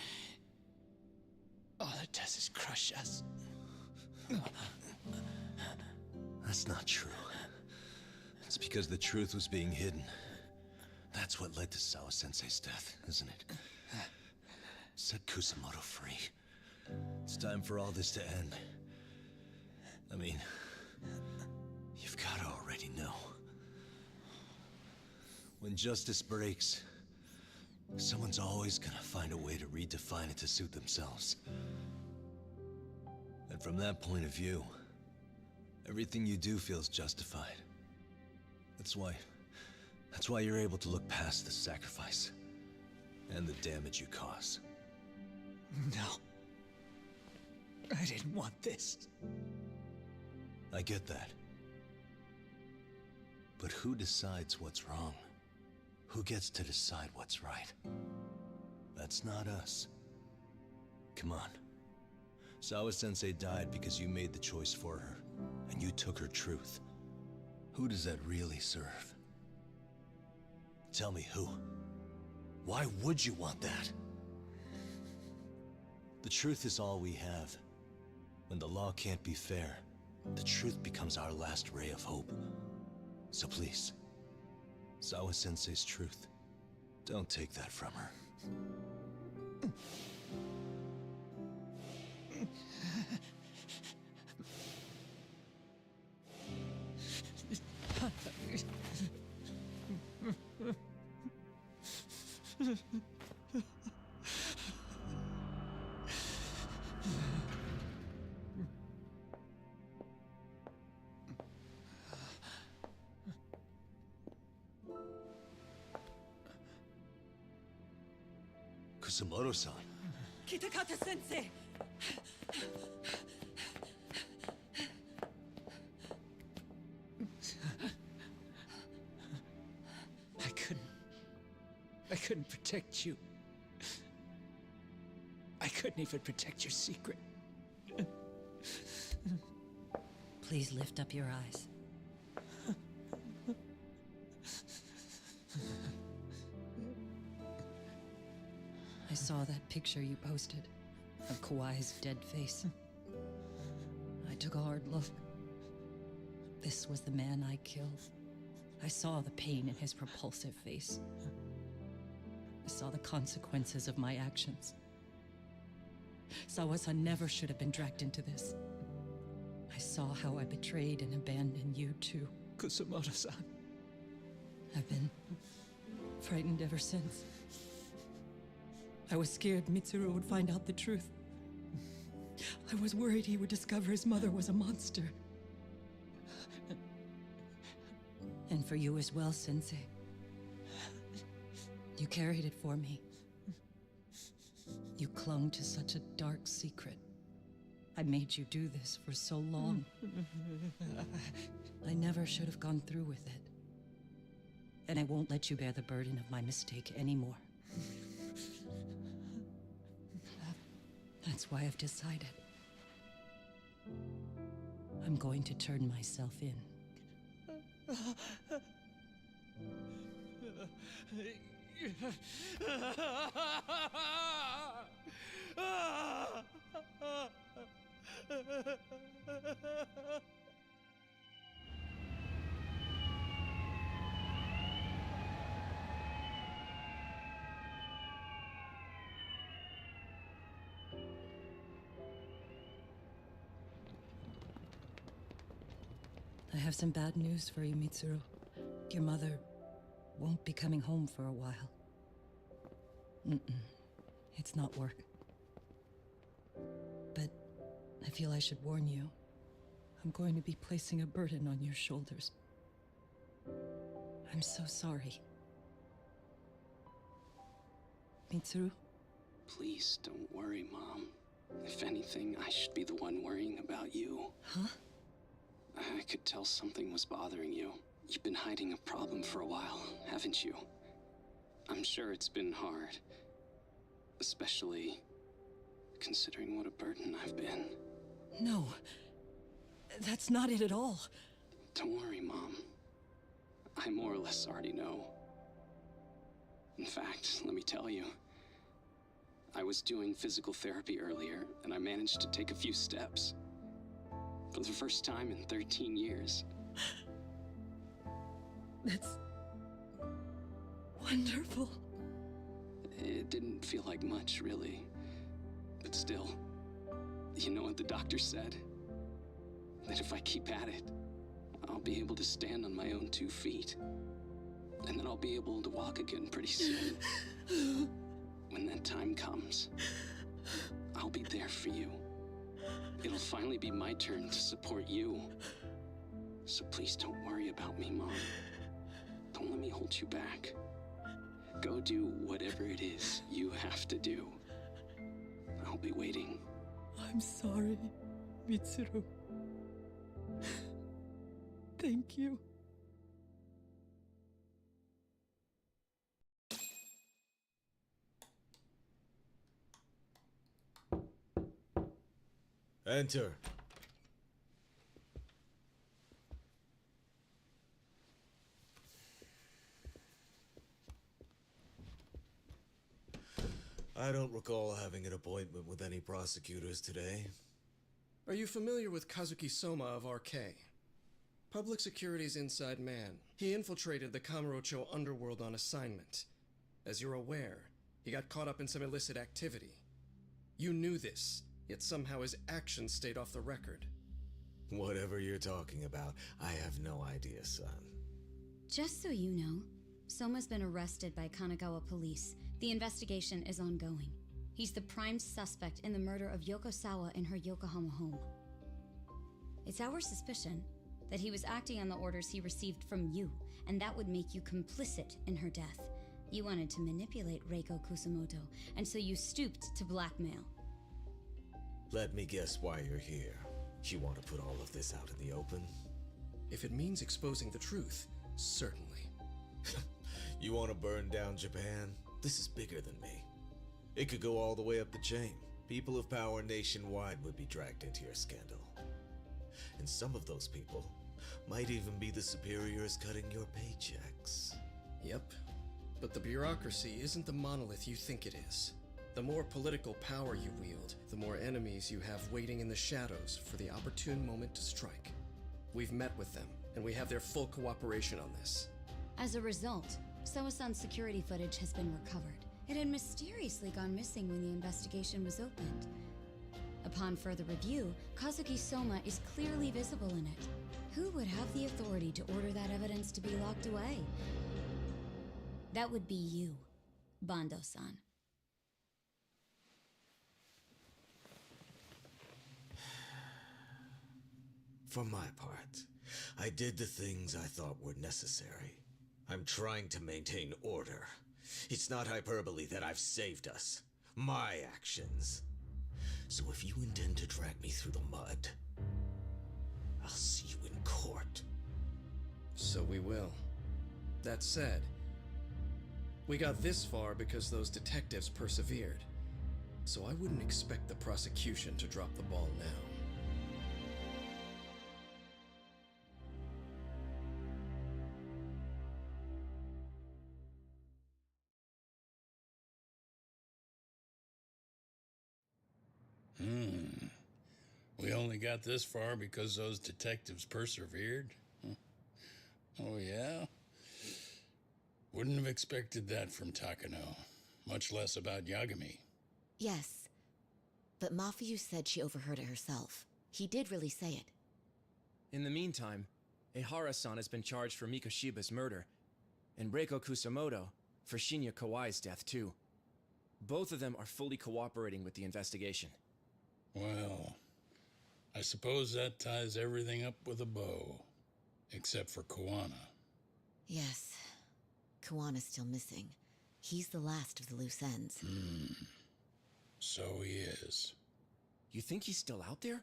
All it does is crush us. That's not true. It's because the truth was being hidden. That's what led to Sawa-sensei's death, isn't it? Set Kusamoto free. It's time for all this to end. I mean, you've gotta already know. When justice breaks, someone's always gonna find a way to redefine it to suit themselves. And from that point of view, everything you do feels justified. That's why you're able to look past the sacrifice and the damage you cause. No. I didn't want this. I get that. But who decides what's wrong? Who gets to decide what's right? That's not us. Come on. Sawa-sensei died because you made the choice for her, and you took her truth. Who does that really serve? Tell me who. Why would you want that? The truth is all we have. When the law can't be fair, the truth becomes our last ray of hope. So please, Sawa-sensei's truth, don't take that from her. Kusamoto-san. Kitakata-sensei! I couldn't protect you. I couldn't even protect your secret. Please lift up your eyes. I saw that picture you posted of Kawai's dead face. I took a hard look. This was the man I killed. I saw the pain in his repulsive face. I saw the consequences of my actions. Sawa-san never should have been dragged into this. I saw how I betrayed and abandoned you too, Kusamoto-san. I've been frightened ever since. I was scared Mitsuru would find out the truth. I was worried he would discover his mother was a monster. And for you as well, Sensei. You carried it for me. You clung to such a dark secret. I made you do this for so long. I never should have gone through with it. And I won't let you bear the burden of my mistake anymore. That's why I've decided. I'm going to turn myself in. I have some bad news for you, Mitsuru. Your mother won't be coming home for a while. It's not work. But I feel I should warn you. I'm going to be placing a burden on your shoulders. I'm so sorry. Mitsuru? Please don't worry, Mom. If anything, I should be the one worrying about you. Huh? I could tell something was bothering you. You've been hiding a problem for a while, haven't you? I'm sure it's been hard. Especially considering what a burden I've been. No. That's not it at all. Don't worry, Mom. I more or less already know. In fact, let me tell you, I was doing physical therapy earlier, and I managed to take a few steps. For the first time in 13 years. That's wonderful. It didn't feel like much, really. But still, you know what the doctor said? That if I keep at it, I'll be able to stand on my own 2 feet. And then I'll be able to walk again pretty soon. When that time comes, I'll be there for you. It'll finally be my turn to support you. So please don't worry about me, Mom. Don't let me hold you back. Go do whatever it is you have to do. I'll be waiting. I'm sorry, Mitsuru. Thank you. Enter. I don't recall having an appointment with any prosecutors today. Are you familiar with Kazuki Soma of RK? Public Security's inside man. He infiltrated the Kamurocho underworld on assignment. As you're aware, he got caught up in some illicit activity. You knew this, yet somehow his actions stayed off the record. Whatever you're talking about, I have no idea, son. Just so you know, Soma's been arrested by Kanagawa police. The investigation is ongoing. He's the prime suspect in the murder of Yoko Sawa in her Yokohama home. It's our suspicion that he was acting on the orders he received from you, and that would make you complicit in her death. You wanted to manipulate Reiko Kusamoto, and so you stooped to blackmail. Let me guess why you're here. You want to put all of this out in the open? If it means exposing the truth, certainly. You want to burn down Japan? This is bigger than me. It could go all the way up the chain. People of power nationwide would be dragged into your scandal. And some of those people might even be the superiors cutting your paychecks. Yep. But the bureaucracy isn't the monolith you think it is. The more political power you wield, the more enemies you have waiting in the shadows for the opportune moment to strike. We've met with them, and we have their full cooperation on this. As a result, Soa-san's security footage has been recovered. It had mysteriously gone missing when the investigation was opened. Upon further review, Kazuki Soma is clearly visible in it. Who would have the authority to order that evidence to be locked away? That would be you, Bando-san. For my part, I did the things I thought were necessary. I'm trying to maintain order. It's not hyperbole that I've saved us. My actions. So if you intend to drag me through the mud, I'll see you in court. So we will. That said, we got this far because those detectives persevered. So I wouldn't expect the prosecution to drop the ball now. We only got this far because those detectives persevered? Oh, yeah? Wouldn't have expected that from Takano, much less about Yagami. Yes, but Mafuyu said she overheard it herself. He did really say it. In the meantime, Ehara-san has been charged for Mikoshiba's murder, and Reiko Kusamoto for Shinya Kawai's death, too. Both of them are fully cooperating with the investigation. Well, I suppose that ties everything up with a bow. Except for Kuwana. Yes. Kuwana's still missing. He's the last of the loose ends. So he is. You think he's still out there?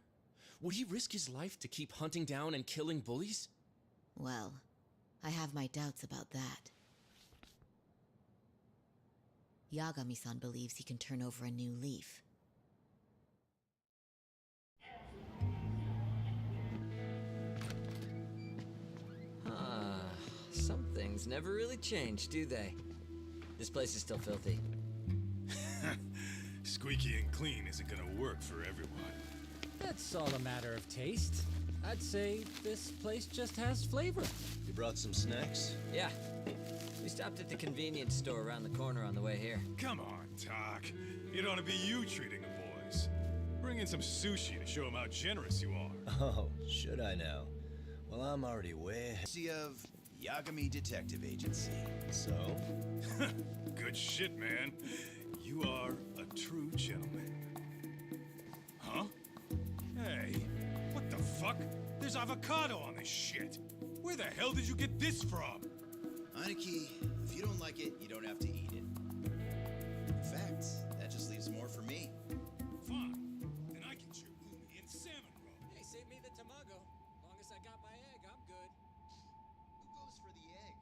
Would he risk his life to keep hunting down and killing bullies? Well, I have my doubts about that. Yagami-san believes he can turn over a new leaf. Some things never really change, do they? This place is still filthy. Squeaky and clean isn't gonna work for everyone. That's all a matter of taste. I'd say this place just has flavor. You brought some snacks? Yeah. We stopped at the convenience store around the corner on the way here. Come on, Doc. It ought to be you treating the boys. Bring in some sushi to show them how generous you are. Oh, should I now? Well, I'm already way ahead. Of Yagami Detective Agency. So? Good shit, man. You are a true gentleman. Huh? Hey, what the fuck? There's avocado on this shit. Where the hell did you get this from? Aniki, if you don't like it, you don't have to eat it. In fact, that just leaves more for me. Fine. Then I get your uni and salmon roll. Hey, save me the tamago. Long as I got my egg, I'm good. Who goes for the egg?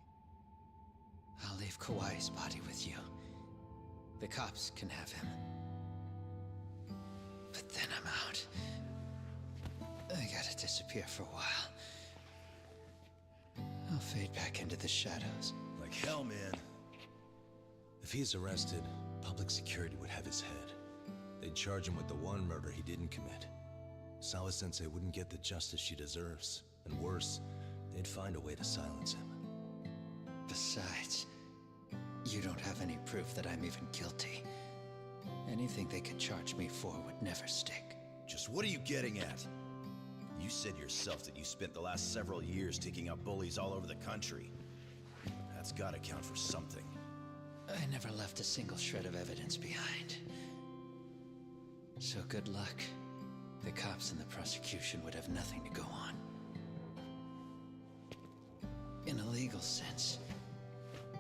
I'll leave Kawai's body with you. The cops can have him. But then I'm out. I gotta disappear for a while. I'll fade back into the shadows. Like hell, man. If he's arrested, public security would have his head. They'd charge him with the one murder he didn't commit. Sawa-sensei wouldn't get the justice she deserves. And worse, they'd find a way to silence him. Besides, you don't have any proof that I'm even guilty. Anything they could charge me for would never stick. Just what are you getting at? You said yourself that you spent the last several years taking out bullies all over the country. That's gotta count for something. I never left a single shred of evidence behind. So good luck. The cops and the prosecution would have nothing to go on. In a legal sense,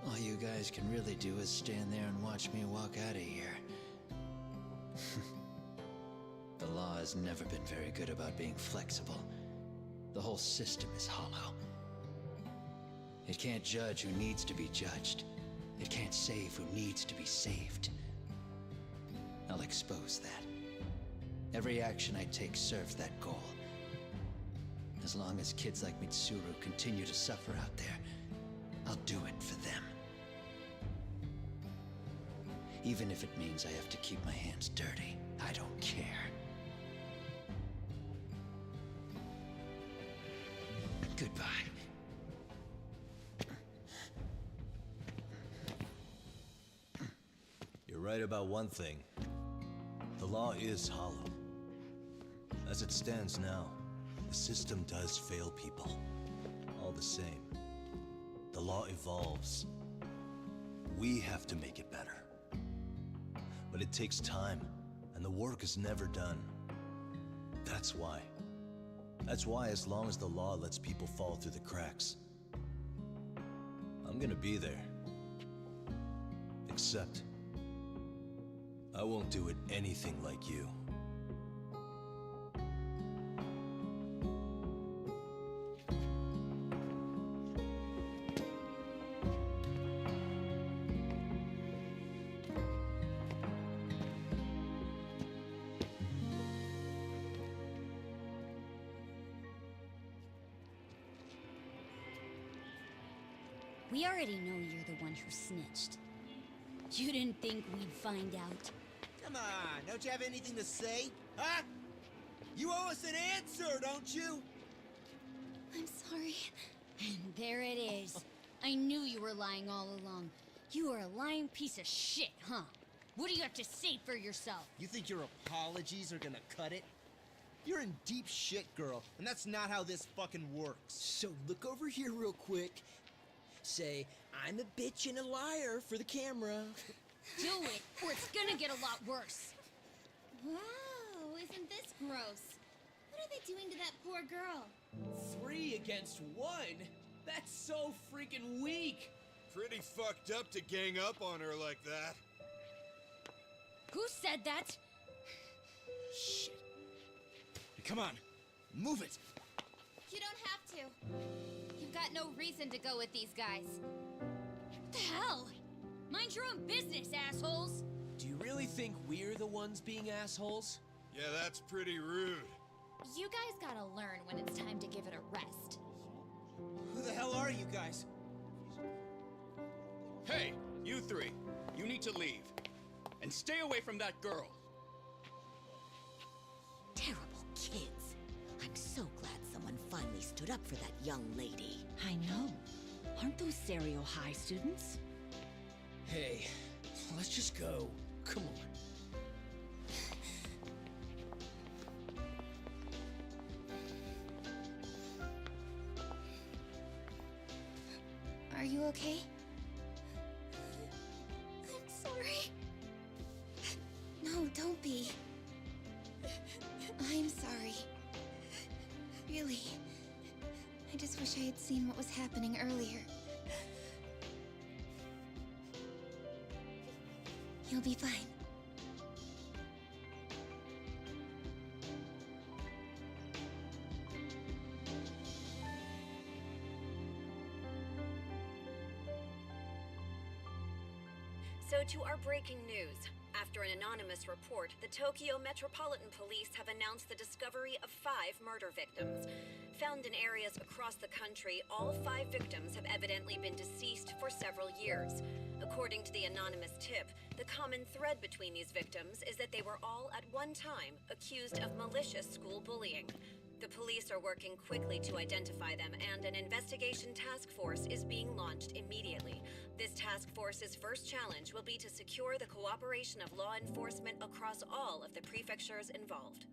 all you guys can really do is stand there and watch me walk out of here. The law has never been very good about being flexible. The whole system is hollow. It can't judge who needs to be judged. It can't save who needs to be saved. I'll expose that. Every action I take serves that goal. As long as kids like Mitsuru continue to suffer out there, I'll do it for them. Even if it means I have to keep my hands dirty, I don't care. Goodbye. You're right about one thing. The law is hollow. As it stands now, the system does fail people. All the same, the law evolves. We have to make it better. But it takes time, and the work is never done. That's why, as long as the law lets people fall through the cracks, I'm gonna be there. Except, I won't do it anything like you. We already know you're the one who snitched. You didn't think we'd find out. Come on, don't you have anything to say? Huh? You owe us an answer, don't you? I'm sorry. And there it is. I knew you were lying all along. You are a lying piece of shit, huh? What do you have to say for yourself? You think your apologies are gonna cut it? You're in deep shit, girl, and that's not how this fucking works. So look over here real quick. Say, I'm a bitch and a liar for the camera. Do it, or it's gonna get a lot worse. Wow, isn't this gross? What are they doing to that poor girl? 3 against 1? That's so freaking weak! Pretty fucked up to gang up on her like that. Who said that? Shit. Come on, move it! You don't have to. You've got no reason to go with these guys. What the hell? Mind your own business, assholes! Do you really think we're the ones being assholes? Yeah, that's pretty rude. You guys gotta learn when it's time to give it a rest. Who the hell are you guys? Hey, you 3. You need to leave. And stay away from that girl. kids. I'm so glad someone finally stood up for that young lady. I know. Aren't those Serio High students? Hey, let's just go. Come on. Are you okay? I'm sorry. No, don't be. I'm sorry. Really. I just wish I had seen what was happening earlier. You'll be fine. So to our breaking news. After an anonymous report, the Tokyo Metropolitan Police have announced the discovery of 5 murder victims. Found in areas across the country, all 5 victims have evidently been deceased for several years. According to the anonymous tip, the common thread between these victims is that they were all at one time accused of malicious school bullying. The police are working quickly to identify them, and an investigation task force is being launched immediately. This task force's first challenge will be to secure the cooperation of law enforcement across all of the prefectures involved.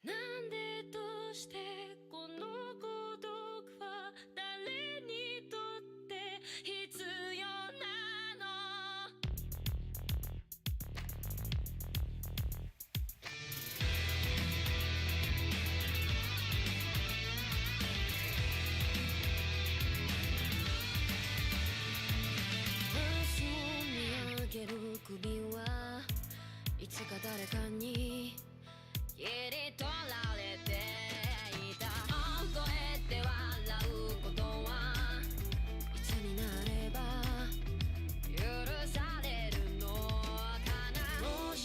なんでどうしてこの孤独は誰にとって必要なの明日を見上げる首はいつか誰かに切り取られていた大声で笑うことはいつになれば許されるのかなもし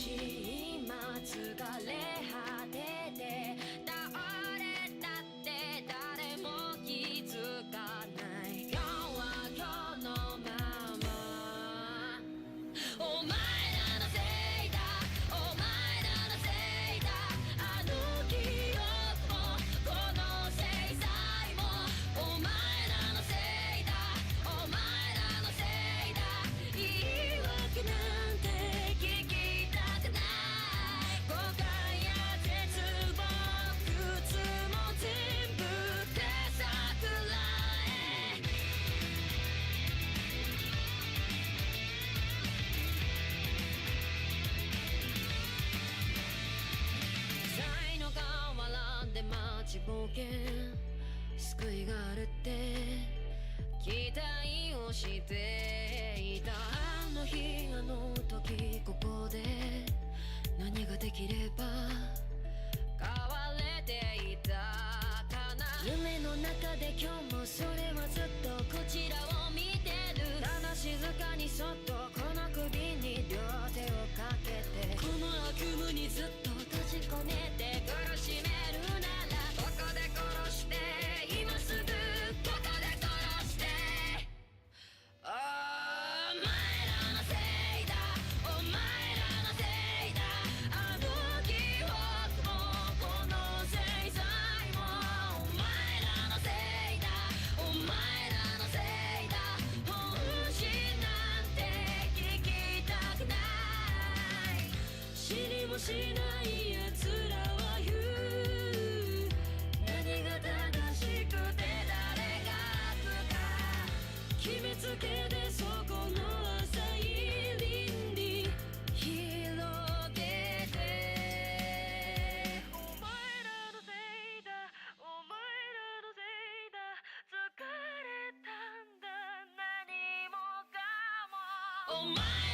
今疲れ果てて倒れたって誰も気づかない今日は今日のままお前らのせいだお前らのせいだあの記憶もこの制裁もお前らのせいだお前らのせいだ言い訳なんて聞きたくない誤解や絶望苦痛も全部手さくらえ才の河原で待ちぼうけ救いがあるって期待をしていたあの日あの時ここで何ができれば変われていたかな夢の中で今日もそれはずっとこちらを見てるただ静かにそっとこの首に両手をかけてこの悪夢にずっと閉じ込めて苦しめるならここで殺して今すぐここで殺してお前らのせいだお前らのせいだあの記憶もこの制裁もお前らのせいだお前らのせいだ本心なんて聞きたくない知りもしない奴らは言う何が正しくて誰が悪か決めつけてそこの浅い倫理広げてお前らのせいだお前らのせいだ疲れたんだ何もかもお前